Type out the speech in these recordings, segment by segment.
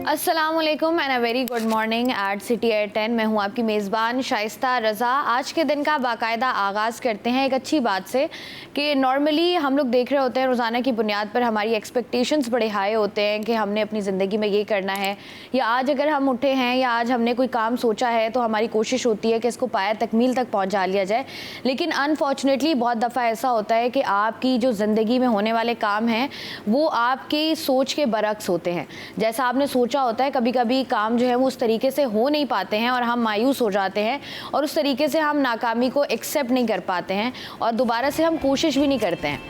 अस्सलामुअलैकुम and a very good morning at City Air 10। मैं हूं आपकी मेज़बान शाइस्ता रज़ा। आज के दिन का बाकायदा आगाज़ करते हैं एक अच्छी बात से कि नॉर्मली हम लोग देख रहे होते हैं रोज़ाना की बुनियाद पर हमारी एक्सपेक्टेशंस बड़े हाई होते हैं कि हमने अपनी ज़िंदगी में ये करना है, या आज अगर हम उठे हैं या आज हमने कोई काम सोचा है तो हमारी कोशिश होती है कि इसको पाया तकमील तक पहुँचा लिया जाए। लेकिन अनफॉर्चुनेटली बहुत दफ़ा ऐसा होता है कि आपकी जो ज़िंदगी में होने वाले काम हैं वो आपकी सोच के बरक्स होते हैं। जैसा आपने सोचा होता है, कभी कभी काम जो है वो उस तरीके से हो नहीं पाते हैं और हम मायूस हो जाते हैं और उस तरीके से हम नाकामी को एक्सेप्ट नहीं कर पाते हैं और दोबारा से हम कोशिश भी नहीं करते हैं।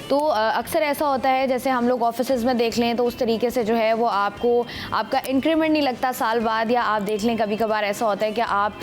तो अक्सर ऐसा होता है, जैसे हम लोग ऑफिसेज़ में देख लें तो उस तरीके से जो है वो आपको आपका इंक्रीमेंट नहीं लगता साल बाद, या आप देख लें कभी कभार ऐसा होता है कि आप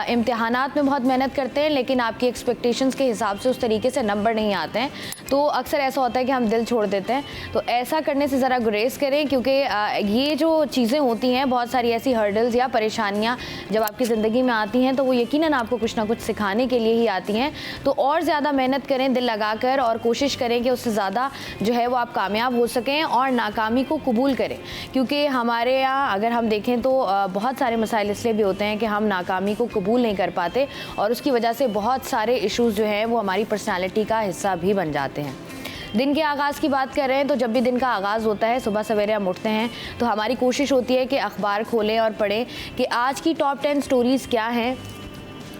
इम्तिहानात में बहुत मेहनत करते हैं लेकिन आपकी एक्सपेक्टेशंस के हिसाब से उस तरीके से नंबर नहीं आते हैं, तो अक्सर ऐसा होता है कि हम दिल छोड़ देते हैं। तो ऐसा करने से ज़रा गुरेज करें, क्योंकि ये जो चीज़ें होती हैं, बहुत सारी ऐसी हर्डल्स या परेशानियाँ जब आपकी ज़िंदगी में आती हैं तो वो यकीनन आपको कुछ ना कुछ सिखाने के लिए ही आती हैं। तो और ज़्यादा मेहनत करें दिल लगाकर और कोशिश करें कि उससे ज़्यादा जो है वो आप कामयाब हो सकें और नाकामी को कबूल करें। क्योंकि हमारे यहाँ अगर हम देखें तो बहुत सारे मसाइल इसलिए भी होते हैं कि हम नाकामी को कबूल नहीं कर पाते और उसकी वजह से बहुत सारे इश्यूज़ जो हैं वो हमारी पर्सनालिटी का हिस्सा भी बन जाते हैं। दिन के आगाज़ की बात कर रहे हैं तो जब भी दिन का आगाज़ होता है, सुबह सवेरे हम उठते हैं तो हमारी कोशिश होती है कि अखबार खोलें और पढ़ें कि आज की टॉप 10 स्टोरीज़ क्या हैं,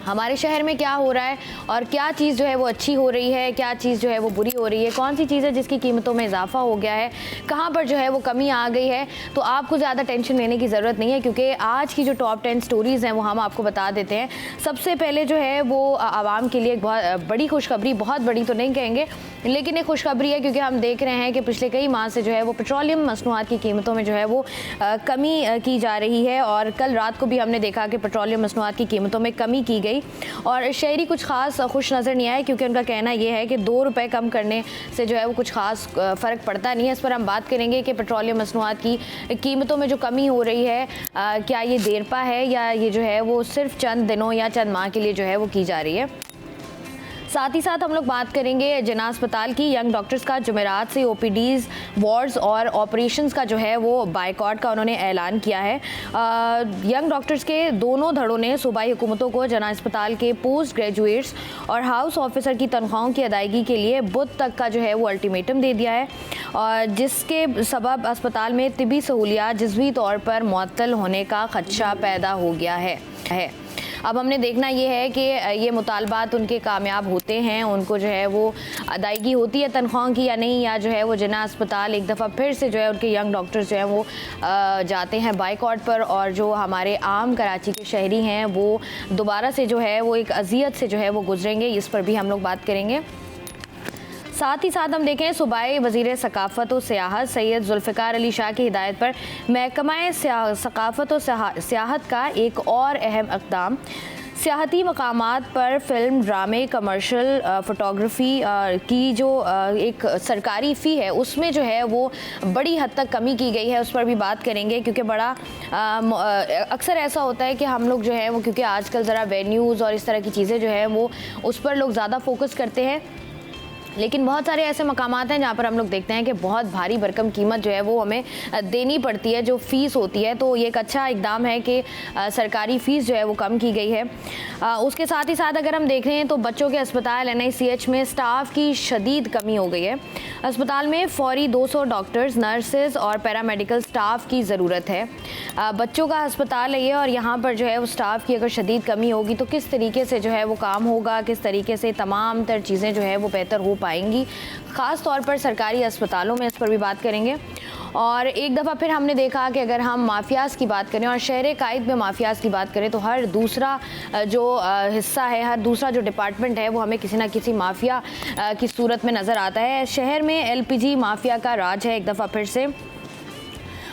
हमारे शहर में क्या हो रहा है और क्या चीज़ जो है वो अच्छी हो रही है, क्या चीज़ जो है वो बुरी हो रही है, कौन सी चीज़ है जिसकी कीमतों में इजाफा हो गया है, कहाँ पर जो है वो कमी आ गई है। तो आपको ज़्यादा टेंशन लेने की ज़रूरत नहीं है, क्योंकि आज की जो टॉप 10 स्टोरीज़ हैं वो हम आपको बता देते हैं। सबसे पहले जो है वो आवाम के लिए एक बहुत बड़ी खुशखबरी, बहुत बड़ी तो नहीं कहेंगे लेकिन एक खुशखबरी है, क्योंकि हम देख रहे हैं कि पिछले कई माह से जो है वो पेट्रोलियम मसनूआत की कीमतों में जो है वो कमी की जा रही है। और कल रात को भी हमने देखा कि पेट्रोलियम मसनूआत की कीमतों में कमी की गई और शहरी कुछ ख़ास खुश नज़र नहीं आए, क्योंकि उनका कहना यह है कि 2 रुपये कम करने से जो है वो कुछ ख़ास फ़र्क पड़ता नहीं है। इस पर हम बात करेंगे कि पेट्रोलियम मसनूआत की कीमतों में जो कमी हो रही है, क्या ये देरपा है या ये जो है वो सिर्फ चंद दिनों या चंद माह के लिए जो है वो की जा रही है। साथ ही साथ हम लोग बात करेंगे जिन्ना अस्पताल की। यंग डॉक्टर्स का जुमेरात से ओपीडीज़, वार्ड्स और ऑपरेशंस का जो है वो बाइकआउट का उन्होंने ऐलान किया है। यंग डॉक्टर्स के दोनों धड़ों ने सूबाई हुकूमतों को जिन्ना अस्पताल के पोस्ट ग्रेजुएट्स और हाउस ऑफिसर की तनख्वाहों की अदायगी के लिए बुध तक का जो है वो अल्टीमेटम दे दिया है, और जिसके सबब अस्पताल में तिबी सहूलियात जज़वी तौर पर मुअत्तल होने का खदशा पैदा हो गया है। अब हमने देखना ये है कि ये मुतालबात उनके कामयाब होते हैं, उनको जो है वो अदायगी होती है तनख्वाह की या नहीं, या जो है वो जिन्ना अस्पताल एक दफ़ा फिर से जो है उनके यंग डॉक्टर्स जो हैं वो जाते हैं बाइकआउट पर, और जो हमारे आम कराची के शहरी हैं वो दोबारा से जो है वो एक अजियत से जो है वो गुजरेंगे। इस पर भी हम लोग बात करेंगे। साथ ही साथ हम देखें सूबाई वज़ीर सकाफ़त और सियाहत सैयद जुल्फ़िकार अली शाह की हिदायत पर महकमा सकाफ़त और सियाहत का एक और अहम इक़दाम, सियाहती मकामात पर फिल्म, ड्रामे, कमर्शियल फ़ोटोग्राफ़ी की जो एक सरकारी फ़ी है उसमें जो है वो बड़ी हद तक कमी की गई है। उस पर भी बात करेंगे, क्योंकि बड़ा अक्सर ऐसा होता है कि हम लोग जो है वो, क्योंकि आजकल ज़रा वेन्यूज़ और इस तरह की चीज़ें जो है वो उस पर लोग ज़्यादा फोकस करते हैं, लेकिन बहुत सारे ऐसे मकामात हैं जहाँ पर हम लोग देखते हैं कि बहुत भारी भरकम कीमत जो है वो हमें देनी पड़ती है, जो फ़ीस होती है। तो ये एक अच्छा इकदाम है कि सरकारी फ़ीस जो है वो कम की गई है। उसके साथ ही साथ अगर हम देख रहे हैं तो बच्चों के अस्पताल NICH में स्टाफ की शदीद कमी हो गई है। अस्पताल में फौरी 200 डॉक्टर्स, नर्सेज और पैरामेडिकल स्टाफ की ज़रूरत है। बच्चों का अस्पताल है ये, और यहाँ पर जो है वो स्टाफ की अगर शदीद कमी होगी तो किस तरीके से जो है वो काम होगा, किस तरीके से तमाम तर चीज़ें जो है वो बेहतर हो पाएंगी, ख़ास तौर पर सरकारी अस्पतालों में। इस पर भी बात करेंगे। और एक दफ़ा फिर हमने देखा कि अगर हम माफियाज़ की बात करें और शहर कायद में माफियाज़ की बात करें तो हर दूसरा जो हिस्सा है, हर दूसरा जो डिपार्टमेंट है वो हमें किसी ना किसी माफिया की सूरत में नज़र आता है। शहर में LPG माफिया का राज है एक दफ़ा फिर से।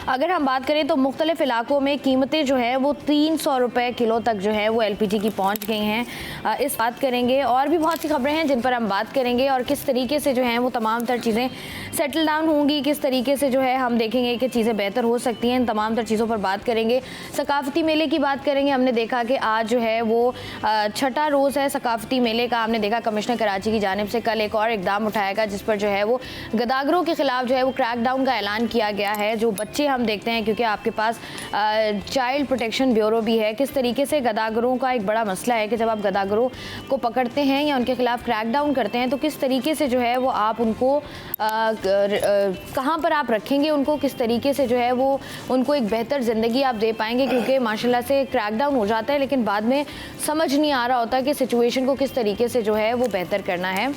अगर हम बात करें तो मुख्तलिफ इलाकों में कीमतें जो है वो 300 रुपये किलो तक जो है वो LPG की पहुंच गई हैं। इस बात करेंगे, और भी बहुत सी खबरें हैं जिन पर हम बात करेंगे और किस तरीके से जो हैं वो तमाम तर चीज़ें सेटल डाउन होंगी, किस तरीके से जो है हम देखेंगे कि चीज़ें बेहतर हो सकती हैं। इन तमाम तर चीज़ों पर बात करेंगे। सकाफती मेले की बात करेंगे। हमने देखा कि आज जो है वो छठा रोज़ है सकाफती मेले का। हमने देखा कमिश्नर कराची की जानिब से कल एक और इकदाम उठाया गया जिस पर जो है वो गदागरों के खिलाफ जो है वो क्रैकडाउन का ऐलान किया गया है। जो बच्चे हम देखते हैं, क्योंकि आपके पास चाइल्ड प्रोटेक्शन ब्यूरो भी है, किस तरीके से गदागरों का एक बड़ा मसला है कि जब आप गदागरों को पकड़ते हैं या उनके खिलाफ क्रैकडाउन करते हैं तो किस तरीके से जो है वो आप उनको कहाँ पर आप रखेंगे, उनको किस तरीके से जो है वो उनको एक बेहतर ज़िंदगी आप दे पाएंगे। क्योंकि माशाल्लाह से क्रैकडाउन हो जाता है लेकिन बाद में समझ नहीं आ रहा होता कि सिचुएशन को किस तरीके से जो है वो बेहतर करना है।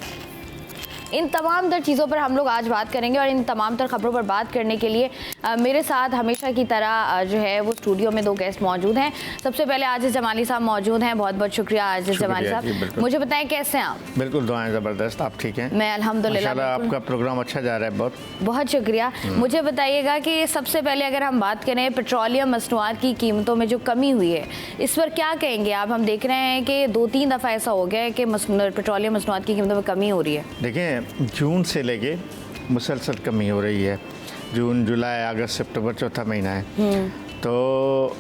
इन तमाम तर चीज़ों पर हम लोग आज बात करेंगे और इन तमाम तर खबरों पर बात करने के लिए मेरे साथ हमेशा की तरह जो है वो स्टूडियो में दो गेस्ट मौजूद हैं। सबसे पहले आजिज़ जमाली साहब मौजूद हैं। बहुत बहुत शुक्रिया आजिज़ जमाली साहब। मुझे बताएं कैसे हैं आप? बिल्कुल, दुआएं ज़बरदस्त। आप ठीक हैं? मैं अल्हम्दुलिल्लाह। आपका प्रोग्राम अच्छा जा रहा है। बहुत बहुत शुक्रिया। मुझे बताइएगा कि सबसे पहले अगर हम बात करें पेट्रोलियम मसनूआत की कीमतों में जो कमी हुई है इस पर क्या कहेंगे आप? हम देख रहे हैं कि 2-3 दफ़ा ऐसा हो गया है कि पेट्रोलियम मसनूआत की कीमतों में कमी हो रही है। देखें, जून से लेके मुसलसल कमी हो रही है। जून, जुलाई, अगस्त, सितंबर चौथा महीना है तो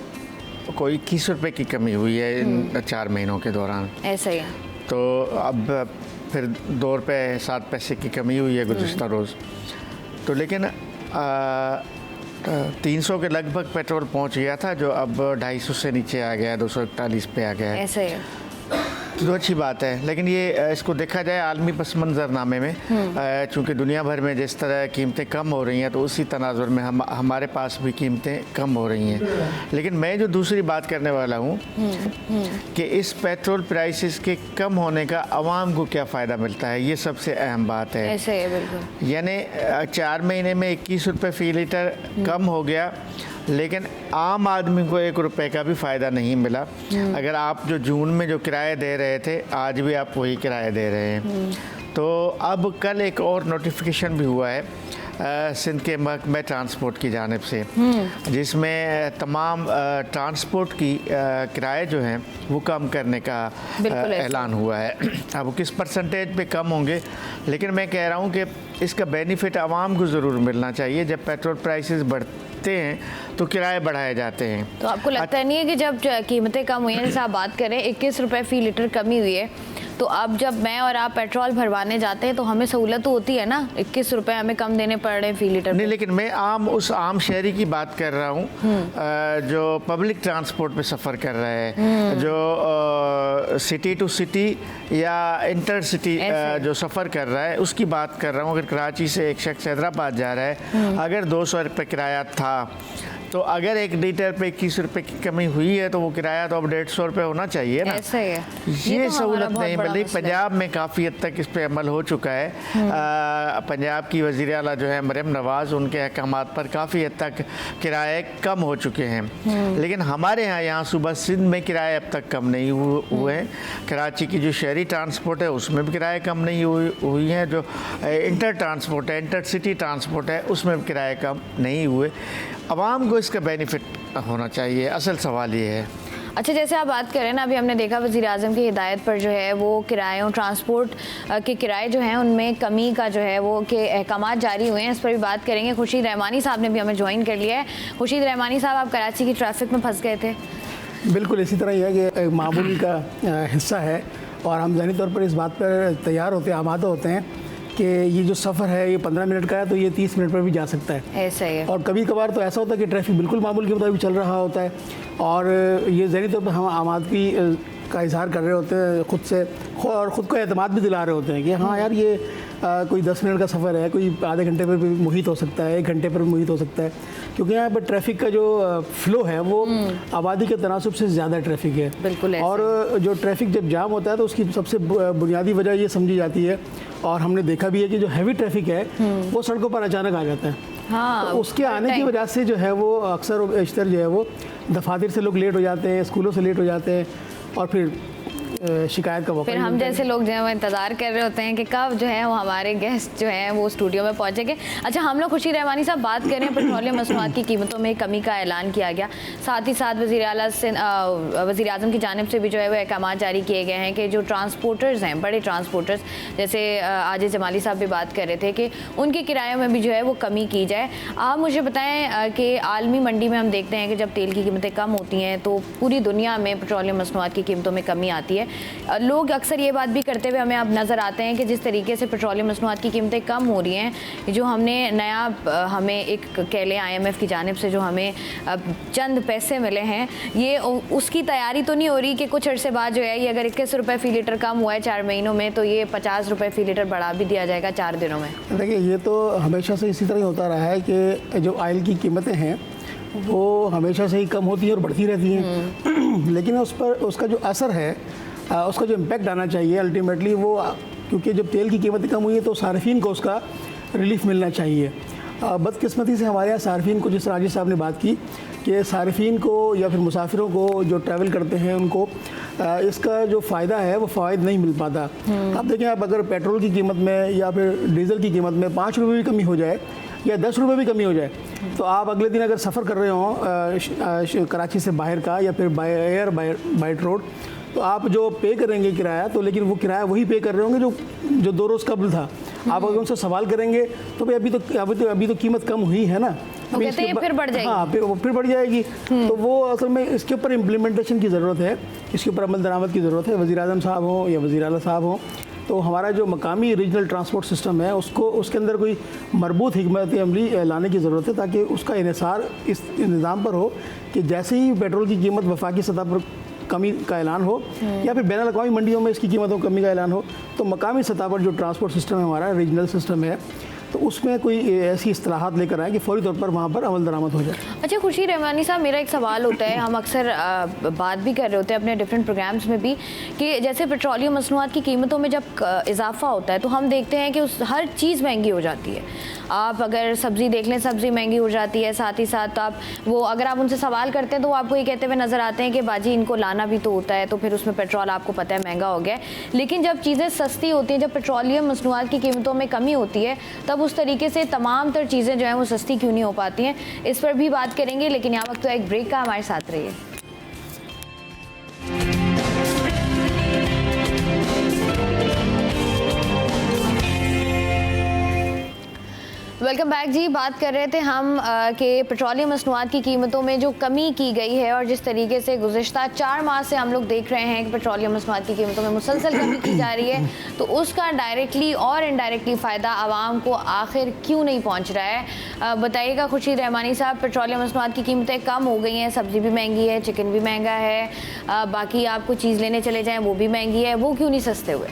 कोई 21 रुपये की कमी हुई है इन 4 महीनों के दौरान। ऐसा ही है। तो अब फिर 2 रुपये 7 पैसे की कमी हुई है गुज़िश्ता रोज़। तो लेकिन 300 के लगभग पेट्रोल पहुंच गया था जो अब 250 से नीचे आ गया है, 241 पे आ गया है। ऐसा ही है। तो अच्छी बात है। लेकिन ये इसको देखा जाए आलमी पस मंज़रनामे में, चूँकि दुनिया भर में जिस तरह कीमतें कम हो रही हैं तो उसी तनाजुर में हमारे पास भी कीमतें कम हो रही हैं। लेकिन मैं जो दूसरी बात करने वाला हूँ कि इस पेट्रोल प्राइसेस के कम होने का आवाम को क्या फ़ायदा मिलता है, ये सबसे अहम बात है। ऐसे है बिल्कुल। यानी 4 महीने में 21 रुपये फ़ी लीटर कम हो गया लेकिन आम आदमी को 1 रुपये का भी फ़ायदा नहीं मिला। अगर आप जो जून में जो किराए दे रहे थे आज भी आप वही किराए दे रहे हैं। तो अब कल एक और नोटिफिकेशन भी हुआ है सिंध के महकमे ट्रांसपोर्ट की जानिब से जिसमें तमाम ट्रांसपोर्ट की किराए जो हैं वो कम करने का ऐलान हुआ है। अब वो किस परसेंटेज पे कम होंगे, लेकिन मैं कह रहा हूँ कि इसका बेनिफिट आवाम को ज़रूर मिलना चाहिए। जब पेट्रोल प्राइसेस बढ़ते हैं तो किराए बढ़ाए जाते हैं। तो आपको लगता नहीं है कि जब कीमतें कम हुई हैं, जैसे आप बात करें 21 रुपये फ़ी लीटर कमी हुई है, तो अब जब मैं और आप पेट्रोल भरवाने जाते हैं तो हमें सहूलत तो होती है ना, 21 रुपये हमें कम देने पड़ रहे हैं फ़ी लीटर। नहीं, लेकिन मैं उस आम शहरी की बात कर रहा हूँ जो पब्लिक ट्रांसपोर्ट पे सफ़र कर रहा है, जो सिटी टू सिटी या इंटर सिटी जो सफ़र कर रहा है उसकी बात कर रहा हूँ। अगर कराची से एक शख्स हैदराबाद जा रहा है, अगर 200 रुपये किराया था तो अगर 1 लीटर पे 21 रुपये की कमी हुई है तो वो किराया तो अब 150 रुपये होना चाहिए ना। ऐसा ही है। ये सहूलत नहीं मिली। पंजाब में काफ़ी हद तक इस पे अमल हो चुका है। पंजाब की वज़ीर आला जो है मरियम नवाज़, उनके अहकामात पर काफ़ी हद तक किराए कम हो चुके हैं। लेकिन हमारे यहाँ सुबह सिंध में किराए अब तक कम नहीं हुए हैं। कराची की जो शहरी ट्रांसपोर्ट है उसमें भी किराए कम नहीं हुई हैं। जो इंटर ट्रांसपोर्ट है, इंटर सिटी ट्रांसपोर्ट है, उसमें भी किराए कम नहीं हुए। आवाम को इसका बेनिफिट होना चाहिए, असल सवाल ये है। अच्छा, जैसे आप बात करें ना, अभी हमने देखा वज़ीर आज़म की हिदायत पर जो है वो किरायों ट्रांसपोर्ट के किराए जो हैं उनमें कमी का जो है वो के अहकामात जारी हुए हैं। इस पर भी बात करेंगे। खुर्शीद रहमानी साहब ने भी हमें ज्वाइन कर लिया है। खुर्शीद रहमानी साहब, आप कराची की ट्रैफिक में फंस गए थे? बिल्कुल इसी तरह ही है कि मामूल का हिस्सा है और हम ज़हनी तौर पर इस बात पर तैयार होते हैं, आमादा होते हैं कि ये जो सफ़र है ये 15 मिनट का है तो ये 30 मिनट पर भी जा सकता है। ऐसा है। और कभी कभार तो ऐसा होता है कि ट्रैफिक बिल्कुल मामूल के मुताबिक चल रहा होता है और ये ज़हनी तौर पर हम आमादगी का इजहार कर रहे होते हैं खुद से, और ख़ुद को एतमाद भी दिला रहे होते हैं कि हाँ यार ये कोई 10 मिनट का सफ़र है, कोई आधे घंटे पर भी मुहित हो सकता है, 1 घंटे पर भी मुहित हो सकता है, क्योंकि यहाँ पर ट्रैफिक का जो फ़्लो है वो आबादी के तनासुब से ज़्यादा ट्रैफिक है। बिल्कुल। और जो ट्रैफिक जब जाम होता है तो उसकी सबसे बुनियादी वजह ये समझी जाती है और हमने देखा भी है कि जो हैवी ट्रैफिक है वो सड़कों पर अचानक आ जाता है। हाँ, तो उसके आने की वजह से जो है वो अक्सर बेशतर जो है वो दफातर से लोग लेट हो जाते हैं, स्कूलों से लेट हो जाते हैं और फिर शिकायत का मौका फिर नहीं हम मिलता है। जैसे लोग जो है वो इंतज़ार कर रहे होते हैं कि कब जो है वो हमारे गेस्ट जो हैं वो स्टूडियो में पहुंचेंगे। अच्छा, हम लोग खुशी रहमानी साहब बात कर रहे हैं पेट्रोलियम मसनूआत की कीमतों में कमी का ऐलान किया गया, साथ ही साथ वज़ीर आज़म की जानिब से भी जो है वो अहकाम जारी किए गए हैं कि जो ट्रांसपोर्टर्स हैं, बड़े ट्रांसपोर्टर्स, जैसे आजिज़ जमाली साहब भी बात कर रहे थे कि उनके किरायों में भी जो है वो कमी की जाए। आप मुझे बताएं कि आलमी मंडी में हम देखते हैं कि जब तेल की कीमतें कम होती हैं तो पूरी दुनिया में पेट्रोलियम मसनूआत की कीमतों में कमी आती है। लोग अक्सर ये बात भी करते हुए हमें अब नज़र आते हैं कि जिस तरीके से पेट्रोलियम मसनूआत की कीमतें कम हो रही हैं, जो हमने नया हमें एक कह लें IMF की जानिब से जो हमें चंद पैसे मिले हैं, ये उसकी तैयारी तो नहीं हो रही कि कुछ अरसे बाद जो है ये अगर 21 रुपये फ़ी लीटर कम हुआ है 4 महीनों में तो ये 50 रुपये फ़ी लीटर बढ़ा भी दिया जाएगा 4 दिनों में। देखिए, ये तो हमेशा से इसी तरह ही होता रहा है कि जो ऑयल की कीमतें हैं वो हमेशा से ही कम होती हैं और बढ़ती रहती हैं। लेकिन उस पर उसका जो असर है, उसका जो इम्पैक्ट आना चाहिए अल्टीमेटली वो, क्योंकि जब तेल की कीमतें कम हुई है तो सार्फिन को उसका रिलीफ मिलना चाहिए। बदकिस्मती से हमारे यहाँ सार्फिन को, जिस राजीव साहब ने बात की कि सार्फिन को या फिर मुसाफिरों को जो ट्रैवल करते हैं उनको इसका जो फ़ायदा है वो फ़ायदा नहीं मिल पाता। अब देखें, आप अगर पेट्रोल की कीमत में या फिर डीजल की कीमत में 5 रुपये भी कमी हो जाए या 10 रुपये भी कमी हो जाए तो आप अगले दिन अगर सफ़र कर रहे हो कराची से बाहर का या फिर बाय एयर बाय रोड, तो आप जो पे करेंगे किराया, तो लेकिन वो किराया वही पे कर रहे होंगे जो 2 रोज़ कबल था। आप अगर उनसे सवाल करेंगे तो भाई अभी तो कीमत कम हुई है ना, वो कहते हैं फिर बढ़ जाएगी। हाँ, फिर बढ़ जाएगी। तो वो असल में इसके ऊपर इम्प्लीमेंटेशन की ज़रूरत है, इसके ऊपर अमल दरामद की ज़रूरत है। वज़ीर आज़म साहब हों या वज़ीर आला साहब हों, तो हमारा जो मकामी रीजनल ट्रांसपोर्ट सिस्टम है उसके अंदर कोई मरबूत हिकमत अमली लाने की ज़रूरत है, ताकि उसका इन्हिसार इस निज़ाम पर हो कि जैसे ही पेट्रोल की कीमत वफाकी सतह पर कमी का ऐलान हो या फिर बैनुल अक़वामी मंडियों में इसकी कीमतों में कमी का ऐलान हो, तो मकामी सतह पर जो ट्रांसपोर्ट सिस्टम है हमारा, रीजनल सिस्टम है, तो उसमें कोई ऐसी इस्तिलाहात लेकर आए कि फौरी तौर पर वहाँ पर अमल दरामद हो जाए। अच्छा, खुशी रहमानी साहब, मेरा एक सवाल होता है, हम अक्सर बात भी कर रहे होते हैं अपने डिफरेंट प्रोग्राम्स में भी कि जैसे पेट्रोलियम मसनूआत की कीमतों में जब इजाफा होता है तो हम देखते हैं कि हर चीज़ महंगी हो जाती है। आप अगर सब्ज़ी देख लें, सब्ज़ी महंगी हो जाती है, साथ ही साथ अगर आप उनसे सवाल करते हैं तो वो आपको ये कहते हुए नज़र आते हैं कि बाजी इनको लाना भी तो होता है, तो फिर उसमें पेट्रोल आपको पता है महंगा हो गया है। लेकिन जब चीज़ें सस्ती होती हैं, जब पेट्रोलियम मसनूआत की कीमतों में कमी होती है, तब उस तरीके से तमाम तर चीज़ें जो हैं वो सस्ती क्यों नहीं हो पाती हैं, इस पर भी बात करेंगे। लेकिन यहाँ वक्त तो एक ब्रेक का, हमारे साथ रहिए। वेलकम बैक जी। बात कर रहे थे हम कि पेट्रोलियम मसनूआत की कीमतों में जो कमी की गई है और जिस तरीके से गुज़िश्ता 4 माह से हम लोग देख रहे हैं कि पेट्रोलियम मसनूआत की कीमतों में मुसलसल कमी की जा रही है, तो उसका डायरेक्टली और इनडायरेक्टली फ़ायदा आवाम को आखिर क्यों नहीं पहुँच रहा है? बताइएगा खुर्शीद रहमानी साहब। पेट्रोलियम मसनूआत की कीमतें कम हो गई हैं, सब्ज़ी भी महंगी है, चिकन भी महंगा है, बाकी आपको चीज़ लेने चले जाएँ वो भी महंगी है, वो क्यों नहीं सस्ते हुए?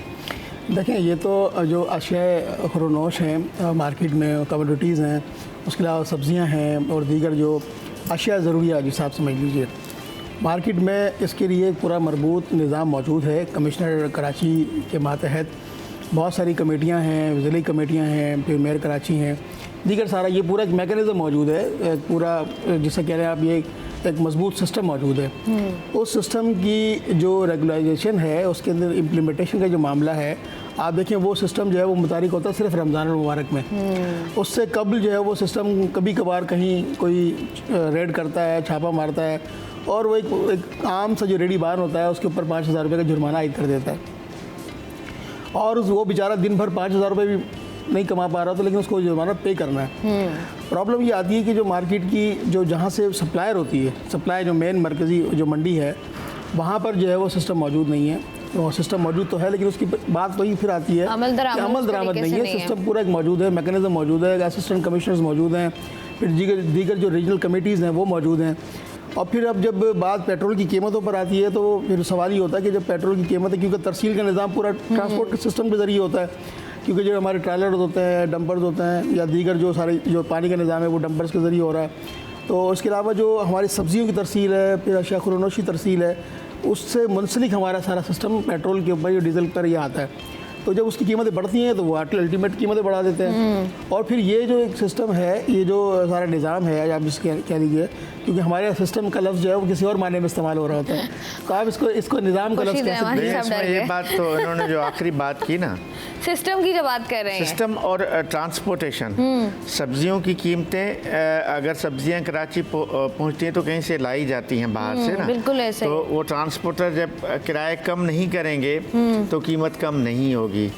देखें, ये तो जो अशिया खुरोनोश हैं मार्केट में, कमोडिटीज़ हैं, उसके अलावा सब्ज़ियाँ हैं और दीगर जो अशिया ज़रूरिया जिस आप समझ लीजिए, मार्केट में इसके लिए पूरा मरबूत निज़ाम मौजूद है। कमिश्नर कराची के मातहत बहुत सारी कमेटियाँ हैं, ज़िली कमेटियाँ हैं, फिर मेयर कराची हैं, दीगर सारा ये पूरा एक मैकेनिज़्म मौजूद है, एक पूरा जिसे कह रहे हैं आप, ये एक मजबूत सिस्टम मौजूद है। उस सिस्टम की जो रेगुलाइजेशन है, उसके अंदर इम्प्लीमेंटेशन का जो मामला है, आप देखें वो सिस्टम जो है वो मुतारिक होता है सिर्फ रमज़ान मुबारक में। उससे कबल जो है वो सिस्टम कभी कभार कहीं कोई रेड करता है, छापा मारता है, और वो एक आम सा जो रेडी बार होता है उसके ऊपर 5,000 रुपये का जुर्माना आयद कर देता है, और वो बेचारा दिन भर 5,000 रुपये भी नहीं कमा पा रहा था, लेकिन उसको जुर्माना पे करना है। प्रॉब्लम ये आती है कि जो मार्केट की जो जहाँ से सप्लायर होती है, सप्लाई जो मेन मरकज़ी जो मंडी है, वहाँ पर जो है वो सिस्टम मौजूद नहीं है। तो सिस्टम मौजूद तो है, लेकिन उसकी बात वही फिर आती है अमल दरामद नहीं है। सिस्टम पूरा एक मौजूद है, मैकेनिज्म मौजूद है, असिस्टेंट कमिश्नर्स मौजूद हैं, फिर दीगर जो रीजनल कमेटीज़ हैं वो मौजूद हैं। और फिर अब जब बात पेट्रोल की कीमतों पर आती है तो फिर सवाल ये होता है कि जब पेट्रोल की कीमत है, क्योंकि तरसील का निज़ाम पूरा ट्रांसपोर्ट सिस्टम के ज़रिए होता है, क्योंकि जो हमारे ट्रैलर होते हैं, डंपर्स होते हैं, या दीगर जो सारे जो पानी का निज़ाम है वो डंपर्स के ज़रिए हो रहा है। तो उसके अलावा जो हमारी सब्ज़ियों की तरसील है, फिर अशिया खुरोनोश की तरसील है, उससे मुंसलिक हमारा सारा सिस्टम पेट्रोल के ऊपर या डीजल पर यह आता है। तो जब उसकी कीमतें बढ़ती हैं तो वो अल्टीमेट कीमतें बढ़ा देते हैं। और फिर ये जो एक सिस्टम है, ये जो सारा निज़ाम है, या आप जिसके कह लीजिए, क्योंकि हमारे सिस्टम का लफ्ज़ जो है वो किसी और मायने में इस्तेमाल हो रहा होता है, तो आप इसको निज़ाम का लफ्ज़ कैसे? इसमें ये बात तो इन्होंने जो आखिरी बात की ना, सिस्टम की जो बात कर रहे हैं, सिस्टम और ट्रांसपोर्टेशन, सब्जियों की कीमतें, अगर सब्जियां कराची पहुंचती हैं तो कहीं से लाई जाती हैं बाहर से ना, बिल्कुल ऐसे तो वो ट्रांसपोर्टर जब किराए कम नहीं करेंगे तो कीमत कम नहीं होगी।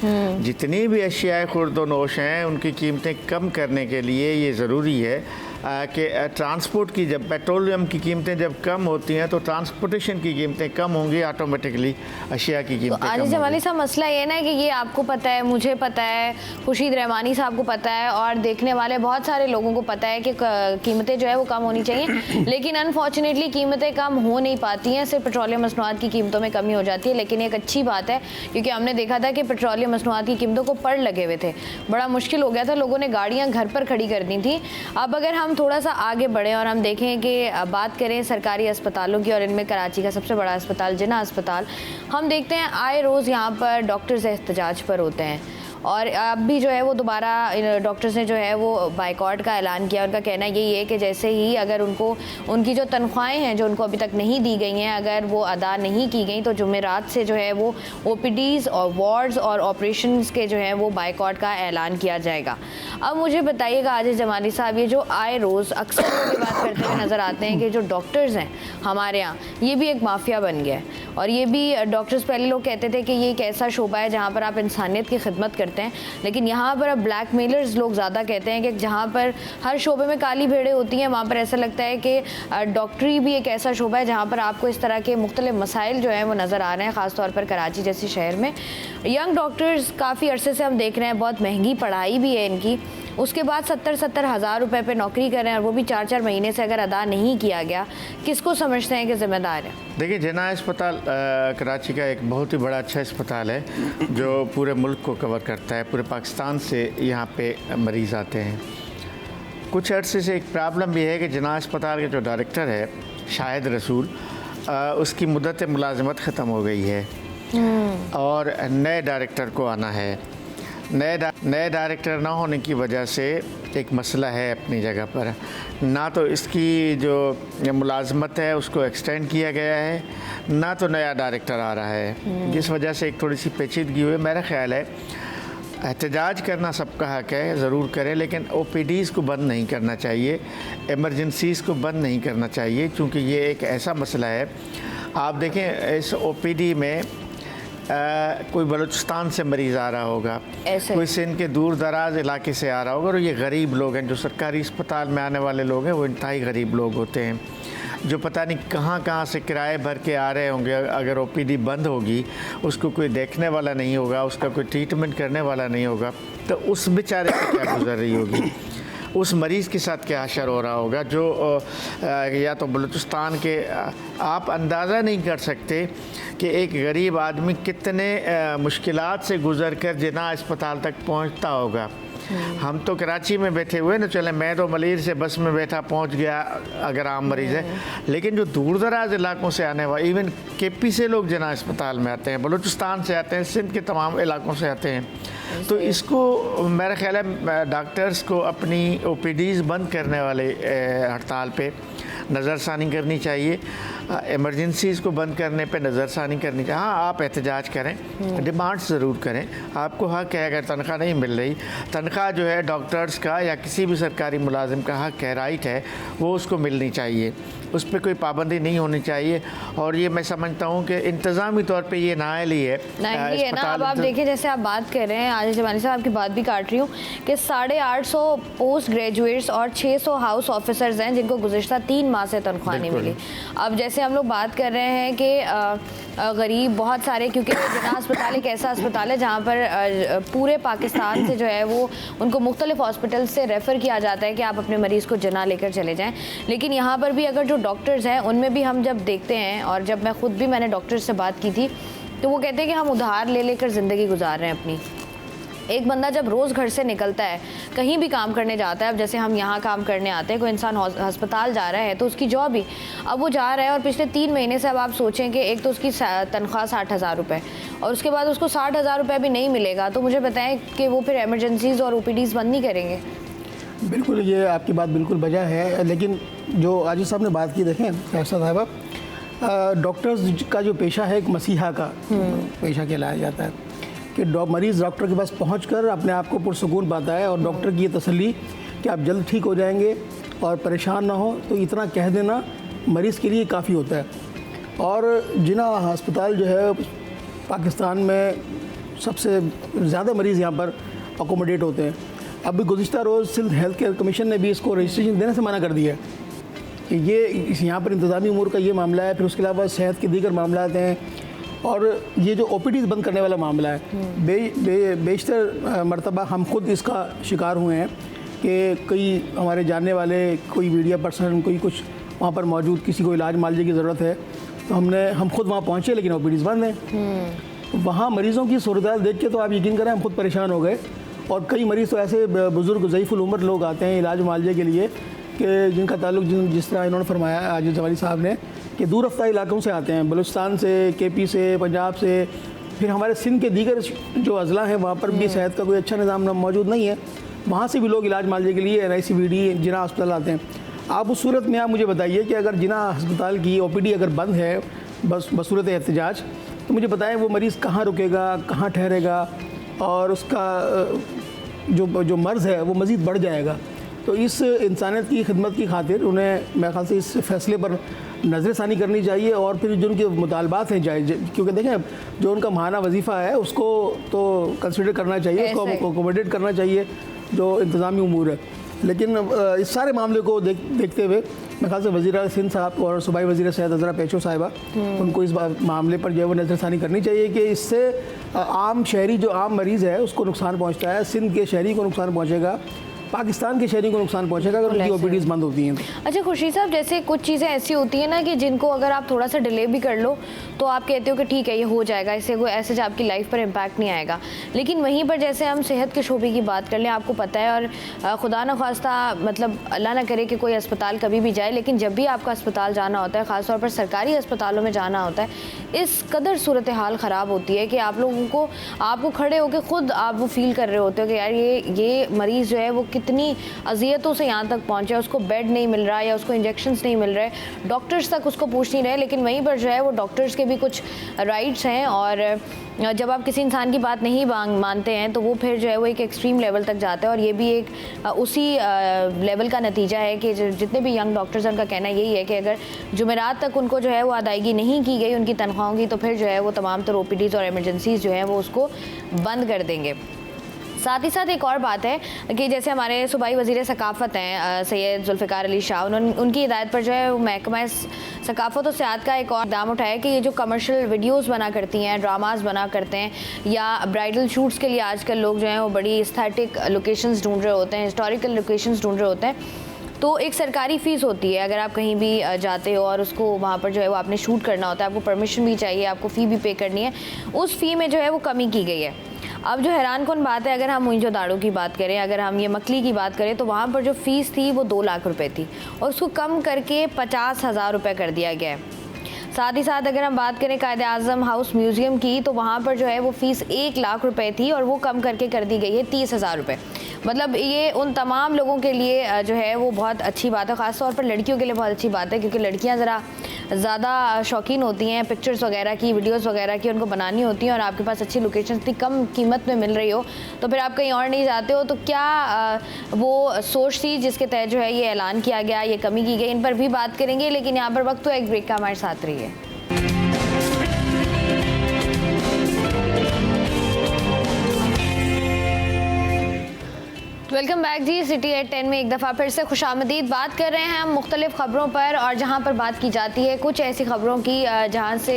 जितनी भी अशियाए खुर्द व नोश हैं उनकी कीमतें कम करने के लिए ये ज़रूरी है कि ट्रांसपोर्ट की, जब पेट्रोलियम की कीमतें जब कम होती हैं तो ट्रांसपोर्टेशन की कीमतें कम होंगी, ऑटोमेटिकली अशिया की कीमतें आजिज़ जमाली साहब, मसला ये ना कि ये आपको पता है, मुझे पता है, खुर्शीद रहमानी साहब को पता है, और देखने वाले बहुत सारे लोगों को पता है कि कीमतें जो है वो कम होनी चाहिए, लेकिन अनफॉर्चुनेटली कीमतें कम हो नहीं पाती हैं, सिर्फ पेट्रोलियम मसनूआत की कीमतों में कमी हो जाती है। लेकिन एक अच्छी बात है, क्योंकि हमने देखा था कि पेट्रोलियम मसनूआत की कीमतों को पड़ लगे हुए थे, बड़ा मुश्किल हो गया था, लोगों ने गाड़ियाँ घर पर खड़ी कर दी थी। अब अगर हम थोड़ा सा आगे बढ़े और हम देखें कि बात करें सरकारी अस्पतालों की, और इनमें कराची का सबसे बड़ा अस्पताल जिन्ना अस्पताल, हम देखते हैं आए रोज़ यहाँ पर डॉक्टर्स एहतजाज पर होते हैं, और अब भी जो है वो दोबारा डॉक्टर्स ने जो है वो बाइकॉट का ऐलान किया। उनका कहना यही है कि जैसे ही अगर उनको उनकी जो तनख्वाहें हैं जो उनको अभी तक नहीं दी गई हैं, अगर वो अदा नहीं की गई तो जुमेरात से जो है वो OPDs और वार्ड्स और ऑपरेशंस के जो है वो बाइकॉट का ऐलान किया जाएगा। अब मुझे बताइएगा आजिज़ जमाली साहब, ये जो आए रोज़ अक्सर लोग बात करते हुए नज़र आते हैं कि जो डॉक्टर्स हैं हमारे यहाँ, ये भी एक माफिया बन गया है, और ये भी डॉक्टर्स, पहले लोग कहते थे कि ये एक ऐसा शोबा है जहाँ पर आप इंसानियत की खिदमत करते हैं, लेकिन यहाँ पर अब ब्लैक मेलर्स लोग ज़्यादा कहते हैं कि जहाँ पर हर शोबे में काली भेड़ें होती हैं, वहाँ पर ऐसा लगता है कि डॉक्टरी भी एक ऐसा शोबा है जहाँ पर आपको इस तरह के मुख्तलिफ मसाइल जो हैं वो नज़र आ रहे हैं, ख़ासतौर पर कराची जैसी शहर में। यंग डॉक्टर्स काफ़ी अरसे से हम देख रहे हैं, बहुत महंगी पढ़ाई भी है इनकी, उसके बाद 70-70 हज़ार रुपये पे नौकरी कर रहे हैं, और वो भी 4-4 महीने से अगर अदा नहीं किया गया, किसको समझते हैं कि ज़िम्मेदार है? देखिए, जिन्ना अस्पताल कराची का एक बहुत ही बड़ा अच्छा अस्पताल है जो पूरे मुल्क को कवर करता है, पूरे पाकिस्तान से यहाँ पे मरीज़ आते हैं। कुछ अर्से से एक प्रॉब्लम भी है कि जिन्ना अस्पताल के जो डायरेक्टर है शाहिद रसूल, उसकी मुद्दत मुलाजमत ख़त्म हो गई है और नए डायरेक्टर को आना है। नए डायरेक्टर ना होने की वजह से एक मसला है अपनी जगह पर, ना तो इसकी जो मुलाजमत है उसको एक्सटेंड किया गया है, ना तो नया डायरेक्टर आ रहा है, जिस वजह से एक थोड़ी सी पेचीदगी हुई। मेरा ख्याल है एहतजाज करना सबका हक है, ज़रूर करें, लेकिन OPDs को बंद नहीं करना चाहिए, एमरजेंसीज़ को बंद नहीं करना चाहिए, क्योंकि ये एक ऐसा मसला है। आप देखें इस OPD में कोई बलूचिस्तान से मरीज़ आ रहा होगा, कोई सिंध के दूर दराज इलाके से आ रहा होगा, और ये गरीब लोग हैं। जो सरकारी अस्पताल में आने वाले लोग हैं वो इंतहाई गरीब लोग होते हैं, जो पता नहीं कहाँ से किराए भर के आ रहे होंगे। अगर OPD बंद होगी, उसको कोई देखने वाला नहीं होगा, उसका कोई ट्रीटमेंट करने वाला नहीं होगा, तो उस बेचारे से क्या गुजर रही होगी, उस मरीज़ के साथ क्या असर हो रहा होगा जो या तो बलूचिस्तान के। आप अंदाज़ा नहीं कर सकते कि एक गरीब आदमी कितने मुश्किलात से गुज़र कर जिन्ना अस्पताल तक पहुंचता होगा। हम तो कराची में बैठे हुए ना, चले मैं तो मलीर से बस में बैठा पहुंच गया अगर आम मरीज़ है, लेकिन जो दूर दराज इलाकों से आने वाले, इवन KP से लोग जिन्ना अस्पताल में आते हैं, बलूचिस्तान से आते हैं, सिंध के तमाम इलाकों से आते हैं, तो इसको मेरा ख्याल है डॉक्टर्स को अपनी OPDs बंद करने वाले हड़ताल पे नज़रसानी करनी चाहिए, इमरजेंसीज़ को बंद करने पे नज़रसानी करनी चाहिए। हाँ, आप एहतजाज करें, डिमांड्स ज़रूर करें, आपको हक़ है। अगर तनख्वाह नहीं मिल रही, तनख्वाह जो है डॉक्टर्स का या किसी भी सरकारी मुलाजिम का हक़ है, राइट है, वो उसको मिलनी चाहिए, उस पर कोई पाबंदी नहीं होनी चाहिए। और ये मैं समझता हूँ कि इंतज़ामी तौर पे ये नाअहली है ना। अब आप देखिए, जैसे आप बात कर रहे हैं आजिज़ जमाली साहब, आपकी बात भी काट रही हूँ कि 850 पोस्ट ग्रेजुएट्स और 600 हाउस ऑफिसर्स हैं जिनको गुज़िश्ता 3 माह से तनख्वाह नहीं मिली। अब जैसे हम लोग बात कर रहे हैं कि गरीब बहुत सारे, क्योंकि जिन्ना अस्पताल एक ऐसा अस्पताल है जहाँ पर पूरे पाकिस्तान से जो है वो उनको मुख्तलिफ हॉस्पिटल से रेफ़र किया जाता है कि आप अपने मरीज़ को जिन्ना लेकर चले जाएँ। लेकिन यहाँ पर भी अगर जो डॉक्टर्स हैं उनमें भी हम जब देखते हैं, और जब मैं ख़ुद भी मैंने डॉक्टर्स से बात की थी, तो वो कहते हैं कि हम उधार ले लेकर ज़िंदगी गुजार रहे हैं अपनी। एक बंदा जब रोज़ घर से निकलता है, कहीं भी काम करने जाता है, अब जैसे हम यहाँ काम करने आते हैं, कोई इंसान अस्पताल जा रहा है तो उसकी जॉब ही, अब वो जा रहा है और पिछले 3 महीने से अब आप सोचें कि एक तो उसकी तनख्वाह 60,000 रुपये और उसके बाद उसको 60,000 रुपये भी नहीं मिलेगा, तो मुझे बताएं कि वो फिर एमरजेंसीज़ और OPDs बंद नहीं करेंगे? बिल्कुल, ये आपकी बात बिल्कुल वजह है, लेकिन जो आजिज़ साहब ने बात की, देखें फैसला साहबा, डॉक्टर्स का जो पेशा है एक मसीहा का पेशा कहलाया जाता है कि मरीज़ डॉक्टर के पास पहुंचकर अपने आप को पुरसुकून पाता है और डॉक्टर की ये तसल्ली कि आप जल्द ठीक हो जाएंगे और परेशान ना हो, तो इतना कह देना मरीज़ के लिए काफ़ी होता है। और जिना अस्पताल जो है पाकिस्तान में सबसे ज़्यादा मरीज़ यहाँ पर अकोमोडेट होते हैं। अभी गुज़िश्ता रोज़ सिंध हेल्थ केयर कमीशन ने भी इसको रजिस्ट्रेशन देने से मना कर दिया है कि ये यहाँ पर इंतज़ामी उमूर का ये मामला है, फिर उसके अलावा सेहत के दीगर मामला हैं और ये जो OPDs बंद करने वाला मामला है। बेशतर मरतबा हम खुद इसका शिकार हुए हैं कि कई हमारे जानने वाले, कोई मीडिया पर्सन, कोई कुछ वहाँ पर मौजूद, किसी को इलाज मालजे की ज़रूरत है तो हम खुद वहाँ पहुँचे, लेकिन OPDs बंद हैं। वहाँ मरीज़ों की सूरत देख के तो आप यकीन करें हम खुद परेशान हो गए। और कई मरीज़ तो ऐसे बुज़ुर्ग ज़ईफ़ुल उम्र लोग आते हैं इलाज मालजे के लिए कि जिनका ताल्लुक जिस तरह इन्होंने फरमाया आजिज़ जवानी साहब ने कि दूर रफ्ता इलाकों से आते हैं, बलूचिस्तान से, KP से, पंजाब से, फिर हमारे सिंध के दीगर जो अज़ला हैं वहाँ पर भी सेहत का कोई अच्छा निज़ाम मौजूद नहीं है, वहाँ से भी लोग इलाज मालजे के लिए NICVD जिना अस्पताल आते हैं। आप उस सूरत में आप मुझे बताइए कि अगर जिना अस्पताल की OPD अगर बंद है बसूरत एहतजाज, तो मुझे बताएं वो मरीज़ कहाँ रुकेगा, कहाँ ठहरेगा और उसका जो मर्ज़ है वो मज़ीद बढ़ जाएगा। तो इस इंसानियत की खिदमत की खातिर उन्हें मेरे ख्याल से इस फैसले पर नज़रसानी करनी चाहिए और फिर जो उनके मुतालबात हैं जायज़, क्योंकि देखें जो उनका माहाना वजीफ़ा है उसको तो कंसिडर करना चाहिए, उसको अकोमोडेट करना चाहिए जो इंतज़ामी उमूर है। लेकिन इस सारे मामले को देखते हुए मेरे ख्याल से वज़ीर सिंध साहब और सूबाई वज़ीर सेहत अज़रा पेशो साहिबा, उनको इस मामले पर जो है वो नज़रसानी करनी चाहिए कि इससे आम शहरी, जो आम मरीज़ है उसको नुकसान पहुंचता है, सिंध के शहरी को नुकसान पहुंचेगा, पाकिस्तान के शहरी को नुकसान पहुंचेगा अगर उनकी OPDs बंद होती हैं। अच्छा खुर्शीद साहब, जैसे कुछ चीज़ें ऐसी होती हैं ना कि जिनको अगर आप थोड़ा सा डिले भी कर लो तो आप कहते हो कि ठीक है ये हो जाएगा, इससे कोई ऐसे आपकी लाइफ पर इम्पैक्ट नहीं आएगा, लेकिन वहीं पर जैसे हम सेहत के शोबे की बात कर लें, आपको पता है और खुदा न खास्ता मतलब अल्लाह ना करे कि कोई अस्पताल कभी भी जाए, लेकिन जब भी आपका अस्पताल जाना होता है, ख़ासतौर पर सरकारी अस्पतालों में जाना होता है, इस कदर सूरत हाल ख़राब होती है कि आप लोगों को, आपको खड़े होकर ख़ुद आप वो फील कर रहे होते हो कि यार ये मरीज़ जो है वो कितनी अजियतों से यहाँ तक पहुँचे, उसको बेड नहीं मिल रहा या उसको इंजेक्शंस नहीं मिल रहे, डॉक्टर्स तक उसको पूछ नहीं रहे, लेकिन वहीं पर जो है वो डॉक्टर्स के भी कुछ राइट्स हैं और जब आप किसी इंसान की बात नहीं मानते हैं तो वो फिर जो है वो एक एक्सट्रीम लेवल तक जाता है और ये भी एक उसी लेवल का नतीजा है कि जितने भी यंग डॉक्टर्स हैं उनका कहना यही है कि अगर जुमेरात तक उनको जो है वो अदायगी नहीं की गई उनकी तनख्वाहों की, तो फिर जो है वो तमाम तर OPDs और एमरजेंसीज़ जो हैं वो उसको बंद कर देंगे। साथ ही साथ एक और बात है कि जैसे हमारे सूबाई वज़ीर सकाफ़त हैं सैयद जुल्फ़िकार अली शाह, उनकी हिदायत पर जो है वो महकमा सकाफ़त और सियाहत का एक और इक़दाम उठाया कि ये जो कमर्शियल वीडियोस बना करती हैं, ड्रामास बना करते हैं या ब्राइडल शूट्स के लिए आजकल लोग जो हैं वो बड़ी एस्थेटिक लोकेशंस ढूंढ रहे होते हैं, हिस्टोरिकल लोकेशंस ढूंढ रहे होते हैं, तो एक सरकारी फ़ीस होती है अगर आप कहीं भी जाते हो और उसको वहाँ पर जो है वो आपने शूट करना होता है, आपको परमिशन भी चाहिए, आपको फ़ी भी पे करनी है, उस फ़ी में जो है वो कमी की गई है। अब जो हैरान कौन बात है, अगर हम मुंजो दाड़ों की बात करें, अगर हम ये मकली की बात करें, तो वहाँ पर जो फ़ीस थी वो 2 लाख रुपए थी और उसको कम करके 50,000 रुपये कर दिया गया है। साथ ही साथ अगर हम बात करें कायदे आज़म हाउस म्यूज़ियम की, तो वहाँ पर जो है वो फ़ीस 1 लाख रुपए थी और वो कम करके कर दी गई है 30,000 रुपये। मतलब ये उन तमाम लोगों के लिए जो है वो बहुत अच्छी बात है, ख़ास तौर पर लड़कियों के लिए बहुत अच्छी बात है, क्योंकि लड़कियां ज़रा ज़्यादा शौकीन होती हैं पिक्चर्स वगैरह की, वीडियोस वगैरह की, उनको बनानी होती हैं और आपके पास अच्छी लोकेशन इतनी कम कीमत में मिल रही हो तो फिर आप कहीं और नहीं जाते हो। तो क्या वो सोच थी जिसके तहत जो है ये ऐलान किया गया, ये कमी की गई, इन पर भी बात करेंगे, लेकिन यहाँ पर वक्त तो एक ब्रेक का हमारे साथ रही है। वेलकम बैक जी। सिटी एट 10 में एक दफ़ा फिर से खुशामदीद। बात कर रहे हैं हम मुख्तलिफ ख़बरों पर, और जहाँ पर बात की जाती है कुछ ऐसी ख़बरों की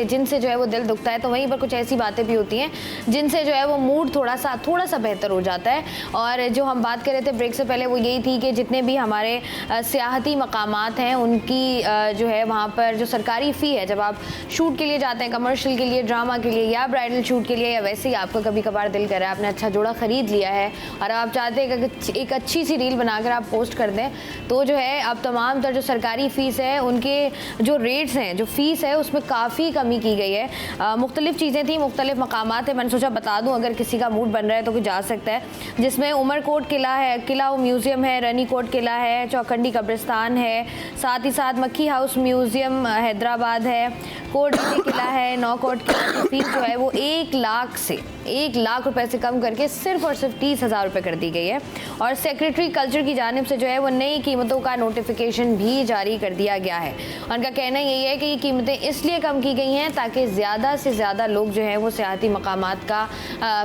जिनसे जो है वो दिल दुखता है, तो वहीं पर कुछ ऐसी बातें भी होती हैं जिनसे जो है वो मूड थोड़ा सा बेहतर हो जाता है। और जो हम बात कर रहे थे ब्रेक से पहले वो यही थी कि जितने भी हमारे सियाहती मकामात हैं उनकी जो है वहाँ पर जो सरकारी फ़ी है, जब आप शूट के लिए जाते हैं, कमर्शियल के लिए, ड्रामा के लिए या ब्राइडल शूट के लिए, या वैसे ही आपको कभी कभार दिल कर रहा है, आपने अच्छा जोड़ा ख़रीद लिया है और आप चाहते हैं कि एक अच्छी सी रील बनाकर आप पोस्ट कर दें, तो जो है अब तमाम तर जो सरकारी फ़ीस है उनके जो रेट्स हैं, जो फ़ीस है उसमें काफ़ी कमी की गई है। मुख्तलिफ चीज़ें थी, मुख्तलिफ मकामात है, मैंने सोचा बता दूं अगर किसी का मूड बन रहा है तो कोई जा सकता है, जिसमें उमरकोट किला है, किला म्यूज़ियम है, रनीकोट किला है, चौखंडी कब्रिस्तान है, साथ ही साथ मक्खी हाउस म्यूज़ियम हैदराबाद है, कोट किला है, नौकोट किला की फ़ीस जो है वो 1 लाख रुपए से कम करके सिर्फ और सिर्फ 30,000 रुपये कर दी गई है। और सेक्रेटरी कल्चर की जानिब से जो है वो नई कीमतों का नोटिफिकेशन भी जारी कर दिया गया है। उनका कहना यही है कि ये कीमतें इसलिए कम की गई हैं ताकि ज़्यादा से ज़्यादा लोग जो है वो सियाहती मकामात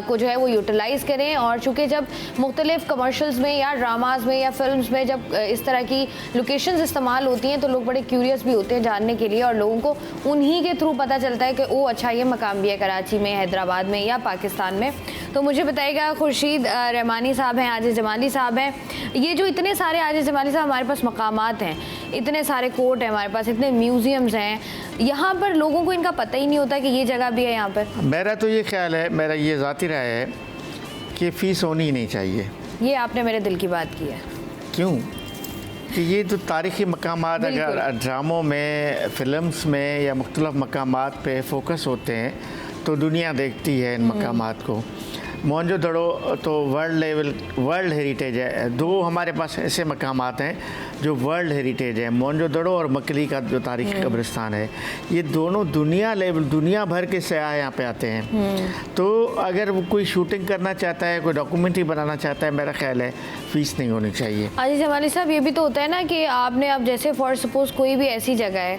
को जो है वो यूटिलाइज़ करें। और चूँकि जब मुख्तलिफ कमर्शल्स में या ड्रामाज में या फिल्म्स में जब इस तरह की लोकेशंस इस्तेमाल होती हैं तो लोग बड़े क्यूरियस भी होते हैं जानने के लिए, और लोगों को उन्हीं के थ्रू पता चलता है कि ओ अच्छा ये मकाम भी है कराची में, हैदराबाद में या पाकिस्तान में। तो मुझे बताइएगा, खुर्शीद रहमानी साहब हैं, आजिज़ जमाली साहब हैं, ये जो इतने सारे आजिज़ जमाली साहब हमारे पास मकामात हैं, इतने सारे कोर्ट हैं हमारे पास, इतने म्यूज़ियम्स हैं, यहाँ पर लोगों को इनका पता ही नहीं होता कि ये जगह भी है यहाँ पर। मेरा तो ये ख्याल है, मेरा ये ज़ाती राय है कि फ़ीस होनी ही नहीं चाहिए। ये आपने मेरे दिल की बात की है। क्यों कि ये तो तारीख़ी मकामात अगर ड्रामों में, फ़िल्म्स में या मुख्तलिफ़ मकामात पे फोकस होते हैं तो दुनिया देखती है इन मकामात को। मोहनजोदड़ो तो वर्ल्ड हेरिटेज है। दो हमारे पास ऐसे मकामात हैं जो वर्ल्ड हेरिटेज है, मोहनजोदड़ो और मकली का जो तारीख़ी कब्रिस्तान है। ये दोनों दुनिया भर के सयाह यहाँ पे आते हैं। तो अगर वो कोई शूटिंग करना चाहता है, कोई डॉक्यूमेंट्री बनाना चाहता है, मेरा ख्याल है फ़ीस नहीं होनी चाहिए। आजिज़ जमाली साहब, ये भी तो होता है ना कि आपने अब जैसे फॉर सपोज़ कोई भी ऐसी जगह है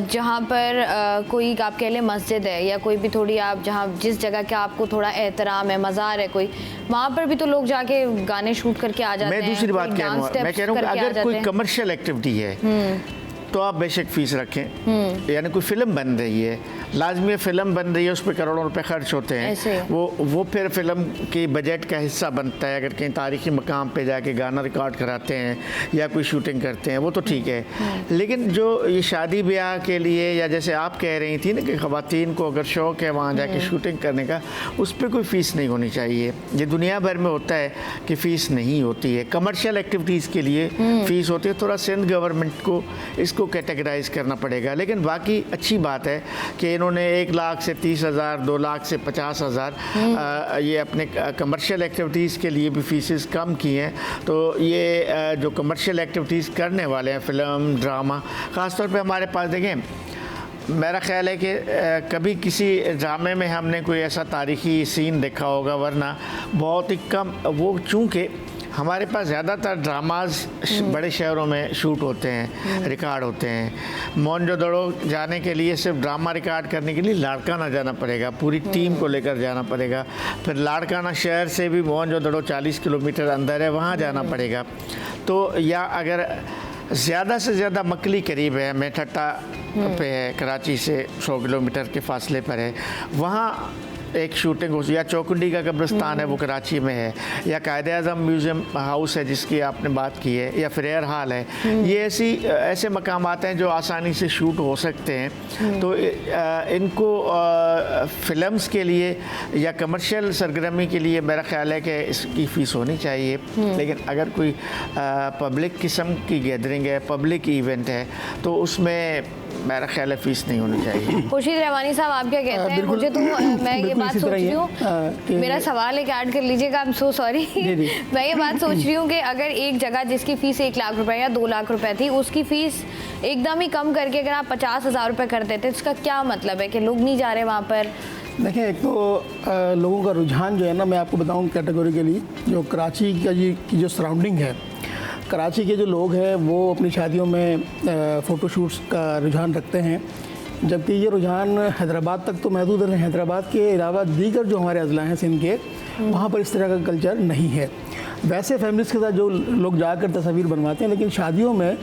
जहाँ पर कोई आप कह लें मस्जिद है या कोई भी थोड़ी आप जहाँ जिस जगह का आपको थोड़ा एहतराम है, मज़ार है कोई, वहाँ पर भी तो लोग जाके गाने शूट करके आ जाते हैं। मैं दूसरी बात कह रहा हूँ, मैं कह रहा हूँ कि अगर कोई कमर्शियल एक्टिविटी है तो आप बेशक फ़ीस रखें। यानी कोई फ़िल्म बन रही है, लाजमी फ़िल्म बन रही है, उस पर करोड़ों रुपए खर्च होते हैं, वो फिर फ़िल्म की बजट का हिस्सा बनता है। अगर कहीं तारीख़ी मकाम पे जाके गाना रिकॉर्ड कराते हैं या कोई शूटिंग करते हैं वो तो ठीक है, लेकिन जो ये शादी ब्याह के लिए या जैसे आप कह रही थी ना कि ख़वातीन को अगर शौक़ है वहाँ जाके शूटिंग करने का, उस पर कोई फ़ीस नहीं होनी चाहिए। ये दुनिया भर में होता है कि फ़ीस नहीं होती है। कमर्शियल एक्टिविटीज़ के लिए फ़ीस होती है। थोड़ा सिंध गवर्नमेंट को इसको कैटेगराइज करना पड़ेगा। लेकिन बाकी अच्छी बात है कि इन्होंने 1 लाख से 30,000, 2 लाख से 50,000 ये अपने कमर्शियल एक्टिविटीज़ के लिए भी फीसेस कम की हैं। तो ये जो कमर्शियल एक्टिविटीज़ करने वाले हैं, फ़िल्म, ड्रामा, ख़ास तौर पे हमारे पास देखें, मेरा ख्याल है कि कभी किसी ड्रामे में हमने कोई ऐसा तारीख़ी सीन देखा होगा, वरना बहुत ही कम। वो चूँकि हमारे पास ज़्यादातर ड्रामाज बड़े शहरों में शूट होते हैं, रिकॉर्ड होते हैं। मोहनजोदड़ो जाने के लिए सिर्फ ड्रामा रिकॉर्ड करने के लिए लाड़काना जाना पड़ेगा, पूरी टीम को लेकर जाना पड़ेगा। फिर लाड़काना शहर से भी मोहनजोदड़ो 40 किलोमीटर अंदर है, वहाँ जाना पड़ेगा। तो या अगर ज़्यादा से ज़्यादा मकली करीब है, मेठट्टा पे है, कराची से 100 किलोमीटर के फासले पर है, वहाँ एक शूटिंग हो, या चौकुंडी का कब्रिस्तान है वो कराची में है, या कायद-ए-आज़म म्यूज़ियम हाउस है जिसकी आपने बात की है, या फ्रेयर हॉल है। ये ऐसे मकामात हैं जो आसानी से शूट हो सकते हैं। तो इनको फ़िल्म्स के लिए या कमर्शियल सरगर्मी के लिए मेरा ख्याल है कि इसकी फ़ीस होनी चाहिए। लेकिन अगर कोई पब्लिक किस्म की गैदरिंग है, पब्लिक इवेंट है, तो उसमें मेरा ख्याल है फ़ीस नहीं होनी चाहिए। खुर्शीद रहमानी साहब, आप क्या कहते हैं? मुझे तो मैं ये बात सोच रही हूँ, मेरा सवाल एक ऐड कर लीजिएगा, आई एम सो सॉरी। मैं ये बात सोच रही हूँ कि अगर एक जगह जिसकी फ़ीस 1 लाख रुपए या 2 लाख रुपए थी, उसकी फ़ीस एकदम ही कम करके अगर आप 50,000 रुपये कर देते, तो इसका क्या मतलब है कि लोग नहीं जा रहे वहाँ पर? देखिए, एक तो लोगों का रुझान जो है ना, मैं आपको बताऊँ कैटेगोरिकली, जो कराची की जो सराउंडिंग है, कराची के जो लोग हैं वो अपनी शादियों में फ़ोटोशूट्स का रुझान रखते हैं, जबकि ये रुझान हैदराबाद तक तो महदूद है। हैदराबाद के अलावा दीगर जो हमारे अज़ला हैं सिंध के, वहाँ पर इस तरह का कल्चर नहीं है। वैसे फैमिलीज़ के साथ जो लोग जाकर तस्वीर बनवाते हैं, लेकिन शादियों में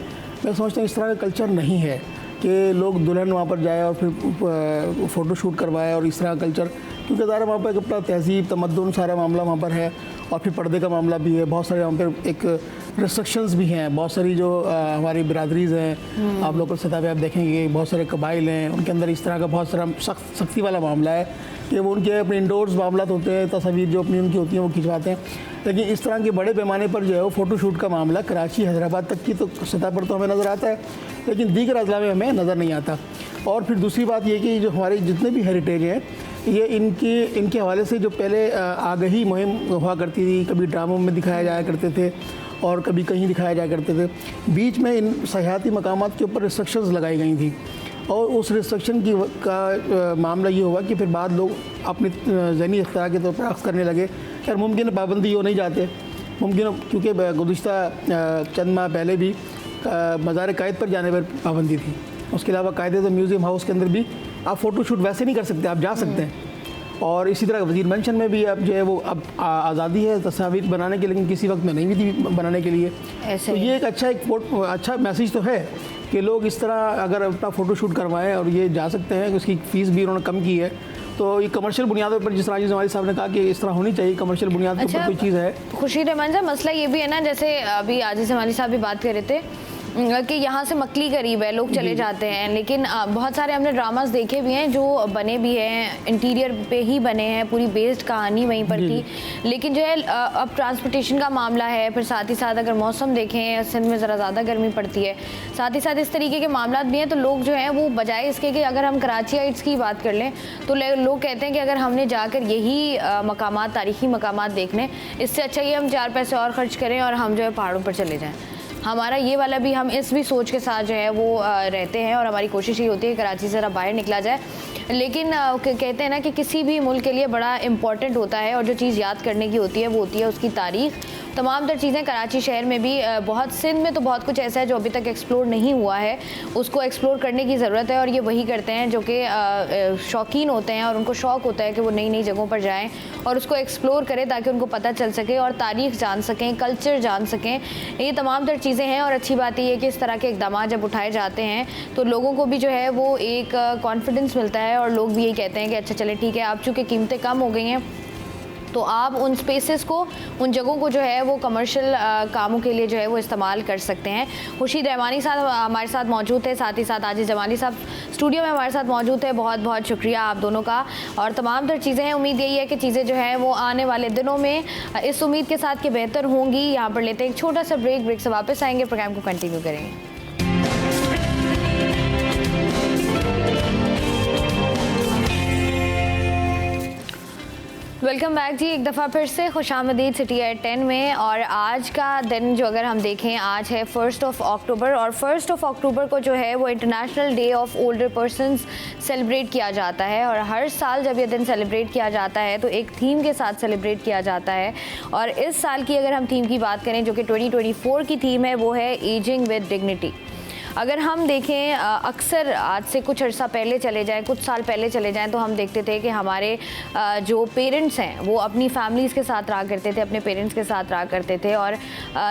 मैं समझता हूँ इस तरह का कल्चर नहीं है कि लोग दुल्हन वहाँ पर जाए और फिर फ़ोटो शूट करवाए और इस तरह का कल्चर, क्योंकि ज़ाहिर वहाँ पर अपना तहज़ीब तमद्दुन सारा मामला वहाँ पर है, और फिर पर्दे का मामला भी है, बहुत सारे वहाँ पर एक रिस्ट्रिक्शंस भी हैं, बहुत सारी जो हमारी बिरादरीज़ हैं, आप लोकल सतह पे आप देखेंगे बहुत सारे कबाइल हैं, उनके अंदर इस तरह का बहुत सारा सख्ती वाला मामला है कि वो उनके अपने इंडोर्स मामला होते हैं, तस्वीर जो अपनी उनकी होती हैं वो खिंचवाते हैं। लेकिन इस तरह के बड़े पैमाने पर जो है वो फ़ोटो शूट का मामला कराची हैदराबाद तक की तो सतह पर तो हमें नज़र आता है, लेकिन दीगर अज़ला में हमें नज़र नहीं आता। और फिर दूसरी बात ये कि जो हमारे जितने भी हेरिटेज हैं, ये इनके हवाले से जो पहले आगही मुहिम हुआ करती थी, कभी ड्रामों में दिखाया जाया करते थे और कभी कहीं दिखाया जाया करते थे, बीच में इन सयाहती मकामात के ऊपर रिस्ट्रिक्शंस लगाई गई थी, और उस रिस्ट्रिक्शन का मामला ये हुआ कि फिर बाद लोग अपनी ज़हनी इख्तियार के तौर पर अख्ज़ करने लगे यार मुमकिन पाबंदी हो नहीं जाते, मुमकिन, क्योंकि गुज़िश्ता चंद माह पहले भी मज़ार कायद पर जाने पर पाबंदी थी। उसके अलावा कायदे तो म्यूज़ियम हाउस के अंदर भी आप फ़ोटो शूट वैसे नहीं कर सकते, आप जा सकते हैं। और इसी तरह वज़ीर मेंशन में भी अब जो है वो अब आज़ादी है तस्वीर बनाने की, लेकिन किसी वक्त में नहीं भी थी बनाने के लिए। तो ये एक अच्छा मैसेज तो है कि लोग इस तरह अगर अपना फ़ोटो शूट करवाएं और ये जा सकते हैं, उसकी फ़ीस भी उन्होंने कम की है। तो ये कमर्शियल बुनियादों पर, जिस तरह जमाली साहब ने कहा कि इस तरह होनी चाहिए, कमर्शियल बुनियाद पर कोई चीज़ है। खुर्शीद रहमान साहब, मसला ये भी है ना, जैसे अभी आजिज़ जमाली साहब भी बात कर रहे थे कि यहाँ से मकली करीब है, लोग चले जाते हैं, लेकिन बहुत सारे हमने ड्रामास देखे भी हैं जो बने भी हैं, इंटीरियर पे ही बने हैं, पूरी बेस्ड कहानी वहीं पर थी, लेकिन जो है अब ट्रांसपोर्टेशन का मामला है, फिर साथ ही साथ अगर मौसम देखें सिंध में ज़रा ज़्यादा गर्मी पड़ती है, साथ ही साथ इस तरीके के मामला भी हैं, तो लोग जो हैं वो बजाय इसके कि अगर हम कराचीइट्स की बात कर लें तो लोग कहते हैं कि अगर हमने जाकर यही मकामात, तारीख़ी मकामात देखने, इससे अच्छा ये हम 4 पैसे और ख़र्च करें और हम जो है पहाड़ों पर चले जाएँ। हमारा ये वाला भी, हम इस भी सोच के साथ जो है वो रहते हैं और हमारी कोशिश ये होती है कि कराची से ज़रा बाहर निकला जाए, लेकिन कहते हैं ना कि किसी भी मुल्क के लिए बड़ा इम्पॉर्टेंट होता है और जो चीज़ याद करने की होती है वो होती है उसकी तारीख़। तमाम तर चीज़ें कराची शहर में भी बहुत, सिंध में तो बहुत कुछ ऐसा है जो अभी तक एक्सप्लोर नहीं हुआ है, उसको एक्सप्लोर करने की ज़रूरत है, और ये वही करते हैं जो कि शौकीन होते हैं और उनको शौक़ होता है कि वो नई नई जगहों पर जाएँ और उसको एक्सप्लोर करें ताकि उनको पता चल सके और तारीख़ जान सकें, कल्चर जान सकें। ये तमाम तर चीज़ें हैं, और अच्छी बात ये है कि इस तरह के इक़दाम जब उठाए जाते हैं तो लोगों को भी जो है वो एक कॉन्फिडेंस मिलता है, और लोग भी यही कहते हैं कि अच्छा चले ठीक है, अब चूँकि कीमतें कम हो गई हैं तो आप उन स्पेसेस को, उन जगहों को जो है वो कमर्शियल कामों के लिए जो है वो इस्तेमाल कर सकते हैं। खुर्शीद रहमानी साहब हमारे साथ मौजूद थे, साथ ही साथ आजिज़ जमाली साहब स्टूडियो में हमारे साथ मौजूद थे। बहुत बहुत शुक्रिया आप दोनों का, और तमाम तर चीज़ें हैं, उम्मीद यही है कि चीज़ें जो हैं वो आने वाले दिनों में इस उम्मीद के साथ कि बेहतर होंगी। यहाँ पर लेते हैं एक छोटा सा ब्रेक से वापस आएंगे, प्रोग्राम को कंटिन्यू करेंगे। वेलकम बैक जी, एक दफ़ा फिर से खुशामदीद सिटी एट 10 में। और आज का दिन जो अगर हम देखें, आज है 1 अक्टूबर, और 1 अक्टूबर को जो है वो international day of older persons celebrate किया जाता है। और हर साल जब ये दिन सेलिब्रेट किया जाता है तो एक थीम के साथ सेलिब्रेट किया जाता है, और इस साल की अगर हम थीम की बात करें जो कि 2024 की थीम है, वो है एजिंग विद डिग्निटी। अगर हम देखें अक्सर आज से कुछ अर्सा पहले चले जाएं, कुछ साल पहले चले जाएं, तो हम देखते थे कि हमारे जो पेरेंट्स हैं वो अपनी फैमिलीज़ के साथ रहा करते थे, अपने पेरेंट्स के साथ रहा करते थे, और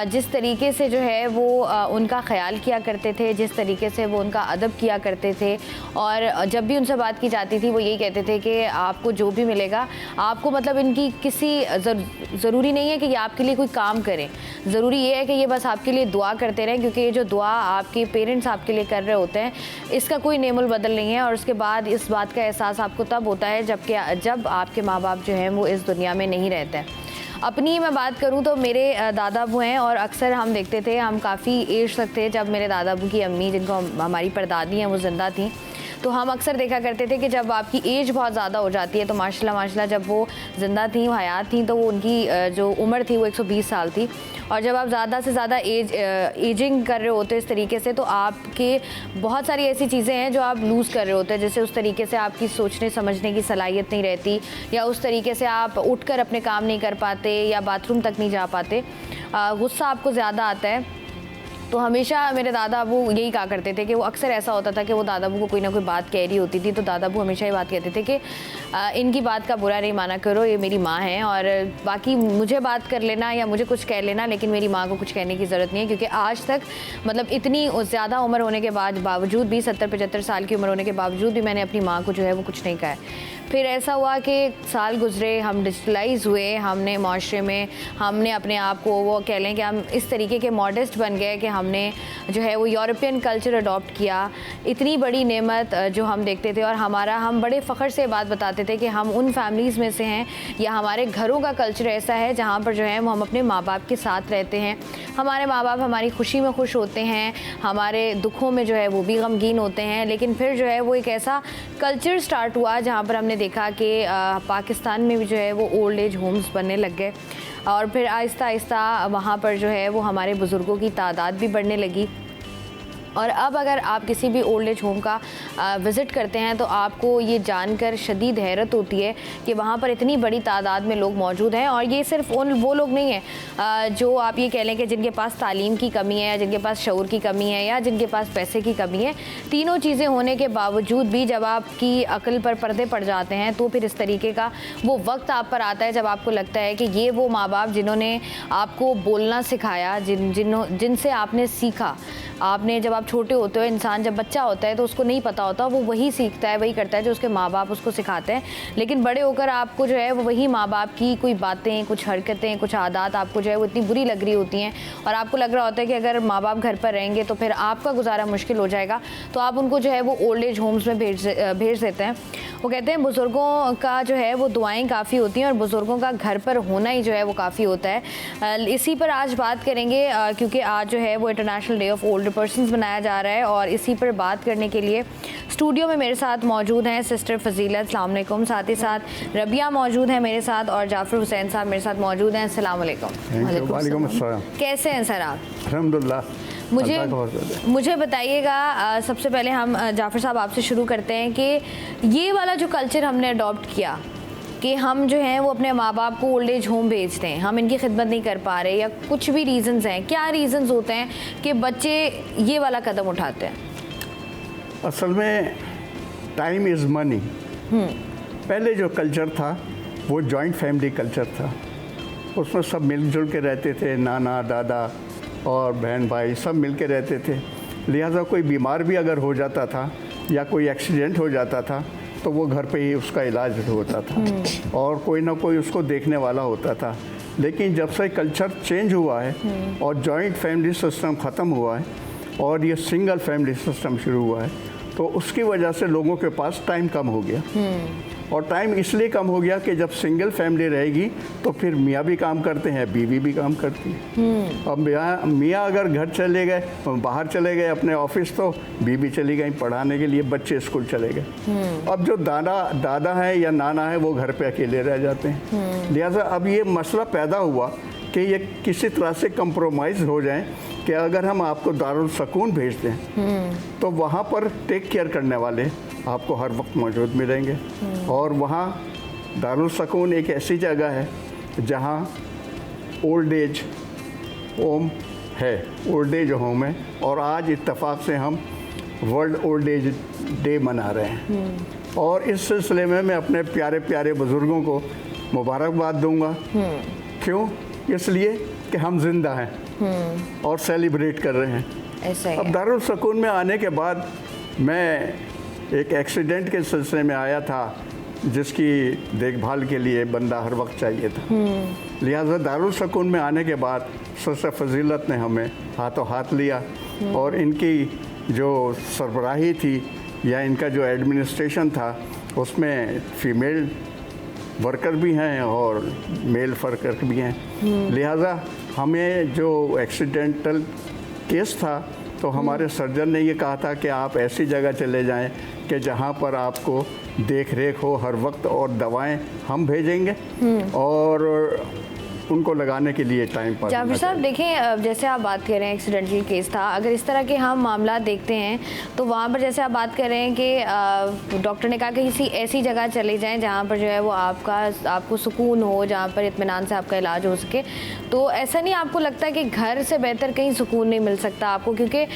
जिस तरीके से जो है वो उनका ख्याल किया करते थे, जिस तरीके से वो उनका अदब किया करते थे, और जब भी उनसे बात की जाती थी वो यही कहते थे कि आपको जो भी मिलेगा, आपको मतलब इनकी किसी ज़रूरी नहीं है कि ये आपके लिए कोई काम करें, ज़रूरी ये है कि ये बस आपके लिए दुआ करते रहें, क्योंकि ये जो दुआ आपके पेरेंट्स आपके लिए कर रहे होते हैं इसका कोई नेमुल बदल नहीं है। और उसके बाद इस बात का एहसास आपको तब होता है जब आपके माँ बाप जो हैं वो इस दुनिया में नहीं रहते हैं। अपनी मैं बात करूं तो मेरे दादा अबू हैं, और अक्सर हम देखते थे, हम काफ़ी एज तक थे जब मेरे दादा अबू की अम्मी, जिनको हमारी परदादी हैं, वो ज़िंदा थी, तो हम अक्सर देखा करते थे कि जब आपकी एज बहुत ज़्यादा हो जाती है तो माशाल्लाह जब वो ज़िंदा थी, हयात थी, तो वो उनकी जो उम्र थी वो 120 साल थी, और जब आप ज़्यादा से ज़्यादा एजिंग कर रहे होते इस तरीके से, तो आपके बहुत सारी ऐसी चीज़ें हैं जो आप लूज़ कर रहे होते हैं, जैसे उस तरीके से आपकी सोचने समझने की सलाहियत नहीं रहती, या उस तरीके से आप उठकर अपने काम नहीं कर पाते, या बाथरूम तक नहीं जा पाते, गुस्सा आपको ज़्यादा आता है, तो हमेशा मेरे दादा अबू यही कहा करते थे कि वो अक्सर ऐसा होता था कि वो दादा अबू को कोई ना कोई बात कह रही होती थी, तो दादा अबू हमेशा ये बात कहते थे कि इनकी बात का बुरा नहीं माना करो, ये मेरी माँ है, और बाकी मुझे बात कर लेना या मुझे कुछ कह लेना, लेकिन मेरी माँ को कुछ कहने की ज़रूरत नहीं है, क्योंकि आज तक मतलब इतनी ज़्यादा उम्र होने के बावजूद भी 70-75 साल की उम्र होने के बावजूद भी मैंने अपनी माँ को जो है वो कुछ नहीं कहा है। फिर ऐसा हुआ कि साल गुजरे, हम डिजिटलाइज हुए, हमने माशरे में हमने अपने आप को वो कह लें कि हम इस तरीके के मॉडेस्ट बन गए कि हमने जो है वो यूरोपियन कल्चर अडॉप्ट किया। इतनी बड़ी नेमत जो हम देखते थे, और हम बड़े फ़ख्र से बात बताते थे कि हम उन फैमिलीज़ में से हैं, या हमारे घरों का कल्चर ऐसा है जहाँ पर जो है वो हम अपने माँ बाप के साथ रहते हैं। हमारे माँ बाप हमारी खुशी में खुश होते हैं, हमारे दुखों में जो है वो भी गमगीन होते हैं। लेकिन फिर जो है वो एक ऐसा कल्चर स्टार्ट हुआ जहाँ पर हमने देखा कि पाकिस्तान में भी जो है वो ओल्ड एज होम्स बनने लग गए, और फिर आहिस्ता आहिस्ता वहाँ पर जो है वो हमारे बुज़ुर्गों की तादाद भी बढ़ने लगी। और अब अगर आप किसी भी ओल्ड एज होम का विज़िट करते हैं तो आपको ये जानकर शदीद हैरत होती है कि वहाँ पर इतनी बड़ी तादाद में लोग मौजूद हैं। और ये सिर्फ वो लोग नहीं हैं जो आप ये कह लें कि जिनके पास तालीम की कमी है, या जिनके पास शऊर की कमी है, या जिनके पास पैसे की कमी है। तीनों चीज़ें होने के बावजूद भी जब आपकी अक्ल पर पर्दे पड़ जाते हैं तो फिर इस तरीके का वो वक्त आप पर आता है जब आपको लगता है कि ये वो माँ बाप जिन्होंने आपको बोलना सिखाया, जिनसे आपने सीखा। आपने जब आप छोटे होते हो, इंसान जब बच्चा होता है तो उसको नहीं पता होता, वो वही सीखता है, वही करता है जो उसके माँ बाप उसको सिखाते हैं। लेकिन बड़े होकर आपको जो है वो वही माँ बाप की कोई बातें, कुछ हरकतें, कुछ आदत आपको जो है वो इतनी बुरी लग रही होती हैं, और आपको लग रहा होता है कि अगर माँ बाप घर पर रहेंगे तो फिर आपका गुजारा मुश्किल हो जाएगा। तो आप उनको जो है वो ओल्ड एज होम्स में भेज देते हैं। वो कहते हैं बुज़ुर्गों का जो है वो दुआएँ काफ़ी होती हैं, और बुज़ुर्गों का घर पर होना ही जो है वो काफ़ी होता है। इसी पर आज बात करेंगे, क्योंकि आज जो है वो international day of older persons मनाया जा रहा है, और इसी पर बात करने के लिए स्टूडियो में मेरे साथ मौजूद हैं सिस्टर फजीलत, अस्सलाम वालेकुम। साथ ही साथ रबिया मौजूद हैं मेरे साथ, और जाफर हुसैन साहब मेरे साथ मौजूद हैं। अस्सलाम वालेकुम। वालेकुम अस्सलाम। कैसे हैं सर आप? अल्हम्दुलिल्लाह। मुझे बताइएगा, सबसे पहले हम जाफर साहब आपसे शुरू करते हैं कि ये वाला जो कल्चर हमने अडॉप्ट किया कि हम जो हैं वो अपने माँ बाप को ओल्ड एज होम भेजते हैं, हम इनकी खिदमत नहीं कर पा रहे, या कुछ भी रीज़न्स हैं, क्या रीज़न्स होते हैं कि बच्चे ये वाला कदम उठाते हैं? असल में टाइम इज़ मनी। पहले जो कल्चर था वो जॉइंट फैमिली कल्चर था, उसमें सब मिलजुल के रहते थे, नाना दादा और बहन भाई सब मिल के रहते थे। लिहाजा कोई बीमार भी अगर हो जाता था या कोई एक्सीडेंट हो जाता था तो वो घर पे ही उसका इलाज होता था, और कोई ना कोई उसको देखने वाला होता था। लेकिन जब से कल्चर चेंज हुआ है और जॉइंट फैमिली सिस्टम ख़त्म हुआ है और ये सिंगल फैमिली सिस्टम शुरू हुआ है, तो उसकी वजह से लोगों के पास टाइम कम हो गया। और टाइम इसलिए कम हो गया कि जब सिंगल फैमिली रहेगी तो फिर मियाँ भी काम करते हैं, बीवी भी काम करती है। अब मियाँ अगर घर चले गए, बाहर चले गए अपने ऑफिस, तो बीवी चली गई पढ़ाने के लिए, बच्चे स्कूल चले गए। अब जो दादा है या नाना है वो घर पे अकेले रह जाते हैं। लिहाजा अब ये मसला पैदा हुआ कि ये किसी तरह से कंप्रोमाइज़ हो जाए कि अगर हम आपको दारुल सकून भेजते हैं तो वहाँ पर टेक केयर करने वाले आपको हर वक्त मौजूद मिलेंगे। और वहाँ दारुल सकून एक ऐसी जगह है जहाँ ओल्ड एज होम है, ओल्ड एज होम है। और आज इत्तेफाक से हम वर्ल्ड ओल्ड एज डे मना रहे हैं, और इस सिलसिले में मैं अपने प्यारे प्यारे बुज़ुर्गों को मुबारकबाद दूंगा। क्यों? इसलिए कि हम जिंदा हैं और सेलिब्रेट कर रहे हैं। ऐसा अब दारुल सकून में आने के बाद मैं एक एक्सीडेंट के सिलसिले में आया था जिसकी देखभाल के लिए बंदा हर वक्त चाहिए था। लिहाजा दारुल सकून में आने के बाद सिस्टर फजीलत ने हमें हाथों हाथ लिया, और इनकी जो सरबराही थी या इनका जो एडमिनिस्ट्रेशन था उसमें फ़ीमेल वर्कर भी हैं और मेल वर्कर भी हैं। लिहाजा हमें जो एक्सीडेंटल केस था तो हमारे सर्जन ने ये कहा था कि आप ऐसी जगह चले जाएं कि जहाँ पर आपको देख रेख हो हर वक्त, और दवाएं हम भेजेंगे। और उनको लगाने के लिए टाइम पास जाफर साहब देखें, जैसे आप बात कर रहे हैं एक्सीडेंटल केस था, अगर इस तरह के हम मामला देखते हैं तो वहाँ पर जैसे आप बात कर रहे हैं कि डॉक्टर ने कहा कि किसी ऐसी जगह चले जाएं जहाँ पर जो है वो आपको सुकून हो, जहाँ पर इत्मीनान से आपका इलाज हो सके, तो ऐसा नहीं आपको लगता है कि घर से बेहतर कहीं सुकून नहीं मिल सकता आपको? क्योंकि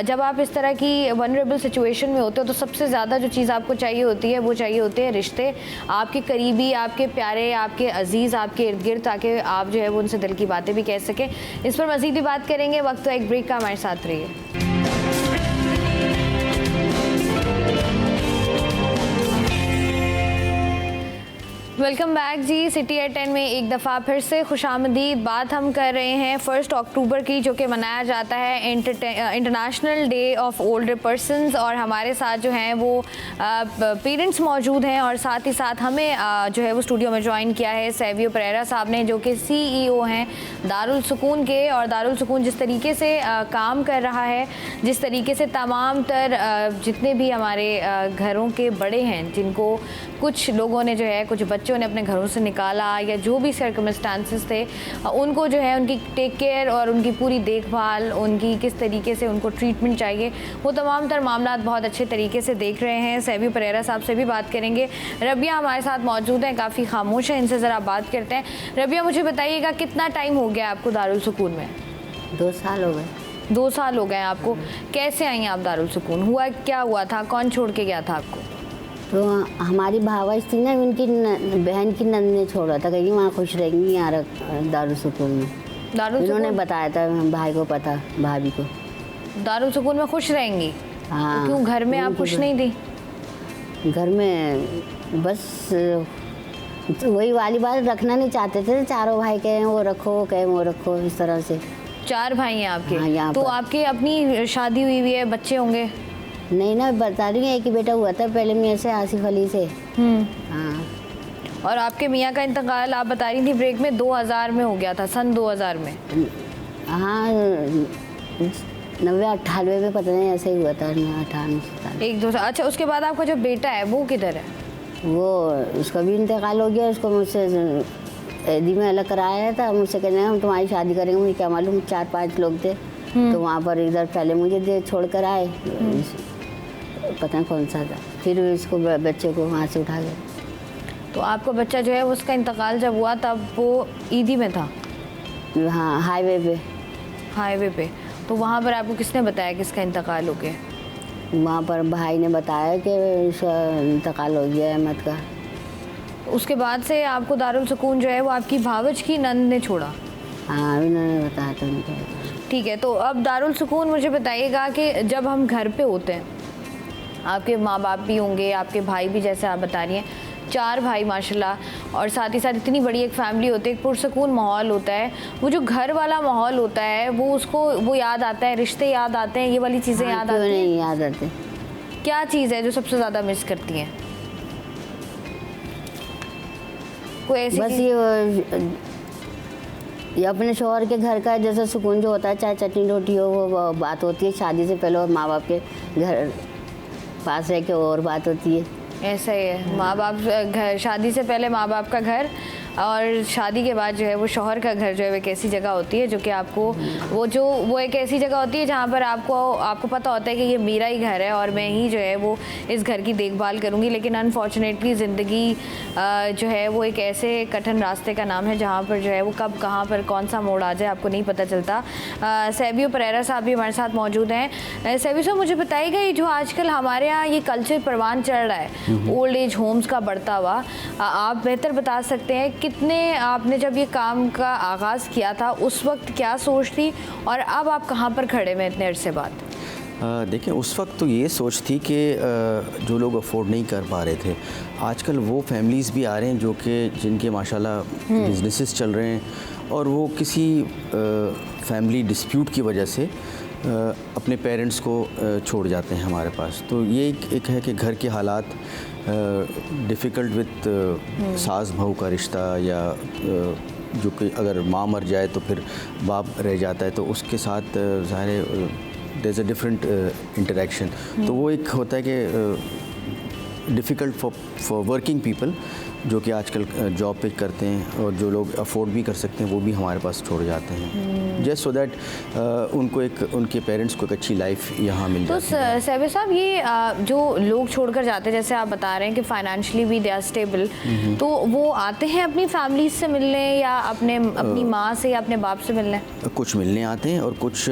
जब आप इस तरह की वनरेबल सिचुएशन में होते हो तो सबसे ज़्यादा जो चीज़ आपको चाहिए होती है वो चाहिए होते हैं रिश्ते, आपके करीबी, आपके प्यारे, आपके अजीज़, आपके इर्द गिर्द, ताकि आप जो है वो उनसे दिल की बातें भी कह सकें। इस पर मज़ीद भी बात करेंगे, वक्त तो एक ब्रेक का, हमारे साथ रहिए। वेलकम बैक जी। सिटी एट 10 में एक दफ़ा फिर से खुशामदीद। बात हम कर रहे हैं 1 अक्टूबर की, जो कि मनाया जाता है international day of older persons, और हमारे साथ जो हैं वो पेरेंट्स मौजूद हैं, और साथ ही साथ हमें जो है वो स्टूडियो में ज्वाइन किया है सैवियो परेरा साहब ने, जो कि CEO हैं दारुल सुकून के। और दारुल सुकून जिस तरीके से काम कर रहा है, जिस तरीके से तमाम तर जितने भी हमारे घरों के बड़े हैं, जिनको कुछ लोगों ने जो है, कुछ बच्चों ने अपने घरों से निकाला या जो भी सर्कमस्टांसेस थे, उनको जो है उनकी टेक केयर और उनकी पूरी देखभाल, उनकी किस तरीके से उनको ट्रीटमेंट चाहिए, वो तमाम तर मामला बहुत अच्छे तरीके से देख रहे हैं। सैवियो परेरा साहब से भी बात करेंगे। रबिया हमारे साथ मौजूद हैं, काफ़ी खामोश है, इनसे ज़रा बात करते हैं। रबिया, मुझे बताइएगा कितना टाइम हो गया आपको दारुल सुकून में? 2 साल हो गए। 2 साल हो गए आपको। कैसे आई आप दारुल सुकून? हुआ क्या हुआ था? कौन छोड़ के गया था आपको? तो हमारी भावज थी ना, उनकी बहन की नंद ने छोड़ा था, कहीं वहाँ खुश रहेंगी यहाँ दारुल सुकून में। उन्होंने बताया था भाई को, पता भाभी को, दारुल सुकून में खुश रहेंगी। हाँ। तो क्यों घर में आप खुश नहीं थी? घर में बस वही वाली बात, रखना नहीं चाहते थे। चारों भाई कहे वो रखो, कहे वो रखो, इस तरह से। 4 भाई हैं आपके? हाँ, यहाँ तो पर। आपके अपनी शादी हुई है, बच्चे होंगे? नहीं ना, बता रही हूँ, एक ही बेटा हुआ था पहले मियाँ से, आसिफ अली से। हाँ। और आपके मियाँ का इंतकाल आप बता रही थी ब्रेक में 2000 में हो गया था, सन 2000 में। हाँ, 90-98 में पता नहीं, ऐसे ही हुआ था, 98। 1-2 साल। अच्छा, उसके बाद आपका जो बेटा है वो किधर है? वो उसका भी इंतकाल हो गया। उसको मुझसे एदी में अलग कराया था। मुझसे कहने हम तुम्हारी शादी करेंगे। मुझे क्या मालूम, 4-5 लोग थे, तो वहाँ पर इधर पहले मुझे दे छोड़ कर आए, पता नहीं कौन सा था, फिर इसको बच्चे को वहाँ से उठा गए। तो आपका बच्चा जो है उसका इंतकाल जब हुआ तब वो ईदी में था? हाँ, हाईवे पे। तो वहाँ पर आपको किसने बताया कि इसका इंतकाल हो गया? वहाँ पर भाई ने बताया कि इसका इंतकाल हो गया अहमद का। उसके बाद से आपको दारुल सुकून जो है वो आपकी भावज की नंद ने छोड़ा? हाँ, उन्होंने बताया था उनको। ठीक है। तो अब दारुल सुकून मुझे बताइएगा कि जब हम घर पे होते हैं, आपके माँ बाप भी होंगे, आपके भाई भी, जैसे आप बता रही हैं 4 भाई माशाल्लाह, और साथ ही साथ इतनी बड़ी एक फैमिली होती है, एक पुरसकून माहौल होता है, वो जो घर वाला माहौल होता है वो उसको वो याद आता है, रिश्ते याद आते हैं, ये वाली चीज़ें याद आती हैं? नहीं याद आते। क्या चीज़ है जो सबसे ज़्यादा मिस करती हैं? कोई ऐसी बस ये अपने शौहर के घर का जैसा सुकून जो होता है, चाहे चटनी रोटी हो, वो बात होती है। शादी से पहले माँ बाप के घर पास रह के और बात होती है। ऐसा ही है, माँ बाप घर, शादी से पहले माँ बाप का घर, और शादी के बाद जो है वो शौहर का घर जो है वो एक ऐसी जगह होती है जो कि आपको वो एक ऐसी जगह होती है जहाँ पर आपको पता होता है कि ये मेरा ही घर है और मैं ही जो है वो इस घर की देखभाल करूँगी। लेकिन अनफॉर्चुनेटली ज़िंदगी जो है वो एक ऐसे कठिन रास्ते का नाम है जहाँ पर जो है वो कब कहाँ पर कौन सा मोड़ आ जाए आपको नहीं पता चलता। सैवियो परेरा साहब भी हमारे साथ मौजूद हैं। सैवियो साहब, मुझे बताइएगा ये जो आजकल हमारे यहाँ ये कल्चर परवान चढ़ रहा है ओल्ड एज होम्स का बढ़ता हुआ, आप बेहतर बता सकते हैं कितने आपने जब ये काम का आगाज़ किया था उस वक्त क्या सोच थी और अब आप कहाँ पर खड़े हैं इतने अरसे बाद? देखिए, उस वक्त तो ये सोच थी कि जो लोग अफोर्ड नहीं कर पा रहे थे, आजकल वो फैमिलीज़ भी आ रहे हैं जो कि जिनके माशाल्लाह बिजनेसेस चल रहे हैं और वो किसी फैमिली डिस्प्यूट की वजह से अपने पेरेंट्स को छोड़ जाते हैं हमारे पास। तो ये एक है कि घर के हालात डिफ़िकल्ट विद सास बहू का रिश्ता, या जो कि अगर माँ मर जाए तो फिर बाप रह जाता है, तो उसके साथ ज़ाहिर there is a different interaction. तो वो एक होता है कि डिफ़िकल्ट फॉर वर्किंग पीपल जो कि आजकल जॉब पे करते हैं और जो लोग अफोर्ड भी कर सकते हैं वो भी हमारे पास छोड़ जाते हैं, जस्ट सो दैट उनको एक उनके पेरेंट्स को एक अच्छी लाइफ यहाँ मिल तो जाती है। सहबे साहब, ये जो लोग छोड़कर जाते हैं, जैसे आप बता रहे हैं कि फाइनेंशियली भी दे आर स्टेबल, तो वो आते हैं अपनी फैमिली से मिलने या अपनी माँ से या अपने बाप से मिलने? कुछ मिलने आते हैं और कुछ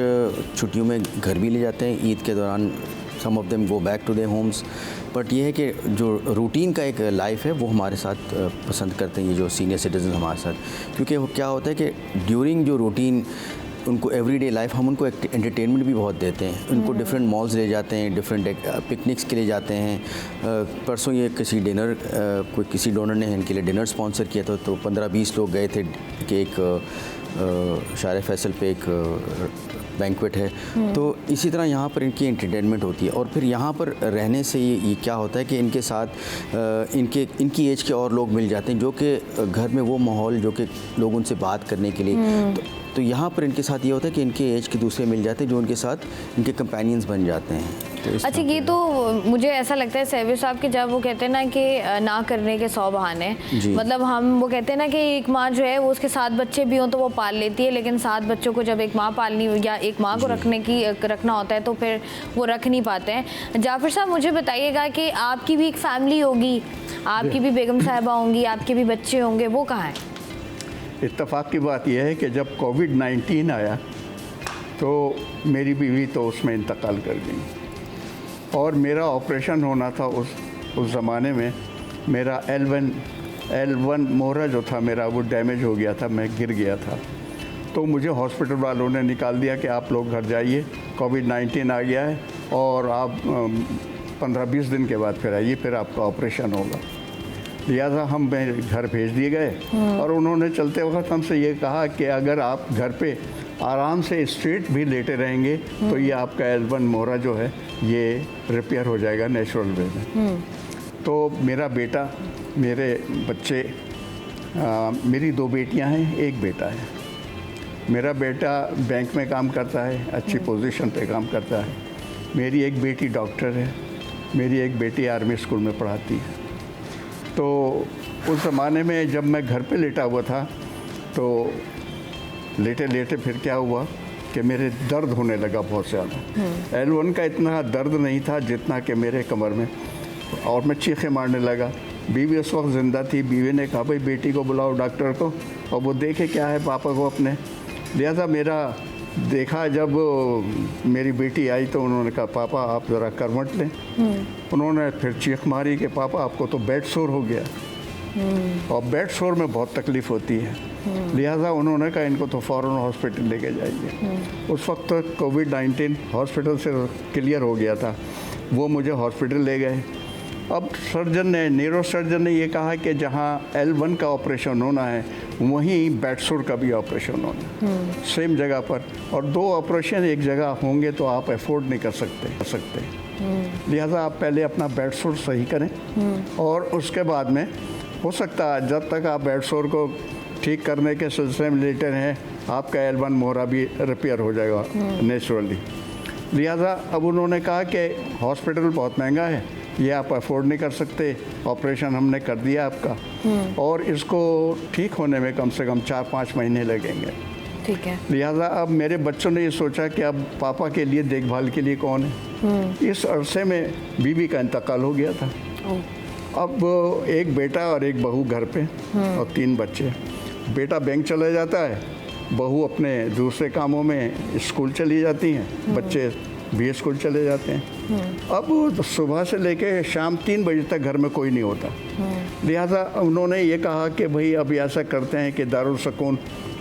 छुट्टियों में घर भी ले जाते हैं। ईद के दौरान some of them go back to their homes, but ये है कि जो रूटीन का एक लाइफ है वो हमारे साथ पसंद करते हैं, ये जो सीनियर सिटीजन हमारे साथ, क्योंकि वो क्या होता है कि ड्यूरिंग जो रूटीन उनको एवरीडे लाइफ हम उनको एंटरटेनमेंट भी बहुत देते हैं, उनको डिफरेंट मॉल्स ले जाते हैं, डिफरेंट पिकनिक्स के लिए जाते हैं। परसों ये किसी डोनर ने इनके लिए डिनर स्पॉन्सर किया था, तो 15-20 लोग गए थे कि एक शायर फैसल पे एक बैंक्वेट है, तो इसी तरह यहाँ पर इनकी एंटरटेनमेंट होती है। और फिर यहाँ पर रहने से ये क्या होता है कि इनके साथ इनकी एज के और लोग मिल जाते हैं, जो कि घर में वो माहौल जो कि लोग उनसे बात करने के लिए, तो यहाँ पर इनके साथ ये होता है कि इनके एज के दूसरे मिल जाते हैं जो उनके साथ इनके कंपेनियंस बन जाते हैं। तो अच्छा, ये तो मुझे ऐसा लगता है सहबे साहब कि जब वो कहते हैं ना कि ना करने के 100 बहाने, मतलब वो कहते हैं ना कि एक माँ जो है वो उसके 7 बच्चे भी हों तो वो पाल लेती है, लेकिन 7 बच्चों को जब एक माँ पालनी या एक माँ को रखना होता है तो फिर वो रख नहीं पाते हैं। जाफर साहब, मुझे बताइएगा कि आपकी भी एक फैमिली होगी, आपकी भी बेगम साहिबा होंगी, आपके भी बच्चे होंगे, वो कहाँ हैं? इत्तेफाक की बात यह है कि जब कोविड-19 आया तो मेरी बीवी तो उसमें इंतकाल कर गई और मेरा ऑपरेशन होना था उस ज़माने में। मेरा L1 मोहरा जो था मेरा वो डैमेज हो गया था, मैं गिर गया था, तो मुझे हॉस्पिटल वालों ने निकाल दिया कि आप लोग घर जाइए, कोविड-19 आ गया है और आप 15-20 दिन के बाद फिर आइए, फिर आपका ऑपरेशन होगा। लिहाजा हम घर भेज दिए गए और उन्होंने चलते वक्त हमसे ये कहा कि अगर आप घर पे आराम से स्ट्रेट भी लेटे रहेंगे तो ये आपका L1 मोहरा जो है ये रिपेयर हो जाएगा नेचुरल वे में। तो मेरा बेटा, मेरे बच्चे, मेरी 2 बेटियां हैं, 1 बेटा है। मेरा बेटा बैंक में काम करता है, अच्छी पोजीशन पे काम करता है। मेरी एक बेटी डॉक्टर है, मेरी एक बेटी आर्मी स्कूल में पढ़ाती है। तो उस ज़माने में जब मैं घर पे लेटा हुआ था तो लेटे लेटे फिर क्या हुआ कि मेरे दर्द होने लगा बहुत ज़्यादा। L1 का इतना दर्द नहीं था जितना कि मेरे कमर में, और मैं चीखें मारने लगा। बीवी उस वक्त ज़िंदा थी, बीवी ने कहा भाई बेटी को बुलाओ डॉक्टर को और वो देखे क्या है पापा को अपने। लिहाजा मेरा देखा, जब मेरी बेटी आई तो उन्होंने कहा पापा आप ज़रा करवट लें। उन्होंने फिर चीख मारी कि पापा आपको तो बेड सोर हो गया, और बेड सोर में बहुत तकलीफ़ होती है। लिहाजा उन्होंने कहा इनको तो फ़ौरन हॉस्पिटल लेके जाइए। उस वक्त तो कोविड-19 हॉस्पिटल से क्लियर हो गया था, वो मुझे हॉस्पिटल ले गए। अब न्यूरो सर्जन ने ये कहा कि जहाँ L1 का ऑपरेशन होना है वहीं बेड सोर का भी ऑपरेशन होना है, सेम जगह पर, और 2 ऑपरेशन एक जगह होंगे तो आप अफोर्ड नहीं कर सकते। लिहाजा आप पहले अपना बेड सोर सही करें और उसके बाद में हो सकता है जब तक आप बेड सोर को ठीक करने के सिलसिले में लेटे हैं आपका L1 मोहरा भी रिपेयर हो जाएगा नेचुरली। लिहाजा अब उन्होंने कहा कि हॉस्पिटल बहुत महंगा है, ये आप अफोर्ड नहीं कर सकते, ऑपरेशन हमने कर दिया आपका, और इसको ठीक होने में कम से कम 4-5 महीने लगेंगे। ठीक है। लिहाजा अब मेरे बच्चों ने ये सोचा कि अब पापा के लिए देखभाल के लिए कौन है। इस अरसे में बीवी का इंतकाल हो गया था। अब एक बेटा और एक बहू घर पे और 3 बच्चे। बेटा बैंक चला जाता है, बहू अपने दूसरे कामों में स्कूल चली जाती हैं, बच्चे भी स्कूल चले जाते हैं। अब सुबह से लेके शाम 3 बजे तक घर में कोई नहीं होता। लिहाजा उन्होंने ये कहा कि भाई अभी ऐसा करते हैं कि दारुल सकून,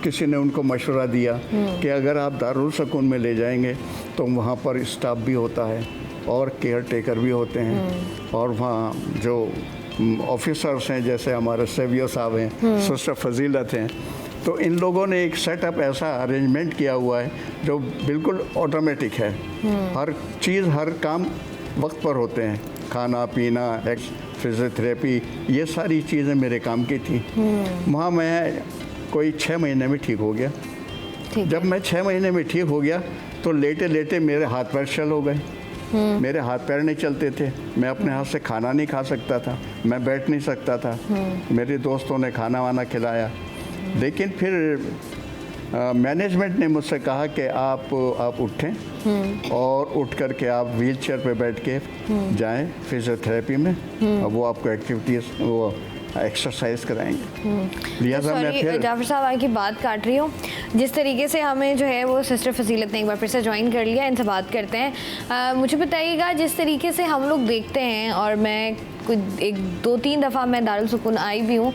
किसी ने उनको मशवरा दिया कि अगर आप दारुल सकून में ले जाएंगे तो वहाँ पर स्टाफ भी होता है और केयर टेकर भी होते हैं, और वहाँ जो ऑफिसर्स हैं जैसे हमारे सेवियर साहब हैं, सिस्टर फजीलत हैं, तो इन लोगों ने एक सेटअप ऐसा अरेंजमेंट किया हुआ है जो बिल्कुल ऑटोमेटिक है। हर चीज़, हर काम वक्त पर होते हैं, खाना पीना, फिजियोथेरेपी, ये सारी चीज़ें मेरे काम की थी। वहाँ मैं कोई 6 महीने में ठीक हो गया। जब मैं 6 महीने में ठीक हो गया तो लेटे लेटे मेरे हाथ पैर शल हो गए, मेरे हाथ पैर नहीं चलते थे, मैं अपने हाथ से खाना नहीं खा सकता था, मैं बैठ नहीं सकता था। मेरे दोस्तों ने खाना वाना खिलाया, लेकिन फिर मैनेजमेंट ने मुझसे कहा कि आप उठें और उठ करके आप व्हील चेयर पर बैठ के जाएं फिजियोथेरेपी में, और वो आपको एक्टिविटीज़ वो एक्सरसाइज कराएंगे। लिहाजा मैं सॉरी फिर जाफर साहब, आपकी बात काट रही हूँ। जिस तरीके से हमें जो है वो सिस्टर फजीलत ने एक बार फिर से ज्वाइन कर लिया, इनसे बात करते हैं। मुझे बताइएगा, जिस तरीके से हम लोग देखते हैं, और मैं कुछ 1-2-3 दफ़ा मैं दारुल सुकून आई भी हूँ,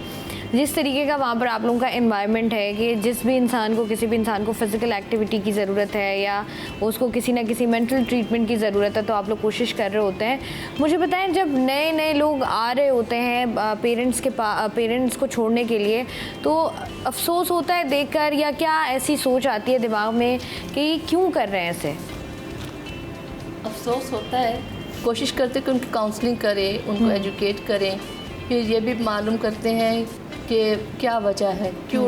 जिस तरीके का वहाँ पर आप लोगों का एनवायरनमेंट है कि जिस भी इंसान को, किसी भी इंसान को फिज़िकल एक्टिविटी की ज़रूरत है या उसको किसी ना किसी मेंटल ट्रीटमेंट की ज़रूरत है, तो आप लोग कोशिश कर रहे होते हैं। मुझे बताएं, जब नए नए लोग आ रहे होते हैं पेरेंट्स को छोड़ने के लिए, तो अफसोस होता है देखकर, या क्या ऐसी सोच आती है दिमाग में कि ये क्यों कर रहे हैं ऐसे? अफसोस होता है, कोशिश करते कि उनकी काउंसलिंग करें, उनको एजुकेट करें, फिर ये भी मालूम करते हैं कि क्या वजह है, क्यों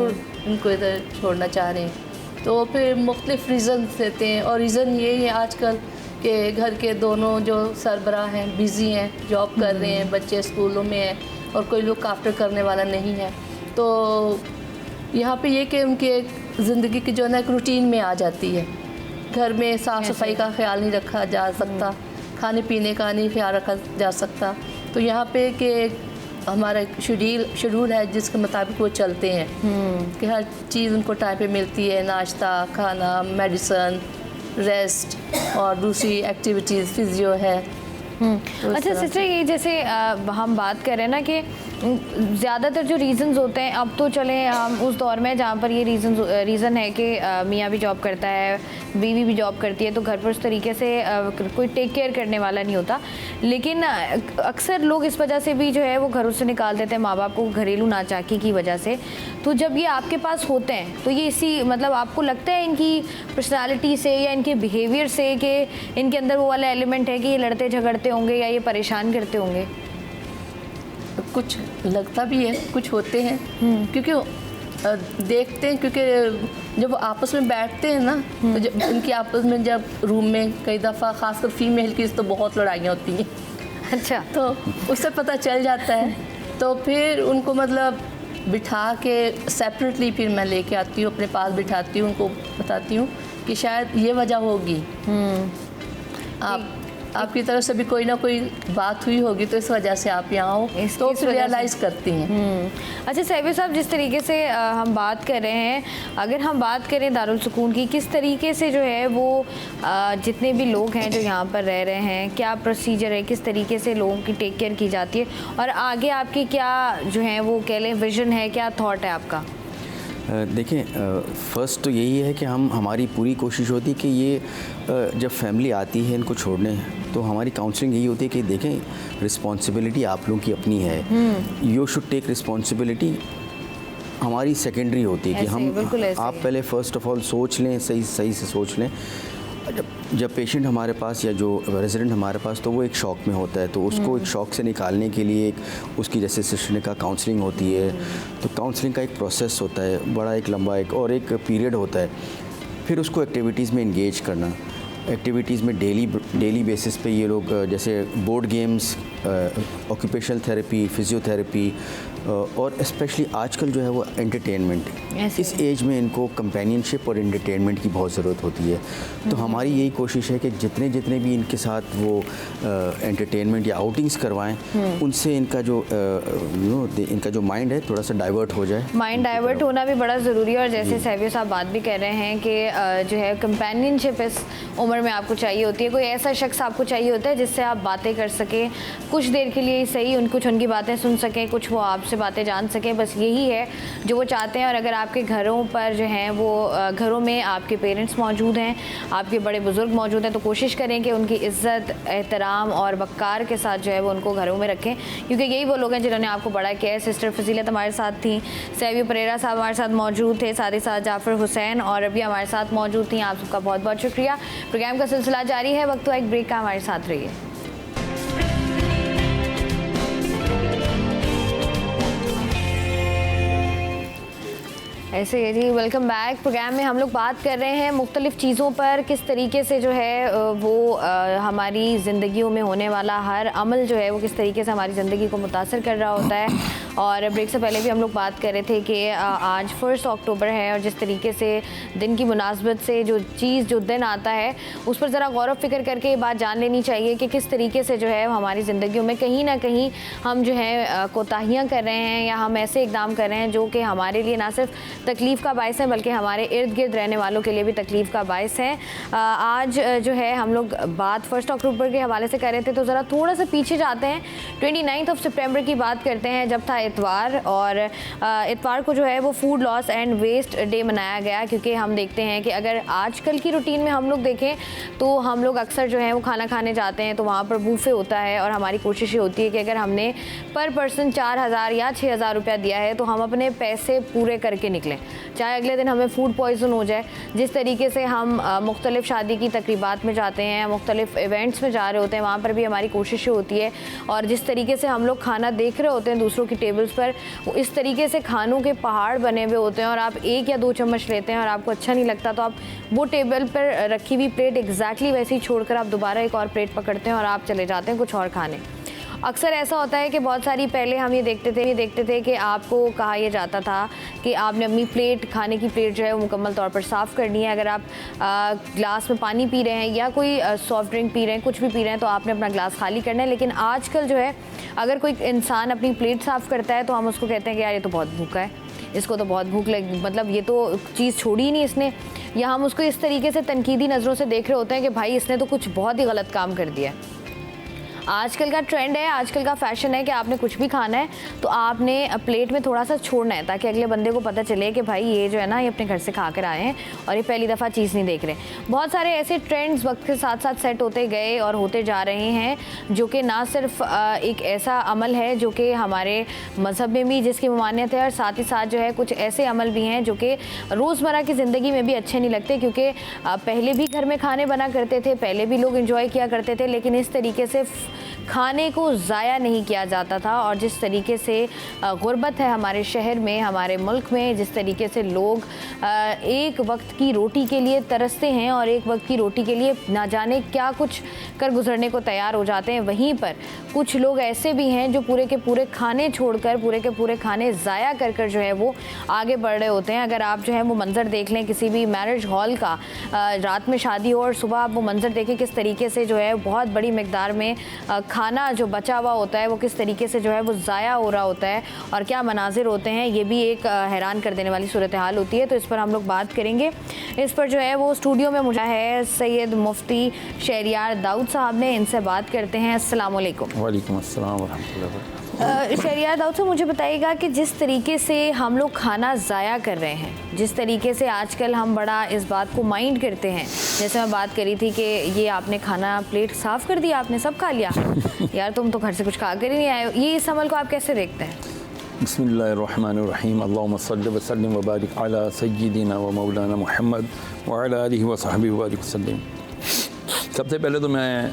उनको इधर छोड़ना चाह रहे हैं। तो फिर मुख्तलिफ रीज़न देते हैं, और रीज़न ये है आजकल कि घर के दोनों जो सरबराह हैं बिज़ी हैं, जॉब कर रहे हैं, बच्चे स्कूलों में हैं, और कोई लोग आफ्टर करने वाला नहीं है। तो यहाँ पे ये कि उनकी ज़िंदगी की जो है ना एक रूटीन में आ जाती है। घर में साफ़ सफाई का ख्याल नहीं रखा जा सकता, खाने पीने का नहीं ख्याल रखा जा सकता। तो यहाँ पे कि हमारा एक शेड्यूल है जिसके मुताबिक वो चलते हैं कि हर चीज़ उनको टाइम पे मिलती है, नाश्ता, खाना, मेडिसन, रेस्ट और दूसरी एक्टिविटीज़, फिजियो है। तो अच्छा सिस्टर, ये जैसे हम बात कर रहे हैं ना कि ज़्यादातर जो रीज़न्स होते हैं, अब तो चले हम उस दौर में जहाँ पर ये रीज़न है कि मियाँ भी जॉब करता है, बीवी भी जॉब करती है, तो घर पर उस तरीके से कोई टेक केयर करने वाला नहीं होता। लेकिन अक्सर लोग इस वजह से भी जो है वो घरों से निकाल देते हैं माँ बाप को, घरेलू नाचाकी की वजह से। तो जब ये आपके पास होते हैं, तो ये इसी मतलब आपको लगता है इनकी पर्सनालिटी से या इनके बिहेवियर से कि इनके अंदर वो वाला एलिमेंट है कि ये लड़ते झगड़ते होंगे या ये परेशान करते होंगे? कुछ लगता भी है, कुछ होते हैं, क्योंकि देखते हैं, क्योंकि जब वो आपस में बैठते हैं ना, तो जब उनकी आपस में जब रूम में कई दफ़ा खासकर फीमेल की तो बहुत लड़ाइयाँ होती हैं। अच्छा, तो उससे पता चल जाता है। तो फिर उनको मतलब बिठा के सेपरेटली फिर मैं लेके आती हूँ, अपने पास बिठाती हूँ, उनको बताती हूँ कि शायद ये वजह होगी, आपकी तरफ से भी कोई ना कोई बात हुई होगी, तो इस वजह से आप यहाँ हो, तो फिर रियलाइज़ करती हैं। अच्छा सैफी साहब, जिस तरीके से हम बात कर रहे हैं, अगर हम बात करें दारुल सुकून की, किस तरीके से जो है वो जितने भी लोग हैं जो यहाँ पर रह रहे हैं, क्या प्रोसीजर है, किस तरीके से लोगों की टेक केयर की जाती है, और आगे आपकी क्या जो है वो कह लें विज़न है, क्या थॉट है आपका? देखिए, फ़र्स्ट तो यही है कि हमारी पूरी कोशिश होती है कि ये जब फैमिली आती है इनको छोड़ने, तो हमारी काउंसलिंग यही होती है कि देखें रिस्पॉन्सिबिलिटी आप लोगों की अपनी है, यू शुड टेक रिस्पॉन्सिबिलिटी। हमारी सेकेंडरी होती है कि हम आप पहले फ़र्स्ट ऑफ ऑल सोच लें, सही से सोच लें। जब पेशेंट हमारे पास या जो रेजिडेंट हमारे पास, तो वो एक शॉक में होता है, तो उसको एक शॉक से निकालने के लिए एक उसकी जैसे सिस्टर ने कहा काउंसलिंग होती है, तो काउंसलिंग का एक प्रोसेस होता है, बड़ा एक लंबा और एक पीरियड होता है। फिर उसको एक्टिविटीज़ में इंगेज करना, एक्टिविटीज़ में डेली बेसिस पे ये लोग जैसे board games, occupational therapy, physiotherapy, और स्पेशली आजकल जो है वो एंटरटेनमेंट, इस एज में इनको कंपेनियनशिप और एंटरटेनमेंट की बहुत ज़रूरत होती है। तो हमारी यही कोशिश है कि जितने भी इनके साथ वो एंटरटेनमेंट या आउटिंग्स करवाएं, उनसे इनका जो इनका जो माइंड है थोड़ा सा डाइवर्ट हो जाए। माइंड डाइवर्ट होना भी बड़ा ज़रूरी है, और जैसे सैफी साहब बात भी कर रहे हैं कि जो है कंपेनियनशिप इस उम्र में आपको चाहिए होती है, कोई ऐसा शख्स आपको चाहिए होता है जिससे आप बातें कर सकें, कुछ देर के लिए सही, कुछ उनकी बातें सुन सकें, कुछ वो आपसे बातें जान सकें, बस यही है जो वो चाहते हैं। और अगर आपके घरों पर जो हैं वो घरों में आपके पेरेंट्स मौजूद हैं, आपके बड़े बुज़ुर्ग मौजूद हैं, तो कोशिश करें कि उनकी इज़्ज़त, एहतराम और वक़ार के साथ जो है वो उनको घरों में रखें, क्योंकि यही वो लोग हैं जिन्होंने आपको बड़ा किया है। सिस्टर फजीलत हमारे साथ थी, सैवी परेरा साहब हमारे साथ मौजूद थे, साथ ही साथ जाफ़र हुसैन और अभी हमारे साथ मौजूद थी। आप सबका बहुत बहुत शुक्रिया। प्रोग्राम का सिलसिला जारी है, वक्त हुआ एक ब्रेक का, हमारे साथ रहिए। ऐसे ही जी, वेलकम बैक। प्रोग्राम में हम लोग बात कर रहे हैं मुख्तलिफ़ चीज़ों पर, किस तरीके से जो है वो हमारी ज़िंदगियों में होने वाला हर अमल जो है वो किस तरीके से हमारी ज़िंदगी को मुतासर कर रहा होता है। और ब्रेक से पहले भी हम लोग बात कर रहे थे कि आज 1 अक्टूबर है और जिस तरीके से दिन की मुनासबत से जो दिन आता है उस पर ज़रा गौर फिक्र करके ये बात जान लेनी चाहिए कि किस तरीके से जो है हमारी ज़िंदगियों में कहीं ना कहीं हम जो है कोताहियाँ कर रहे हैं या हम ऐसे इकदाम कर रहे हैं जो कि हमारे लिए ना सिर्फ तकलीफ़ का बायस है बल्कि हमारे इर्द गिर्द रहने वालों के लिए भी तकलीफ़ का बायस है। आज जो है हम लोग बात 1 अक्टूबर के हवाले से कर रहे थे, तो ज़रा थोड़ा सा पीछे जाते हैं, 29 सितंबर की बात करते हैं जब था इतवार। और इतवार को जो है वो Food Loss and Waste Day मनाया गया, क्योंकि हम देखते हैं कि अगर आजकल की रूटीन में हम लोग देखें तो हम लोग अक्सर जो है वो खाना खाने जाते हैं तो वहाँ पर बूफे होता है और हमारी कोशिश ये होती है कि अगर हमने पर पर्सन 4,000 या 6,000 रुपया दिया है तो हम अपने पैसे पूरे करके निकलें, चाहे अगले दिन हमें फूड पॉइजन हो जाए। जिस तरीके से हम मुख्तलिफ़ शादी की तकरीबात में जाते हैं, मुख्तलिफ़ इवेंट्स में जा रहे होते हैं, वहाँ पर भी हमारी कोशिश होती है। और जिस तरीके से हम लोग खाना देख रहे होते हैं दूसरों की टेबल्स पर, वो इस तरीके से खानों के पहाड़ बने हुए होते हैं और आप 1 या 2 चम्मच लेते हैं और आपको अच्छा नहीं लगता तो आप वो टेबल पर रखी हुई प्लेट एग्जैक्टली वैसे ही छोड़कर आप दोबारा एक और प्लेट पकड़ते हैं और आप चले जाते हैं कुछ और खाने। अक्सर ऐसा होता है कि बहुत सारी पहले हम ये देखते थे कि आपको कहा यह जाता था कि आपने अपनी प्लेट, खाने की प्लेट जो है वो मुकम्मल तौर पर साफ़ करनी है। अगर आप ग्लास में पानी पी रहे हैं या कोई सॉफ्ट ड्रिंक पी रहे हैं, कुछ भी पी रहे हैं, तो आपने अपना ग्लास खाली करना है। लेकिन आजकल जो है अगर कोई इंसान अपनी प्लेट साफ़ करता है तो हम उसको कहते हैं कि यार ये तो बहुत भूखा है, इसको तो बहुत भूख लगी, मतलब ये तो चीज़ छोड़ी ही नहीं इसने, या हम उसको इस तरीके से तनकीदी नज़रों से देख रहे होते हैं कि भाई इसने तो कुछ बहुत ही गलत काम कर दिया है। आजकल का ट्रेंड है, आजकल का फैशन है कि आपने कुछ भी खाना है तो आपने प्लेट में थोड़ा सा छोड़ना है ताकि अगले बंदे को पता चले कि भाई ये जो है ना ये अपने घर से खा कर आए हैं और ये पहली दफ़ा चीज़ नहीं देख रहे। बहुत सारे ऐसे ट्रेंड्स वक्त के साथ साथ सेट होते गए और होते जा रहे हैं जो कि ना सिर्फ एक ऐसा अमल है जो कि हमारे मज़हब में भी जिसकी ममानियत है, और साथ ही साथ जो है कुछ ऐसे अमल भी हैं जो कि रोज़मर्रा की ज़िंदगी में भी अच्छे नहीं लगते, क्योंकि पहले भी घर में खाने बना करते थे, पहले भी लोग इंजॉय किया करते थे, लेकिन इस तरीके से खाने को ज़ाया नहीं किया जाता था। और जिस तरीके से गुर्बत है हमारे शहर में, हमारे मुल्क में, जिस तरीके से लोग एक वक्त की रोटी के लिए तरसते हैं और एक वक्त की रोटी के लिए ना जाने क्या कुछ कर गुजरने को तैयार हो जाते हैं, वहीं पर कुछ लोग ऐसे भी हैं जो पूरे के पूरे खाने छोड़कर, पूरे के पूरे खाने ज़ाया कर कर जो है वो आगे बढ़ रहे होते हैं। अगर आप जो है वो मंज़र देख लें किसी भी मैरिज हॉल का, रात में शादी हो और सुबह आप वो मंज़र देखें किस तरीके से जो है बहुत बड़ी मिकदार में खाना जो बचा हुआ होता है वो किस तरीके से जो है वो ज़ाया हो रहा होता है और क्या मनाजिर होते हैं, ये भी एक हैरान कर देने वाली सूरत हाल होती है। तो इस पर हम लोग बात करेंगे। इस पर जो है वो स्टूडियो में मुझे है सैयद मुफ्ती शहरियार दाऊद साहब ने, इनसे बात करते हैं। अस्सलाम वालेकुम। वालेकुम अस्सलाम वरहमतुल्लाहि वबरकातुहू। शहरियार दाऊद साहब, मुझे बताइएगा कि जिस तरीके से हम लोग खाना ज़ाया कर रहे हैं, जिस तरीके से आजकल हम बड़ा इस बात को माइंड करते हैं, जैसे मैं बात करी थी कि ये आपने खाना प्लेट साफ़ कर दिया, आपने सब खा लिया, यार तुम तो घर से कुछ खा कर ही नहीं आए, ये इस अमल को आप कैसे देखते हैं? बिस्मिल्लाहिर्रहमानिर्रहीम। अल्लाहुम्मा सल्लि व सल्लिम व बारिक अला सय्यिदिना व मौलाना मुहम्मद व अला आलिहि व सहबिहि व बारिक वसल्लम। सबसे पहले तो मैं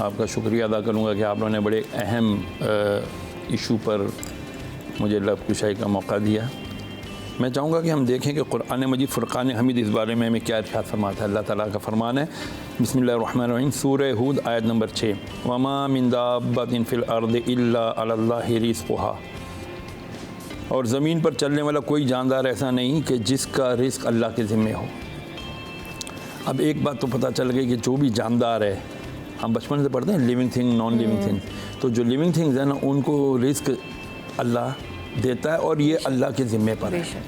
आपका शुक्रिया अदा करूँगा कि आप लोगों ने बड़े अहम इशू पर मुझे लब कुशाई का मौका दिया। मैं चाहूँगा कि हम देखें कि कुरान मजीद फ़ुरक़ान हमीद इस बारे में हमें क्या इरशाद फरमाता है। अल्लाह ताला का फरमान है, बिस्मिल्लाहिर्रहमानिर्रहीम, सूरह हूद आयत नंबर 6, वमा मिन दाब्बतिन फ़िल अर्दि इल्ला अलल्लाहि रिज़्क़ुहा। और ज़मीन पर चलने वाला कोई जानदार ऐसा नहीं कि जिसका रिस्क अल्लाह के ज़िम्मे हो। अब एक बात तो पता चल गई कि जो भी जानदार है, हम बचपन से पढ़ते हैं living thing, non living thing, तो जो लिविंग थिंग्स हैं ना उनको रिस्क अल्लाह देता है और ये अल्लाह के ज़िम्मे पर है।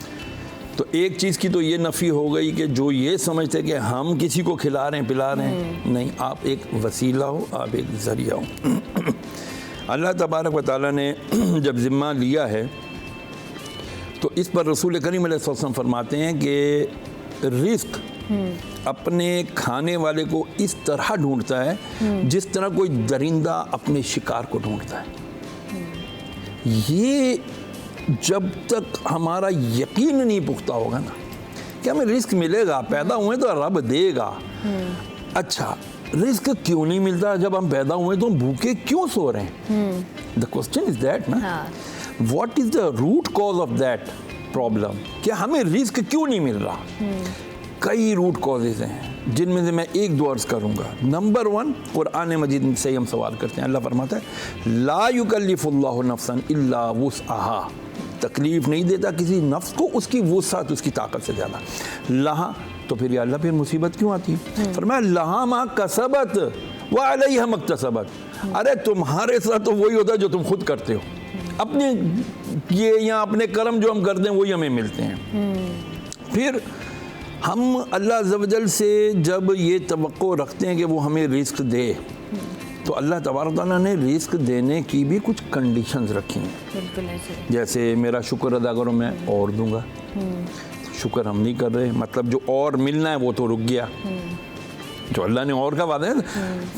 तो एक चीज़ की तो ये नफ़ी हो गई कि जो ये समझते कि हम किसी को खिला रहे हैं, पिला रहे हैं, नहीं, आप एक वसीला हो, आप एक ज़रिया हो। अल्लाह तबारक व तआला ने जब ज़िम्मा लिया है तो इस पर रसूल करीम अलैहि सल्लम फरमाते हैं कि रिस्क अपने खाने वाले को इस तरह ढूंढता है जिस तरह कोई दरिंदा अपने शिकार को ढूंढता है। ये जब तक हमारा यकीन नहीं पुख्ता होगा ना कि हमें रिस्क मिलेगा, पैदा हुए तो रब देगा। अच्छा, रिस्क क्यों नहीं मिलता? जब हम पैदा हुए तो हम भूखे क्यों सो रहे हैं? द क्वेश्चन इज दैट ना, what is the root cause of that? Problem कि हमें रिस्क क्यों नहीं मिल रहा? कई रूट कॉजेज हैं जिनमें से मैं एक दो अर्ज करूंगा। नंबर 1, कुरान मजीद से हम सवाल करते हैं, अल्लाह फरमाता है ला युकल्लिफुल्लाहु नफ्सन इल्ला वुसअहा, तकलीफ नहीं देता किसी नफ्स को उसकी वुसअत, उसकी ताकत से ज़्यादा। लहा, तो फिर या अल्लाह फिर मुसीबत क्यों आती है? फरमाया लहा मा कसबत व अलैहा मक्तसबत, अरे तुम्हारे साथ तो वही होता है जो तुम खुद करते हो, अपने ये या अपने कर्म जो हम करते हैं वही हमें मिलते हैं। फिर हम अल्लाह अज़्ज़वजल से जब ये तवक्को रखते हैं कि वो हमें रिस्क दे, तो अल्लाह तबारक तआला ने रिस्क देने की भी कुछ कंडीशंस रखी हैं। बिल्कुल ऐसे। जैसे मेरा शुक्र अदा करो मैं और दूंगा, शुक्र हम नहीं कर रहे, मतलब जो और मिलना है वो तो रुक गया। जो अल्लाह ने और का वादा है,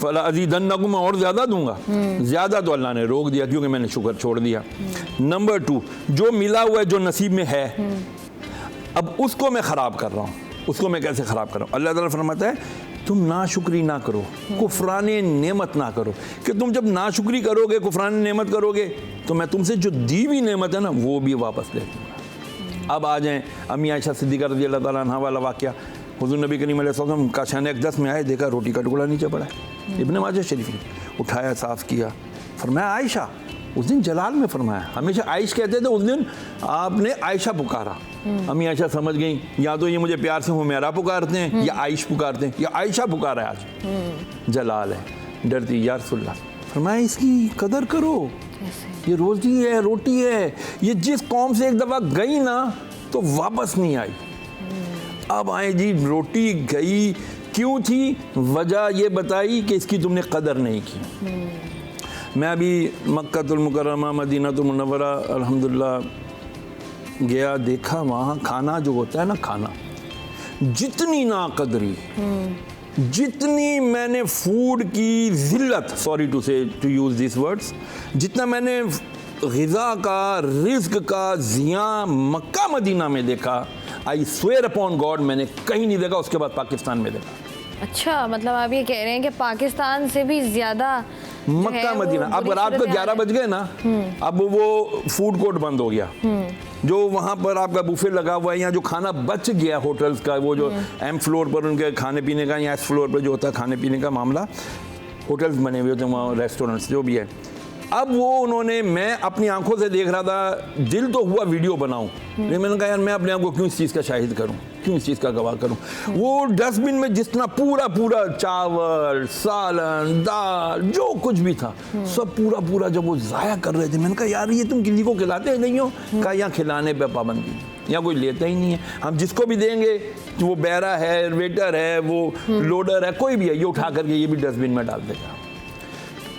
फला अज़ीदन्नकुम, मैं और ज़्यादा दूंगा, ज़्यादा तो अल्लाह ने रोक दिया क्योंकि मैंने शुक्र छोड़ दिया। नंबर 2, जो मिला हुआ है, जो नसीब में है, अब उसको मैं ख़राब कर रहा हूँ, उसको मैं कैसे ख़राब कर रहा हूँ? अल्लाह ताला फरमाता है तुम नाशुक्री ना करो, कुफरान नेमत ना करो, कि तुम जब नाशुक्री करोगे, कुफरान नेमत करोगे, तो मैं तुमसे जो दी हुई नेमत है ना वो भी वापस ले लूँगा। अब आ जाएँ अम्मी आयशा सिद्दीक़ा रज़ी अल्लाह ताला अन्हा वाला वाक़या। हुज़ूर नबी करीम अलैहि सल्लम का शान अक़दस में आए, देखा रोटी का टुकड़ा नीचे पड़ा है, इब्न माजा शरीफ ने उठाया, साफ़ किया, फरमाया आयशा, उस दिन जलाल में फरमाया, हमेशा आयश कहते थे, उस दिन आपने आयशा पुकारा। अम्मी आयशा समझ गई या तो ये मुझे प्यार से हुमैरा पुकारते हैं या आयश पुकारते हैं, या आयशा पुकारा है आज, जलाल है, डरती या रसूलल्लाह, फरमाया इसकी कदर करो, ये रोज़ी है, रोटी है, ये जिस कौम से एक दफ़ा गई ना तो वापस नहीं आई। अब आए जी, रोटी गई क्यों थी, वजह ये बताई कि इसकी तुमने कदर नहीं की। मैं अभी मक्कातुल मुकर्रमा मदीनातुल मुनव्वरा अल्हम्दुलिल्लाह गया, देखा वहाँ खाना जो होता है ना, खाना जितनी नाकदरी, जितनी मैंने फूड की ज़िल्लत, सॉरी टू से टू यूज़ दिस वर्ड्स, जितना मैंने ग़िज़ा का, रिज़्क़ का ज़िया मक्का मदीना में देखा, आई स्वेयर अपॉन गॉड मैंने कहीं नहीं देखा, उसके बाद पाकिस्तान में देखा। अच्छा, मतलब आप ये कह रहे हैं कि पाकिस्तान से भी ज़्यादा मक्का मदीना। अब रात को 11 बज गए ना, अब वो फूड कोर्ट बंद हो गया, जो वहाँ पर आपका बुफे लगा हुआ है, या जो खाना बच गया होटल्स का, वो जो एम फ्लोर पर उनके खाने पीने का, या एस फ्लोर पर जो होता है खाने पीने का मामला, होटल्स बने हुए होते हैं वहाँ, रेस्टोरेंट्स जो भी है। अब वो उन्होंने, मैं अपनी आंखों से देख रहा था, दिल तो हुआ वीडियो बनाऊं, लेकिन मैंने कहा यार मैं अपने आप को क्यों इस चीज़ का शाहिद करूं, क्यों इस चीज़ का गवाह करूं। वो डस्टबिन में जितना पूरा पूरा चावल, सालन, दाल, जो कुछ भी था, सब पूरा पूरा जब वो ज़ाया कर रहे थे, मैंने कहा यार ये तुम किसी को खिलाते नहीं हो? कहा यहाँ खिलाने पर पाबंदी, यहाँ कोई लेता ही नहीं है, हम जिसको भी देंगे, वो बैरा है, वेटर है, वो लोडर है, कोई भी है, ये उठा करके ये भी डस्टबिन में डाल देगा।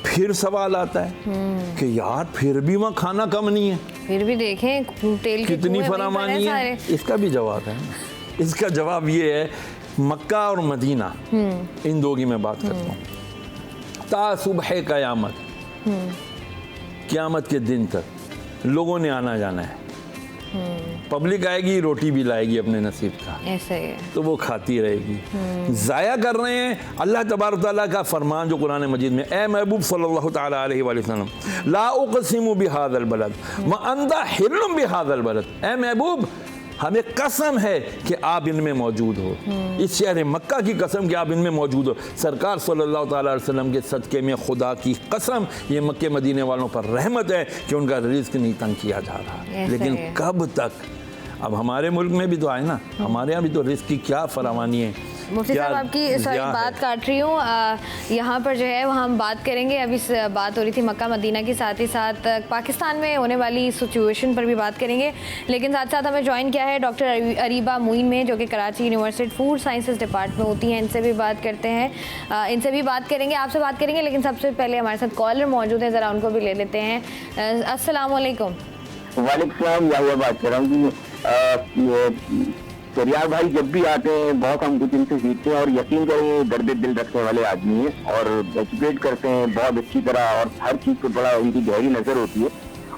फिर सवाल आता है कि यार फिर भी वहाँ खाना कम नहीं है, फिर भी देखें तेल की कितनी फरामानी है। इसका भी जवाब है, इसका जवाब ये है, मक्का और मदीना इन दो की मैं बात करता हूँ, ता सुबह क़यामत, क़यामत के दिन तक लोगों ने आना जाना है, पब्लिक आएगी, रोटी भी लाएगी अपने नसीब का, ऐसा ही है, तो वो खाती रहेगी। ज़ाया कर रहे हैं। अल्लाह तबारक तआला का फरमान जो कुरान मजीद में, ए महबूब सल्लल्लाहु तआला अलैहि वसल्लम, ला उक़सिमु बिहाज़ल बलद व अंता हिल्लुम बिहाज़ल बलद, ए महबूब हमें कसम है कि आप इनमें मौजूद हो, इस शहर मक्का की कसम कि आप इनमें मौजूद हो। सरकार सल्लल्लाहु तआला अलैहि वसल्लम के सदक़े में खुदा की कसम, ये मक्के मदीने वालों पर रहमत है कि उनका रिज़्क़ नहीं तंग किया जा रहा। लेकिन कब तक? अब हमारे मुल्क में भी तो आए ना, हमारे यहाँ भी तो रिज़्क़ की क्या फरामानी है। मुफ्ती साहब आपकी सॉरी बात काट रही हूँ, यहाँ पर जो है वहाँ हम बात करेंगे, अभी बात हो रही थी मक्का मदीना की, साथ ही साथ पाकिस्तान में होने वाली सिचुएशन पर भी बात करेंगे। लेकिन साथ साथ हमें ज्वाइन किया है डॉक्टर अरीबा मोइन में, जो कि Karachi university food sciences department में होती हैं, इनसे भी बात करते हैं, इनसे भी बात करेंगे, आपसे बात करेंगे। लेकिन सबसे पहले हमारे साथ कॉलर मौजूद है, ज़रा उनको भी ले लेते हैं। अस्सलाम वालेकुम। वालेकुम सलाम, बात कर रहा हूँ। शरियार भाई जब भी आते हैं बहुत हम कुछ इनसे सीखते हैं, और यकीन करें दर्द दिल रखने वाले आदमी हैं और एजुकेट करते हैं बहुत अच्छी तरह, और हर चीज़ को बड़ा उनकी गहरी नज़र होती है।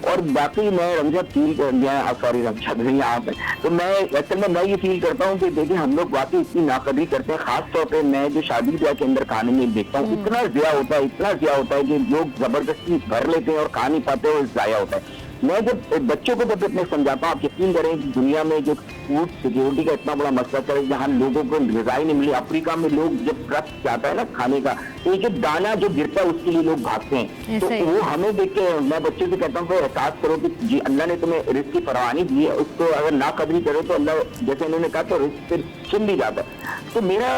और बाकी मैं रमजान फील सॉरी रमजान नहीं यहाँ पे, तो मैं असल में मैं ये फील करता हूँ कि देखिए हम लोग वाकई इतनी नाकदरी करते हैं। खास तौर पे मैं जो शादी ब्याह के अंदर खाने में देखता हूँ, इतना ज़िया होता है, इतना ज़िया होता है कि लोग ज़बरदस्ती भर लेते हैं और खा नहीं पाते और ज़ाया होता है। मैं जब बच्चों को जब इतने समझाता हूँ, आप यकीन करें कि दुनिया में जो फूड सिक्योरिटी का इतना बड़ा मसला चल रहा है, जहाँ लोगों को ग़िज़ा नहीं मिली। अफ्रीका में लोग जब ट्रक जाता है ना खाने का, एक एक दाना जो गिरता है उसके लिए लोग भागते हैं। तो वो हमें देख के मैं बच्चों से कहता हूँ एहसास करो कि जी अल्लाह ने तुम्हें रिस्क की परवानी दी है, उसको अगर ना कदरी करो तो अल्लाह जैसे उन्होंने कहा तो रिस्क फिर छीन भी जाता है। तो मेरा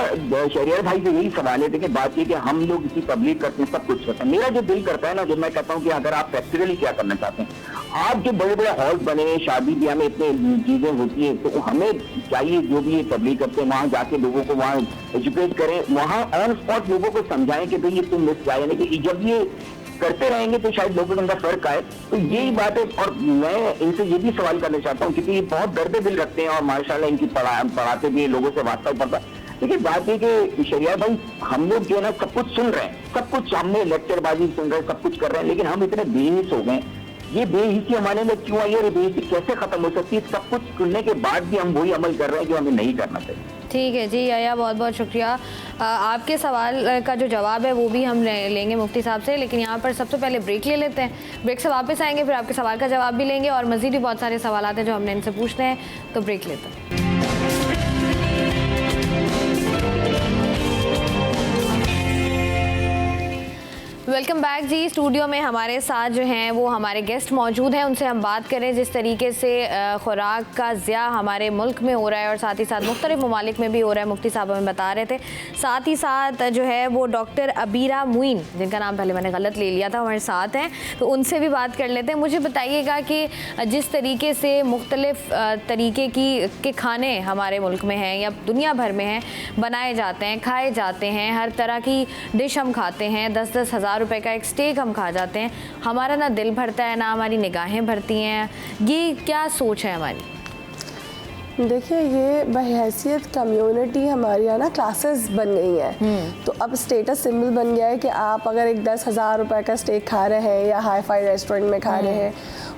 शहरियार भाई से यही सवाल है, देखिए बात ये कि हम लोग इसी पब्लिक करते हैं, सब कुछ करते हैं। मेरा जो दिल करता है ना, जब मैं कहता हूँ कि अगर आप प्रैक्टिकली क्या करना चाहते हैं, आप जो बड़े बड़े हॉल्स बने हैं, शादी ब्याह में इतने चीजें होती है, तो हमें चाहिए जो भी ये पब्लिक करते हैं वहाँ जाके लोगों को वहाँ एजुकेट करें, वहाँ ऑन स्पॉट लोगों को समझाएं कि भाई ये तुम मिस जाए, यानी कि जब ये करते रहेंगे तो शायद लोगों के अंदर फर्क आए। तो यही बात है। और मैं इनसे ये भी सवाल करना चाहता हूँ क्योंकि ये बहुत दर्द दिल रखते हैं और माशाल्लाह इनकी पढ़ाते भी लोगों से वास्ता पड़ता है। लेकिन बात ये कि शरिया भाई हम लोग जो है ना सब कुछ सुन रहे हैं, सब कुछ हमने लेक्चरबाजी सुन रहे हैं, सब कुछ कर रहे हैं, लेकिन हम इतने बेहिस हो गए। ये बेहिसी हमारे में क्यों आई और ये बेहिसी कैसे खत्म हो सकती है? सब कुछ सुनने के बाद भी हम वही अमल कर रहे हैं जो हमें नहीं करना चाहिए। ठीक है जी याया, बहुत बहुत शुक्रिया। आपके सवाल का जो जवाब है वो भी हम लेंगे मुफ्ती साहब से, लेकिन यहाँ पर सबसे पहले ब्रेक ले लेते हैं। ब्रेक से वापस आएंगे, फिर आपके सवाल का जवाब भी लेंगे और मज़ीद भी बहुत सारे सवाल हैं जो हमने इनसे पूछने हैं, तो ब्रेक लेते हैं। वेलकम बैक जी। स्टूडियो में हमारे साथ जो हैं वो हमारे गेस्ट मौजूद हैं, उनसे हम बात करें जिस तरीके से खुराक का ज़िया हमारे मुल्क में हो रहा है और साथ ही साथ मुख्तलिफ ममालिक में भी हो रहा है। मुफ्ती साहब हमें बता रहे थे। साथ ही साथ जो है वो डॉक्टर अबीरा मुइन, जिनका नाम पहले मैंने गलत ले लिया था, हमारे साथ हैं, तो उनसे भी बात कर लेते हैं। मुझे बताइएगा कि जिस तरीके से मुख्तलिफ तरीके के खाने हमारे मुल्क में हैं या दुनिया भर में हैं, बनाए जाते हैं, खाए जाते हैं, हर तरह की डिश हम खाते हैं, 10-10 हज़ार रुपए का एक स्टेक हम खा जाते हैं, हमारा ना दिल भरता है ना हमारी निगाहें भरती हैं। ये क्या सोच है हमारी? देखिए, ये बहैसियत कम्युनिटी हमारे यहाँ ना क्लासेस बन गई हैं, तो अब स्टेटस सिंबल बन गया है कि आप अगर एक 10,000 रुपए का स्टेक खा रहे हैं या हाई फाई रेस्टोरेंट में खा रहे हैं,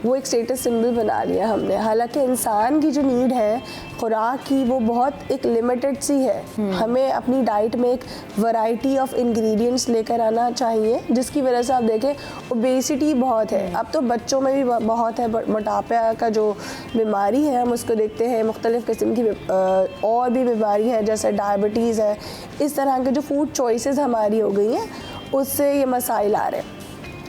वो एक स्टेटस सिंबल बना लिया हमने। हालांकि इंसान की जो नीड है खुराक की वो बहुत एक लिमिटेड सी है। हमें अपनी डाइट में एक वैरायटी ऑफ इंग्रेडिएंट्स लेकर आना चाहिए, जिसकी वजह से आप देखें ओबेसिटी बहुत है। अब तो बच्चों में भी बहुत है, मोटापा का जो बीमारी है हम उसको देखते हैं, मुख्तलिफ़ किस्म की और भी बीमारी है जैसे डायबिटीज़ है। इस तरह के जो फूड चॉइसेस हमारी हो गई हैं उससे ये मसाइल आ रहे हैं।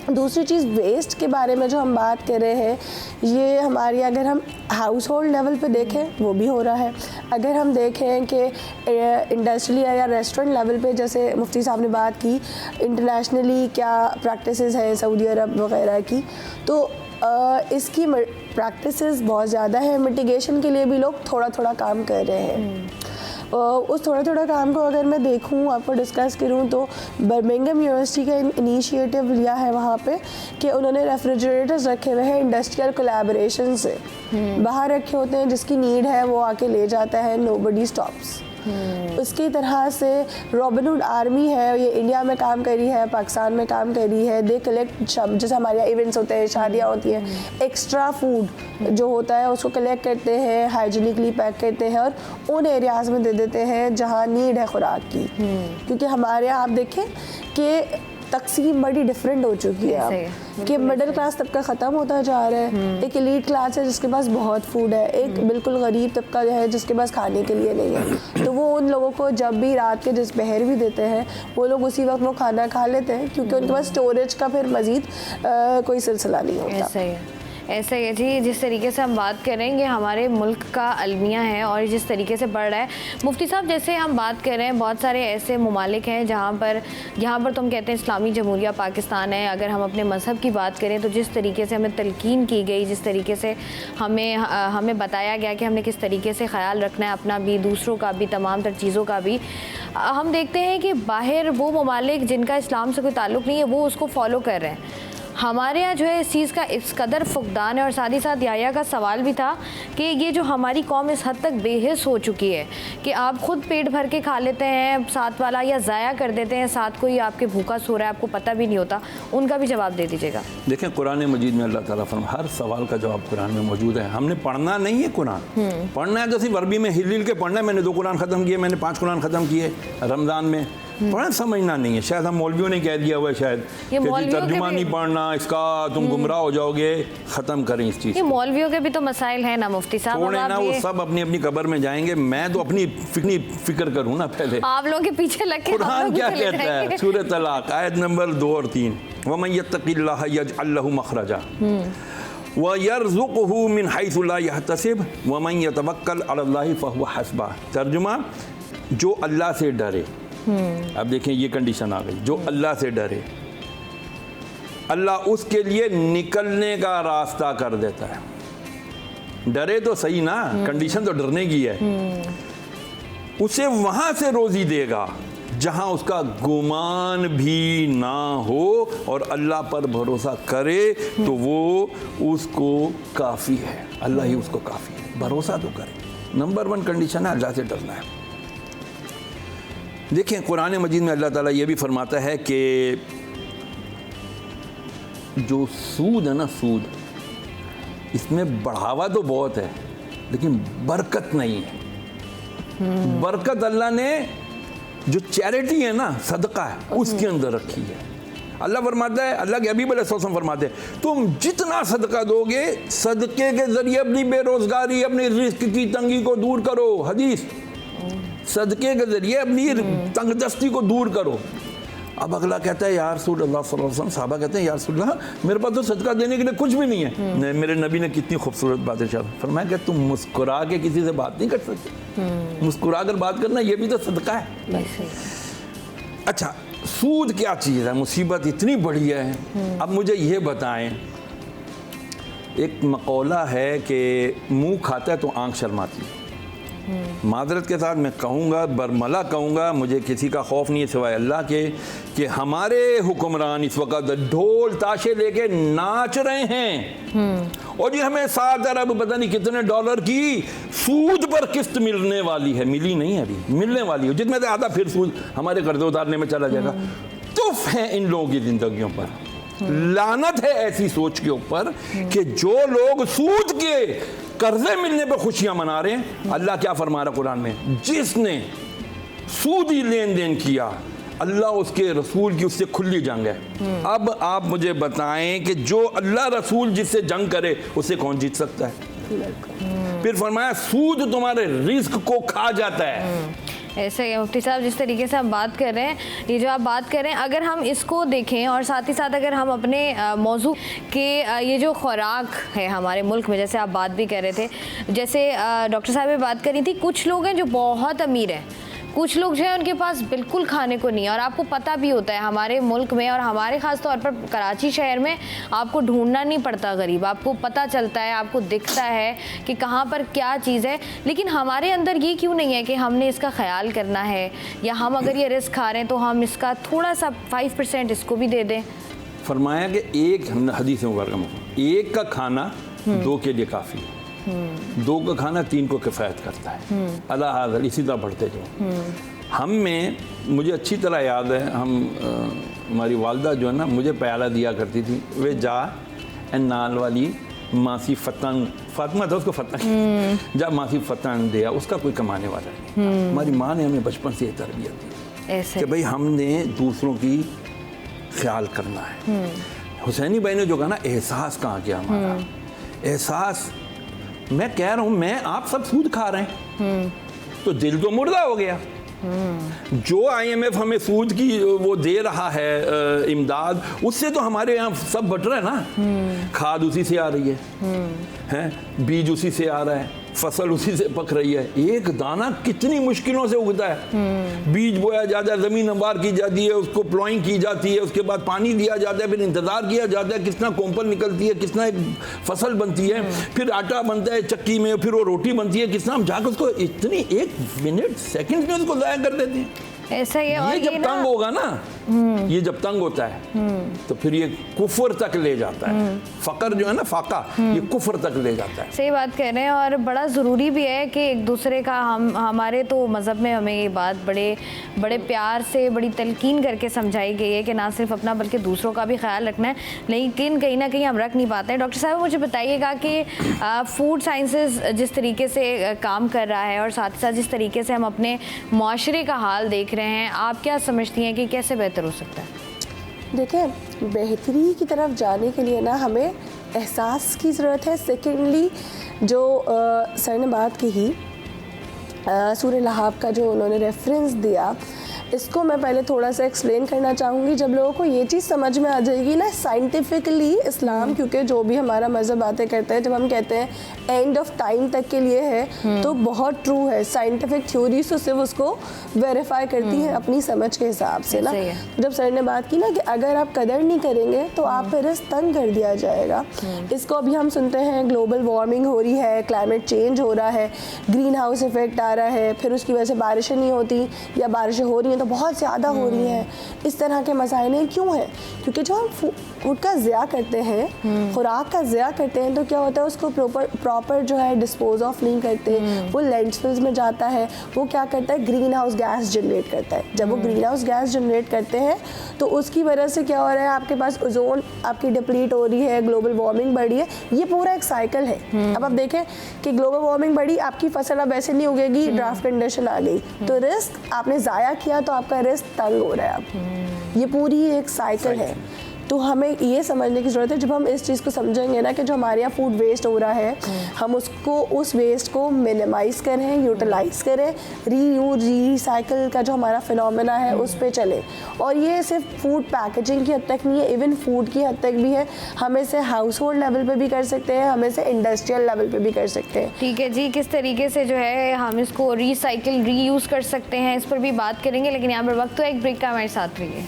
दूसरी चीज़ वेस्ट के बारे में जो हम बात कर रहे हैं, ये हमारी अगर हम हाउस होल्ड लेवल पे देखें वो भी हो रहा है। अगर हम देखें कि इंडस्ट्रियल या रेस्टोरेंट लेवल पे, जैसे मुफ्ती साहब ने बात की इंटरनेशनली क्या प्रैक्टिसेस हैं सऊदी अरब वगैरह की, तो इसकी प्रैक्टिसेस बहुत ज़्यादा है। मिटिगेशन के लिए भी लोग थोड़ा थोड़ा काम कर रहे हैं। उस थोड़ा थोड़ा काम को अगर मैं देखूं, आपको डिस्कस करूं, तो बर्मिंघम यूनिवर्सिटी का इनिशिएटिव लिया है वहाँ पे कि उन्होंने रेफ्रिजरेटर्स रखे हुए हैं इंडस्ट्रियल कोलैबोरेशन से, बाहर रखे होते हैं, जिसकी नीड है वो आके ले जाता है, नोबडी स्टॉप्स। उसकी तरह से रॉबिन हुड आर्मी है, ये इंडिया में काम करी है, पाकिस्तान में काम करी है। दे कलेक्ट, जैसे हमारे यहाँ इवेंट्स होते हैं, शादियाँ होती हैं, एक्स्ट्रा फूड जो होता है उसको कलेक्ट करते हैं, हाइजीनिकली पैक करते हैं और उन एरियाज़ में दे देते हैं जहाँ नीड है खुराक की। क्योंकि हमारे यहाँ आप देखें कि तकसीम बड़ी डिफरेंट हो चुकी है अब, कि मिडिल क्लास तबका ख़त्म होता जा रहा है। एक एलीट क्लास है जिसके पास बहुत फूड है, एक बिल्कुल गरीब तबका है जिसके पास खाने के लिए नहीं है। तो वो उन लोगों को जब भी रात के जिस पहर भी देते हैं, वो लोग उसी वक्त वो खाना खा लेते हैं, क्योंकि उनके पास स्टोरेज का फिर मज़ीद कोई सिलसिला नहीं होता। ऐसा ही है जी। जिस तरीके से हम बात करेंगे हमारे मुल्क का अलमिया है और जिस तरीके से बढ़ रहा है, मुफ्ती साहब जैसे हम बात कर रहे हैं, बहुत सारे ऐसे ममालिक हैं जहाँ पर तो हम कहते हैं इस्लामी जमहूरिया पाकिस्तान है। अगर हम अपने मज़हब की बात करें तो जिस तरीके से हमें तलकीन की गई, जिस तरीके से हमें बताया गया कि हमने किस तरीके से ख्याल रखना है अपना भी, दूसरों का भी, तमाम तर चीज़ों का भी, हम देखते हैं कि बाहर वो ममालिक जिनका इस्लाम से कोई ताल्लुक़ नहीं है वो उसको फॉलो कर रहे हैं। हमारे यहाँ जो है इस चीज़ का इस कदर फुकदान है। और साथ ही साथ याया का सवाल भी था कि ये जो हमारी कौम इस हद तक बेहिस हो चुकी है कि आप खुद पेट भर के खा लेते हैं, साथ वाला या ज़ाया कर देते हैं, साथ कोई आपके भूखा सो रहा है, आपको पता भी नहीं होता। उनका भी जवाब दे दीजिएगा। देखें, कुरान मजीद में अल्लाह ताला फरमाता है, हर सवाल का जवाब कुरान में मौजूद है। हमने पढ़ना नहीं है कुरान, पढ़ना है तो सिर्फ अरबी में हिल हिल के पढ़ना है। मैंने 2 कुरान ख़त्म किए, मैंने 5 कुरान ख़त्म किए रमज़ान में। पढ़ना समझना नहीं है। शायद हम मौलवियों ने कह दिया हुआ है शायद ये कि जी मौलवियों के तर्जुमा भी- नहीं पढ़ना इसका, तुम गुमराह हो जाओगे। ख़त्म करें इस चीज़ ये को। मौलवियों के भी तो मसाइल हैं ना मुफ्ती साहब। अब छोड़े आप ना, वो ये- सब अपनी अपनी कब्र में जाएंगे। मैं तो अपनी फिक्र करूँ ना पहले। आप लोगों के पीछे लग के हम कुरान लोग भी क्या चले कहता है? जाएंगे। सूरह तलाक आयत नंबर 2 और 3, वमन यत्तकिल्लाह यजअल लहु मखरजा व यरज़ुक़हु मिन हैसु ला यहतसिब वमन यतवक्कल अलल्लाहि फहुव हस्बा। तर्जुमा, जो अल्लाह से डरे। अब देखें ये कंडीशन आ गई, जो अल्लाह से डरे अल्लाह उसके लिए निकलने का रास्ता कर देता है। डरे तो सही ना, कंडीशन तो डरने की है। उसे वहां से रोजी देगा जहां उसका गुमान भी ना हो, और अल्लाह पर भरोसा करे तो वो उसको काफ़ी है। अल्लाह ही उसको काफ़ी है, भरोसा तो करे। नंबर 1 कंडीशन है अल्लाह से डरना है। देखें कुरान मजीद में अल्लाह ताला ये भी फरमाता है कि जो सूद है ना, सूद, इसमें बढ़ावा तो बहुत है लेकिन बरकत नहीं है। बरकत अल्लाह ने जो चैरिटी है ना, सदका है, उसके अंदर रखी है। अल्लाह फरमाता है, अल्लाह के हबीब अलैहिस्सलाम फरमाते हैं, तुम जितना सदका दोगे, सदके के जरिए अपनी बेरोजगारी, अपनी रिस्क की तंगी को दूर करो। हदीस, सदके के जरिए अपनी तंगदस्ती को दूर करो। अब अगला कहता है, यार रसूलुल्लाह सल्लल्लाहु अलैहि वसल्लम, साहबा कहते हैं, यार रसूलुल्लाह मेरे पास तो सदका देने के लिए कुछ भी नहीं है। नहीं, मेरे नबी ने कितनी खूबसूरत बात इरशाद फरमाया कि तुम मुस्कुरा के किसी से बात नहीं कर सकते। मुस्कुरा कर बात करना ये भी तो सदका है। अच्छा, सूद क्या चीज़ है? मुसीबत इतनी बड़ी है। अब मुझे ये बताएं, एक मकौला है कि मुंह खाता है तो आंख शर्माती है। माजरत के साथ मैं कहूँगा, बरमला कहूँगा, मुझे किसी का खौफ नहीं है सिवाय अल्लाह के, कि हमारे हुक्मरान इस वक्त ढोल ताशे लेके नाच रहे हैं और जी हमें 7 अरब पता नहीं कितने डॉलर की सूद पर किस्त मिलने वाली है। मिली नहीं है, अभी मिलने वाली है, जिसमें से आधा फिर सूद हमारे कर्जे उतारने में चला जाएगा। तुफ है इन लोगों की जिंदगियों पर, लानत है ऐसी सोच के ऊपर कि जो लोग सूद के कर्जे मिलने पर खुशियां मना रहे हैं। अल्लाह क्या फरमा रहा कुरान में, जिसने सूदी लेन देन किया अल्लाह उसके रसूल की उससे खुली जंग है। अब आप मुझे बताएं कि जो अल्लाह रसूल जिससे जंग करे उससे कौन जीत सकता है? फिर फरमाया सूद तुम्हारे रिस्क को खा जाता है। ऐसे ही मुफ्ती साहब, जिस तरीके से आप बात कर रहे हैं, ये जो आप बात कर रहे हैं, अगर हम इसको देखें और साथ ही साथ अगर हम अपने मौजू के ये जो खुराक है हमारे मुल्क में, जैसे आप बात भी कर रहे थे, जैसे डॉक्टर साहब ने बात करी थी, कुछ लोग हैं जो बहुत अमीर हैं, कुछ लोग जो है उनके पास बिल्कुल खाने को नहीं है। और आपको पता भी होता है हमारे मुल्क में और हमारे ख़ास तौर पर कराची शहर में आपको ढूंढना नहीं पड़ता गरीब, आपको पता चलता है, आपको दिखता है कि कहाँ पर क्या चीज़ है। लेकिन हमारे अंदर ये क्यों नहीं है कि हमने इसका ख्याल करना है, या हम अगर ये रिस्क खा रहे हैं तो हम इसका थोड़ा सा 5% इसको भी दे दें। फरमाया कि एक हदीस मुबारक, एक का खाना 2 के लिए काफ़ी है, 2 का खाना 3 को किफ़ायत करता है। अल्लाह हाज़िर, इसी तरह बढ़ते जाओ। हम में, मुझे अच्छी तरह याद है, हमारी वालदा जो है ना मुझे प्याला दिया करती थी, वे जा नाल वाली मासी फतन, फातिमा था उसको फतन, जा मासी फतन दिया, उसका कोई कमाने वाला नहीं। हमारी माँ ने हमें बचपन से ये तरबियत दी ऐसे कि भाई हमने दूसरों की ख्याल करना है। हुसैनी भाई ने जो कहा ना, एहसास कहाँ गया हमारा एहसास। मैं कह रहा हूँ, मैं आप सब सूद खा रहे हैं तो दिल तो मुर्दा हो गया। जो IMF हमें सूद की वो दे रहा है इमदाद, उससे तो हमारे यहाँ सब बट रहा है ना। खाद उसी से आ रही है, बीज उसी से आ रहा है, फसल उसी से पक रही है। एक दाना कितनी मुश्किलों से उगता है, बीज बोया जाता है, ज़मीन अंबार की जाती है, उसको प्लॉइंग की जाती है, उसके बाद पानी दिया जाता है, फिर इंतज़ार किया जाता है कितना कोंपल निकलती है, कितना एक फसल बनती है, फिर आटा बनता है चक्की में, फिर वो रोटी बनती है, कितना हम जाकर उसको इतनी 1 मिनट सेकंड में उसको ज़ाया कर देते हैं। ऐसा ही है। और ये जब तंग होगा ना ये जब तंग होता है तो फिर ये कुफर तक ले जाता है। फ़कर जो है ना, फाका, ये कुफर तक ले जाता है। सही बात कह रहे हैं, और बड़ा ज़रूरी भी है कि एक दूसरे का हमारे तो मज़हब में हमें ये बात बड़े प्यार से, बड़ी तलकीन करके समझाई गई है कि ना सिर्फ अपना बल्कि दूसरों का भी ख्याल रखना है, लेकिन कहीं ना कहीं हम रख नहीं पाते हैं। डॉक्टर साहब मुझे बताइएगा कि फूड साइंसेस जिस तरीके से काम कर रहा है और साथ ही साथ जिस तरीके से हम अपने माशरे का हाल देख रहे हैं, आप क्या समझती हैं कि कैसे बेहतर हो सकता है? देखिए, बेहतरी की तरफ जाने के लिए ना हमें एहसास की ज़रूरत है। सेकेंडली जो सर ने बात की सूरह लहाब का जो उन्होंने रेफरेंस दिया, इसको मैं पहले थोड़ा सा एक्सप्लेन करना चाहूँगी। जब लोगों को ये चीज़ समझ में आ जाएगी ना साइंटिफिकली इस्लाम, क्योंकि जो भी हमारा मज़हब बातें करता है, जब हम कहते हैं एंड ऑफ टाइम तक के लिए है, तो बहुत ट्रू है। साइंटिफिक थ्योरीज तो सिर्फ उसको वेरीफाई करती हैं अपनी समझ के हिसाब से ना। जब सर ने बात की ना कि अगर आप कदर नहीं करेंगे तो आप पर रिस्क तंग कर दिया जाएगा। इसको अभी हम सुनते हैं ग्लोबल वार्मिंग हो रही है, क्लाइमेट चेंज हो रहा है, ग्रीन हाउस इफेक्ट आ रहा है, फिर उसकी वजह से बारिशें नहीं होती या बारिशें हो रही हैं तो बहुत ज़्यादा हो रही हैं। इस तरह के मसाइल क्यों हैं? क्योंकि जो हम फूड का ज़िया करते हैं, खुराक का ज़िया करते हैं, तो क्या होता है उसको प्रॉपर जो है डिस्पोज ऑफ नहीं करते, वो लैंडफिल्स में जाता है, वो क्या करता है ग्रीन हाउस गैस जनरेट करता है। जब वो ग्रीन हाउस गैस जनरेट करते हैं तो उसकी वजह से क्या हो रहा है, आपके पास ओजोन आपकी डिप्लीट हो रही है, ग्लोबल वार्मिंग बढ़ी है। ये पूरा एक साइकिल है। अब आप देखें कि ग्लोबल वार्मिंग बढ़ी, आपकी फसल अब ऐसे नहीं उगेगी, ड्राफ्ट कंडीशन आ गई, तो रिस्क आपने ज़ाया किया तो आपका रिस्क तंग हो रहा है। अब ये पूरी एक साइकिल है। तो हमें ये समझने की ज़रूरत है, जब हम इस चीज़ को समझेंगे ना कि जो हमारे यहाँ फूड वेस्ट हो रहा है, हम उस वेस्ट को मिनिमाइज़ करें, यूटिलाइज़ करें, रीयूज रीसाइकिल का जो हमारा फिनोमेना है उस पे चलें। और ये सिर्फ फूड पैकेजिंग की हद तक नहीं है, इवन फूड की हद तक भी है। हम इसे हाउस होल्ड लेवल पे भी कर सकते हैं, हम इसे इंडस्ट्रियल लेवल पे भी कर सकते हैं। ठीक है जी, किस तरीके से जो है हम इसको रीसाइकिल रीयूज़ कर सकते हैं, इस पर भी बात करेंगे, लेकिन यहाँ पर वक्त तो एक ब्रेक का, हमारे साथ रहिए।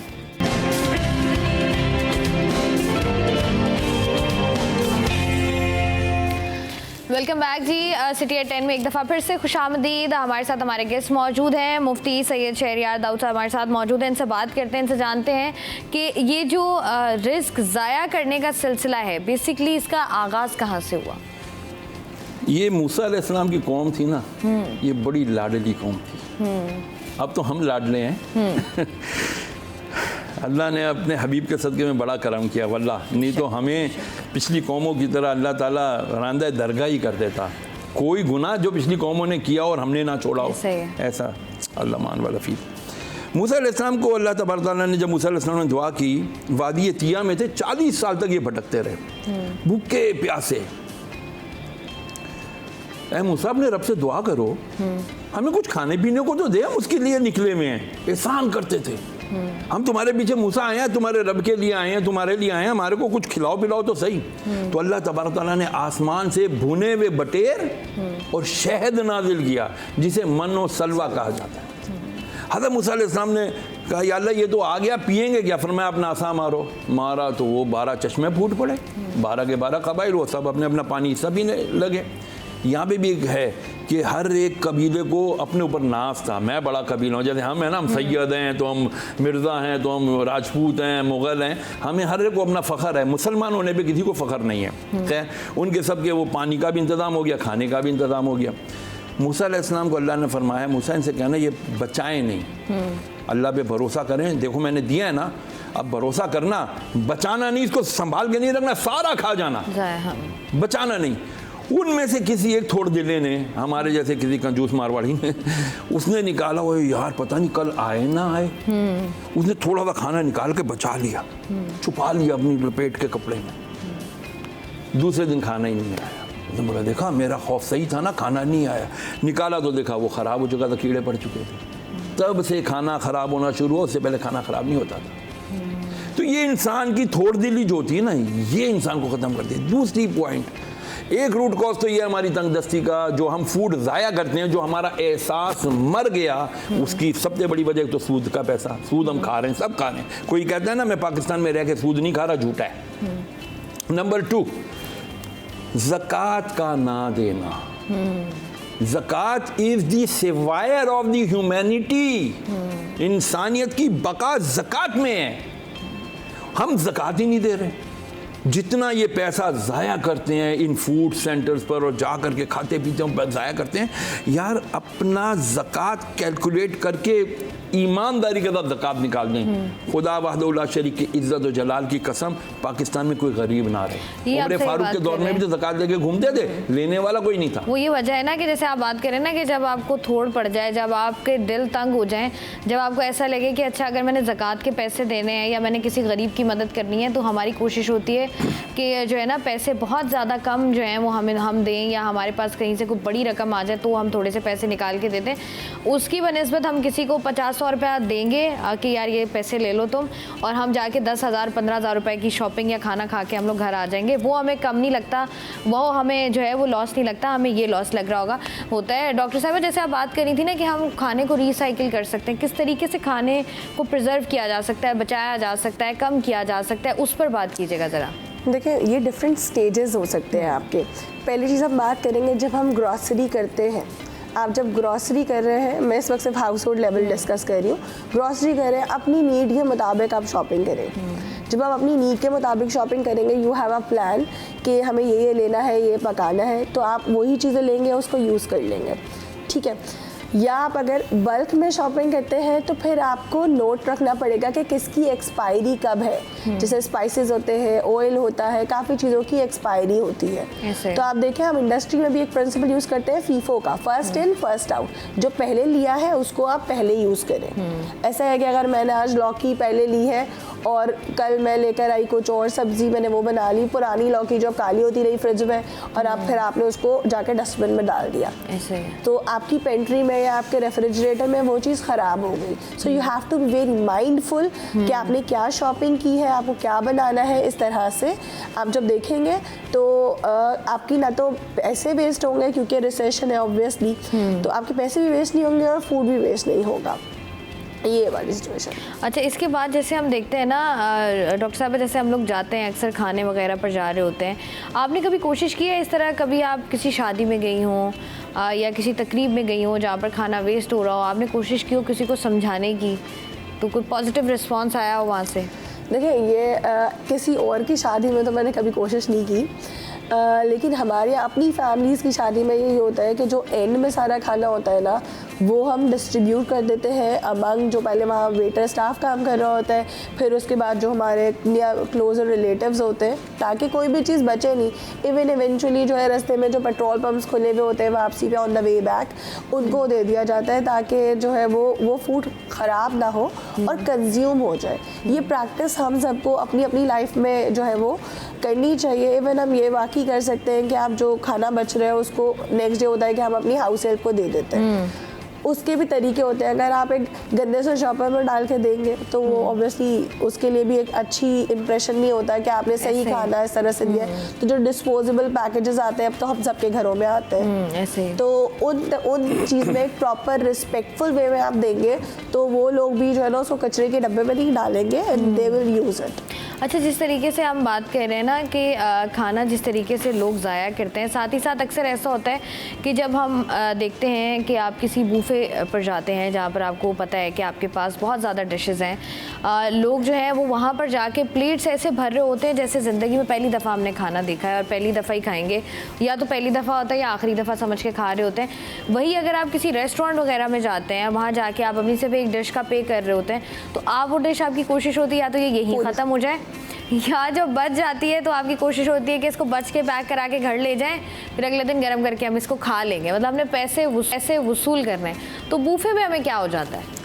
वेलकम बैक जी। सिटी एट 10 में एक दफ़ा फिर से खुशामदीद। हमारे साथ हमारे गेस्ट मौजूद हैं, मुफ्ती सैयद शहरियार दाऊद साहब हमारे साथ मौजूद हैं। इनसे बात करते हैं, इनसे जानते हैं कि ये जो रिस्क ज़ाया करने का सिलसिला है, बेसिकली इसका आगाज़ कहाँ से हुआ? ये मूसा अलैहिस्सलाम की कौम थी ना, ये बड़ी लाडली कौम थी। अब तो हम लाडले हैं। अल्लाह ने अपने हबीब के सदक़े में बड़ा करम किया वल्लाह, नहीं तो हमें पिछली कौमों की तरह अल्लाह ताला रांदा दरगाह ही कर देता। कोई गुनाह जो पिछली कौमों ने किया और हमने ना छोड़ा हो, ऐसा अल्लाह मान वाला फील। मूसा अलैहिस्सलाम को अल्लाह तबारक तआला ने, जब मूसा अलैहिस्सलाम ने दुआ की, वादी तिया में थे, 40 साल तक ये भटकते रहे, भूखे प्यासे। ऐ मूसा अपने रब से दुआ करो, हमें कुछ खाने पीने को तो दे, हम उसके लिए निकले हुए हैं। एहसान करते थे, हम तुम्हारे पीछे मूसा आए हैं, तुम्हारे रब के लिए आए हैं, तुम्हारे लिए आए हैं, हमारे को कुछ खिलाओ पिलाओ तो सही। तो अल्लाह तबारक तआला ने आसमान से भुने हुए बटेर और शहद नाजिल किया, जिसे मन और सलवा कहा जाता है। हज़रत मूसा अलैहिस्सलाम ने कहा, या अल्लाह ये तो आ गया, पिएंगे क्या? फरमाया अपना आसा मारो। मारा तो वो 12 चश्मे फूट पड़े, 12 के 12 कबाइल, वो सब अपने अपना पानी सब पीने लगे। यहाँ पे भी एक है कि हर एक कबीले को अपने ऊपर नाज था, मैं बड़ा कबीला हूँ। जैसे हम हैं ना, हम सैयद हैं, तो हम मिर्ज़ा हैं, तो हम राजपूत हैं, मुग़ल हैं, हमें हर एक को अपना फ़ख्र है। मुसलमान होने पे किसी को फ़ख्र नहीं है। खैर, उनके सब के वो पानी का भी इंतज़ाम हो गया, खाने का भी इंतज़ाम हो गया। मूसा अलैहिस्सलाम को अल्लाह ने फरमाया, मूसा इनसे कहना ये बचाएं नहीं, अल्लाह पे भरोसा करें, देखो मैंने दिया है ना, अब भरोसा करना, बचाना नहीं, इसको संभाल के नहीं रखना, सारा खा जाना, बचाना नहीं। उनमें से किसी एक थोड़ दिले ने, हमारे जैसे किसी कंजूस मारवाड़ी ने, उसने निकाला, वो यार पता नहीं कल आए ना आए, उसने थोड़ा सा खाना निकाल के बचा लिया, छुपा लिया अपनी लपेट के कपड़े में। दूसरे दिन खाना ही नहीं आया। उसने बोला, देखा मेरा खौफ सही था ना, खाना नहीं आया। निकाला तो देखा वो ख़राब हो चुका था, कीड़े पड़ चुके थे। तब से खाना ख़राब होना शुरू हुआ, उससे पहले खाना ख़राब नहीं होता था। तो ये इंसान की थोड़ दिली जो होती है ना, ये इंसान को ख़त्म करती है। दूसरी पॉइंट, एक रूट कॉज तो ये हमारी तंगदस्ती का, जो हम फूड ज़ाया करते हैं, जो हमारा एहसास मर गया, उसकी सबसे बड़ी वजह तो सूद का पैसा। सूद हम खा रहे हैं, सब खा रहे हैं। कोई कहता है ना मैं पाकिस्तान में रह के सूद नहीं खा रहा, झूठा है। नंबर 2, ज़कात का ना देना। ज़कात is the saviour of the humanity. इंसानियत की बका ज़कात में है। हम ज़कात ही नहीं दे रहे। जितना ये पैसा ज़ाया करते हैं इन फूड सेंटर्स पर और जा करके खाते पीते हैं ज़ाया करते हैं, यार अपना ज़कात कैलकुलेट करके ईमानदारी के साथ ज़कात निकाल दें। खुदा वहदहू ला शरीक की इज़्ज़त और जलाल की कसम, पाकिस्तान में कोई गरीब ना रहे। उमर फारूक के दौर में भी तो ज़कात लेके घूमते थे, लेने वाला कोई नहीं था। वो ये वजह है ना कि जैसे आप बात करें ना कि जब आपको थोड़ पड़ जाए, जब आपके दिल तंग हो जाए, जब आपको ऐसा लगे कि अच्छा अगर मैंने ज़कात के पैसे देने हैं या मैंने किसी गरीब की मदद करनी है, तो हमारी कोशिश होती है कि जो है ना पैसे बहुत ज़्यादा कम जो हैं वो हम दें, या हमारे पास कहीं से कोई बड़ी रकम आ जाए तो हम थोड़े से पैसे निकाल के दे दें। उसकी बनिस्बत हम किसी को 50-100 रुपया देंगे कि यार ये पैसे ले लो तुम, और हम जाके 10,000 15,000 रुपए की शॉपिंग या खाना खा के हम लोग घर आ जाएंगे। वो हमें कम नहीं लगता, वो हमें जो है वो लॉस नहीं लगता, हमें ये लॉस लग रहा होता है। डॉक्टर साहब जैसे आप बात करी थी ना कि हम खाने को रिसाइकिल कर सकते हैं, किस तरीके से खाने को प्रिजर्व किया जा सकता है, बचाया जा सकता है, कम किया जा सकता है, उस पर बात कीजिएगा ज़रा। देखिए ये डिफरेंट स्टेजेस हो सकते हैं आपके। पहली चीज़ हम बात करेंगे जब हम ग्रॉसरी करते हैं। आप जब ग्रॉसरी कर रहे हैं, मैं इस वक्त सिर्फ हाउस होल्ड लेवल डिस्कस कर रही हूँ, ग्रॉसरी कर रहे हैं, अपनी नीड के मुताबिक आप शॉपिंग करें। जब आप अपनी नीड के मुताबिक शॉपिंग करेंगे, यू हैव अ प्लान कि हमें ये लेना है, ये पकाना है, तो आप वही चीज़ें लेंगे, उसको यूज़ कर लेंगे, ठीक है। या आप अगर बल्क में शॉपिंग करते हैं तो फिर आपको नोट रखना पड़ेगा कि किसकी एक्सपायरी कब है। जैसे स्पाइसेस होते हैं, ऑयल होता है, काफ़ी चीज़ों की एक्सपायरी होती है। तो आप देखें हम इंडस्ट्री में भी एक प्रिंसिपल यूज़ करते हैं फीफो का, फर्स्ट इन फर्स्ट आउट। जो पहले लिया है उसको आप पहले यूज़ करें। ऐसा है कि अगर मैंने आज लौकी पहले ली है और कल मैं लेकर आई कुछ और सब्ज़ी, मैंने वो बना ली, पुरानी लौकी जो काली होती रही फ्रिज में, और आप फिर आपने उसको जाकर डस्टबिन में डाल दिया, तो आपकी पेंट्री में या आपके रेफ्रिजरेटर में वो चीज़ ख़राब हो गई। So you have to be very mindful कि आपने क्या शॉपिंग की है, आपको क्या बनाना है। इस तरह से आप जब देखेंगे तो आपकी ना तो पैसे वेस्ट होंगे क्योंकि रिसेशन है ऑब्वियसली, तो आपके पैसे भी वेस्ट नहीं होंगे और फूड भी वेस्ट नहीं होगा। ये वाली सिचुएशन। अच्छा, इसके बाद जैसे हम देखते हैं ना डॉक्टर साहब, जैसे हम लोग जाते हैं अक्सर खाने वगैरह पर जा रहे होते हैं, आपने कभी कोशिश की है इस तरह, कभी आप किसी शादी में गई हों या किसी तकरीब में गई हों जहाँ पर खाना वेस्ट हो रहा हो, आपने कोशिश की हो किसी को समझाने की, तो कोई पॉजिटिव रिस्पॉन्स आया हो वहाँ से? देखिए ये किसी और की शादी में तो मैंने कभी कोशिश नहीं की, लेकिन हमारे अपनी फैमिलीज़ की शादी में यही होता है कि जो एंड में सारा खाना होता है ना, वो हम डिस्ट्रीब्यूट कर देते हैं अमंग जो पहले वहाँ वेटर स्टाफ काम कर रहा होता है, फिर उसके बाद जो हमारे क्लोजर रिलेटिव्स होते हैं, ताकि कोई भी चीज़ बचे नहीं। इवन इवेंचुअली जो है रास्ते में जो पेट्रोल पंप्स खुले हुए होते हैं वापसी पे ऑन द वे बैक, उनको दे दिया जाता है ताकि जो है वो फूड ख़राब ना हो और कंज्यूम हो जाए। ये प्रैक्टिस हम सबको अपनी अपनी लाइफ में जो है वो करनी चाहिए। इवन हम ये वाकई कर सकते हैं कि आप जो खाना बच रहे हो उसको नेक्स्ट डे होता है कि हम अपनी हाउस हेल्प को दे देते हैं। उसके भी तरीके होते हैं। अगर आप एक गंदे से शॉपर में डाल के देंगे तो वो ऑब्वियसली उसके लिए भी एक अच्छी इंप्रेशन नहीं होता कि आपने सही खाना इस तरह से दिया है। तो जो डिस्पोजेबल पैकेजेस आते हैं अब तो हम सबके घरों में आते हैं, तो उन चीज़ में एक प्रॉपर रिस्पेक्टफुल वे में आप देंगे तो वो लोग भी जो है ना उसको कचरे के डब्बे में नहीं डालेंगे and they will use it. अच्छा, जिस तरीके से हम बात कर रहे हैं ना कि खाना जिस तरीके से लोग ज़ाया करते हैं, साथ ही साथ अक्सर ऐसा होता है कि जब हम देखते हैं कि आप किसी बूफे पर जाते हैं जहाँ पर आपको पता है कि आपके पास बहुत ज़्यादा डिशेस हैं, लोग जो हैं वो वहाँ पर जाके प्लेट्स ऐसे भर रहे होते हैं जैसे ज़िंदगी में पहली दफ़ा हमने खाना देखा है और पहली दफ़ा ही खाएंगे, या तो पहली दफ़ा होता है या आखिरी दफ़ा समझ के खा रहे होते हैं। वही अगर आप किसी रेस्टोरेंट वगैरह में जाते हैं, वहाँ जाके आप अपनी सिर्फ एक डिश का पे कर रहे होते हैं, तो आप वो डिश आपकी कोशिश होती है या तो ये यहीं ख़त्म हो जाए, या जो बच जाती है तो आपकी कोशिश होती है कि इसको बच के पैक करा के घर ले जाएं, फिर अगले दिन गर्म करके हम इसको खा लेंगे। मतलब हमने पैसे वसूल करने हैं। तो बूफे में हमें क्या हो जाता है?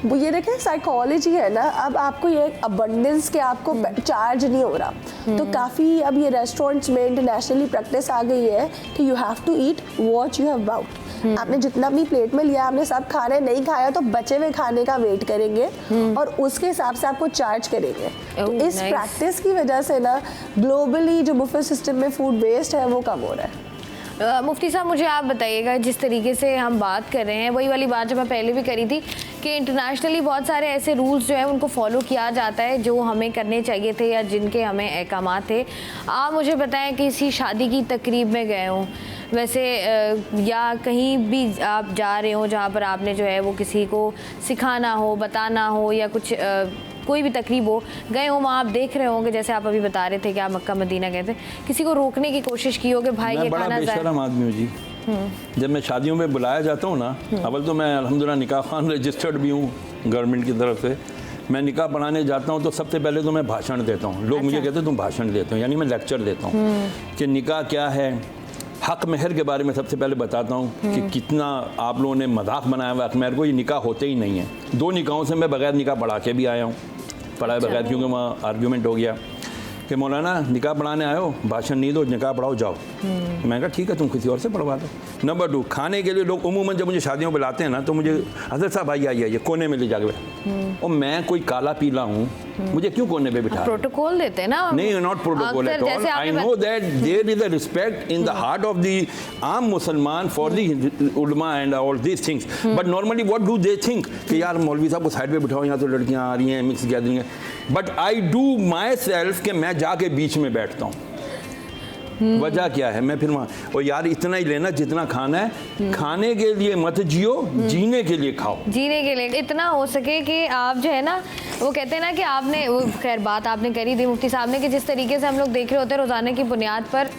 वो ये देखें साइकोलॉजी है ना, अब आपको ये अबंडेंस के आपको चार्ज नहीं हो रहा, तो काफ़ी अब ये रेस्टोरेंट्स में इंटरनेशनली प्रैक्टिस आ गई है कि you have to eat what you have bought. आपने जितना अपनी प्लेट में लिया आपने सब खाना नहीं खाया तो बचे हुए खाने का वेट करेंगे और उसके हिसाब से आपको चार्ज करेंगे। तो इस प्रैक्टिस की वजह से ना ग्लोबली जो बुफे सिस्टम में फूड वेस्ट है वो कम हो रहा है। मुफ्ती साहब मुझे आप बताइएगा, जिस तरीके से हम बात कर रहे हैं वही वाली बात जो मैं पहले भी करी थी कि इंटरनेशनली बहुत सारे ऐसे रूल्स जो हैं उनको फॉलो किया जाता है जो हमें करने चाहिए थे या जिनके हमें अहकामात थे। आप मुझे बताएं कि किसी शादी की तकरीब में गए हों, वैसे या कहीं भी आप जा रहे हो जहाँ पर आपने जो है वो किसी को सिखाना हो, बताना हो या कुछ कोई भी तकरीब हो, गए हो वहाँ आप देख रहे होंगे, जैसे आप अभी बता रहे थे कि आप मक्का मदीना गए थे, किसी को रोकने की कोशिश की हो कि भाई ये खाना बेशरम आदमी हूँ जी। जब मैं शादियों में बुलाया जाता हूँ ना, अव्वल तो मैं अल्हम्दुलिल्लाह निकाह खान रजिस्टर्ड भी हूँ गवर्नमेंट की तरफ से। मैं निकाह पढ़ाने जाता हूँ तो सबसे पहले तो मैं भाषण देता हूँ। लोग मुझे कहते हैं तुम भाषण देते हो, यानी मैं लेक्चर देता हूँ कि निकाह क्या है, हक महर के बारे में सबसे पहले बताता हूँ कि कितना आप लोगों ने मजाक बनाया हुआ हक महर को, ये निकाह होते ही नहीं है। 2 निकाहों से मैं बगैर निकाह पढ़ा के भी आया हूँ, पढ़ाए बगैर, क्योंकि वहाँ आर्ग्यूमेंट हो गया कि मौलाना निकाह पढ़ाने आए हो, भाषण नहीं दो, निकाह पढ़ाओ जाओ। मैं कहा ठीक है, तुम किसी और से पढ़वा दो। नंबर 2, खाने के लिए लोग उमूमन जब मुझे शादियों में बुलाते हैं ना तो मुझे हज़रत साहब भाई आइए कोने में ले जाके बैठा, और मैं कोई काला पीला हूँ, मुझे क्यों कोने पे बिठा? प्रोटोकॉल देते हैं ना। नहीं, not protocol at all. I know that there is a respect in the heart of the आम मुसलमान फॉर द उलमा and all these things, but normally what do they think कि यार मौलवी साहब को साइड पे बिठाओ, यहाँ तो लड़कियाँ आ रही हैं, मिक्स गैदरिंग है। But I do my self कि मैं जाके बीच में बैठता हूँ। वजह क्या है, मैं फिर वहाँ, और यार इतना ही लेना जितना खाना है, खाने के लिए मत जियो, जीने के लिए खाओ। जीने के लिए इतना हो सके कि आप जो है ना, वो कहते हैं ना कि आपने, वो खैर बात आपने करी थी मुफ्ती साहब ने, कि जिस तरीके से हम लोग देख रहे होते हैं रोज़ाना की बुनियाद पर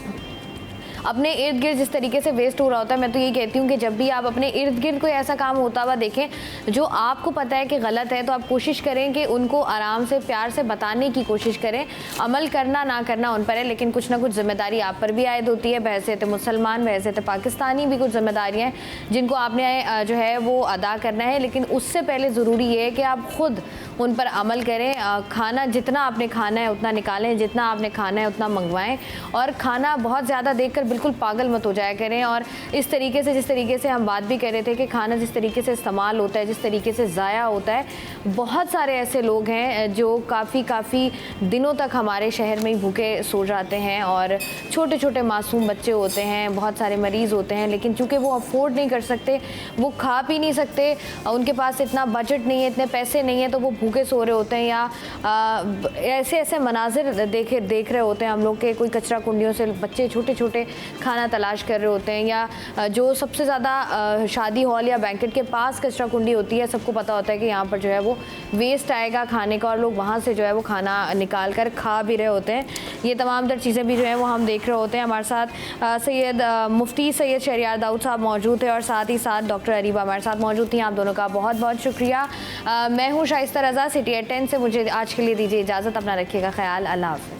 अपने इर्द गिर्द जिस तरीके से वेस्ट हो रहा होता है, मैं तो यही कहती हूँ कि जब भी आप अपने इर्द गिर्द कोई ऐसा काम होता हुआ देखें जो आपको पता है कि गलत है, तो आप कोशिश करें कि उनको आराम से प्यार से बताने की कोशिश करें। अमल करना ना करना उन पर है, लेकिन कुछ ना कुछ जिम्मेदारी आप पर भी आयद होती है। बहैसियत मुसलमान, बहैसियत पाकिस्तानी भी कुछ जिम्मेदारियाँ हैं जिनको आपने जो है वो अदा करना है, लेकिन उससे पहले ज़रूरी ये है कि आप ख़ुद उन पर अमल करें। खाना जितना आपने खाना है उतना निकालें, जितना आपने खाना है उतना मंगवाएं, और खाना बहुत ज़्यादा देखकर बिल्कुल पागल मत हो जाया करें। और इस तरीके से, जिस तरीके से हम बात भी कर रहे थे कि खाना जिस तरीके से इस्तेमाल होता है, जिस तरीके से ज़ाया होता है, बहुत सारे ऐसे लोग हैं जो काफ़ी दिनों तक हमारे शहर में ही भूखे सो जाते हैं, और छोटे छोटे मासूम बच्चे होते हैं, बहुत सारे मरीज़ होते हैं, लेकिन चूँकि वो अफोर्ड नहीं कर सकते, वो खा पी नहीं सकते, उनके पास इतना बजट नहीं है, इतने पैसे नहीं है, तो वो भूखे सो रहे होते हैं। या ऐसे मनाजिर देख रहे होते हैं हम लोग के, कोई कचरा कुंडियों से बच्चे छोटे छोटे खाना तलाश कर रहे होते हैं, या जो सबसे ज़्यादा शादी हॉल या बैंकेट के पास कचरा कुंडी होती है, सबको पता होता है कि यहाँ पर जो है वो वेस्ट आएगा खाने का, और लोग वहाँ से जो है वो खाना निकाल कर खा भी रहे होते हैं। ये तमाम तर चीज़ें भी जो है वो हम देख रहे होते हैं। हमारे साथ सैयद मुफ्ती सैयद शहरियार दाऊद साहब मौजूद है, और साथ ही साथ डॉक्टर अरीबा हमारे साथ मौजूद थी। आप दोनों का बहुत बहुत शुक्रिया। मैं हूँ शाइस्ता रज़ा, सिटी 10 से मुझे आज के लिए दीजिए इजाज़त। अपना रखिएगा ख्याल। अल्लाह हाफ़िज़।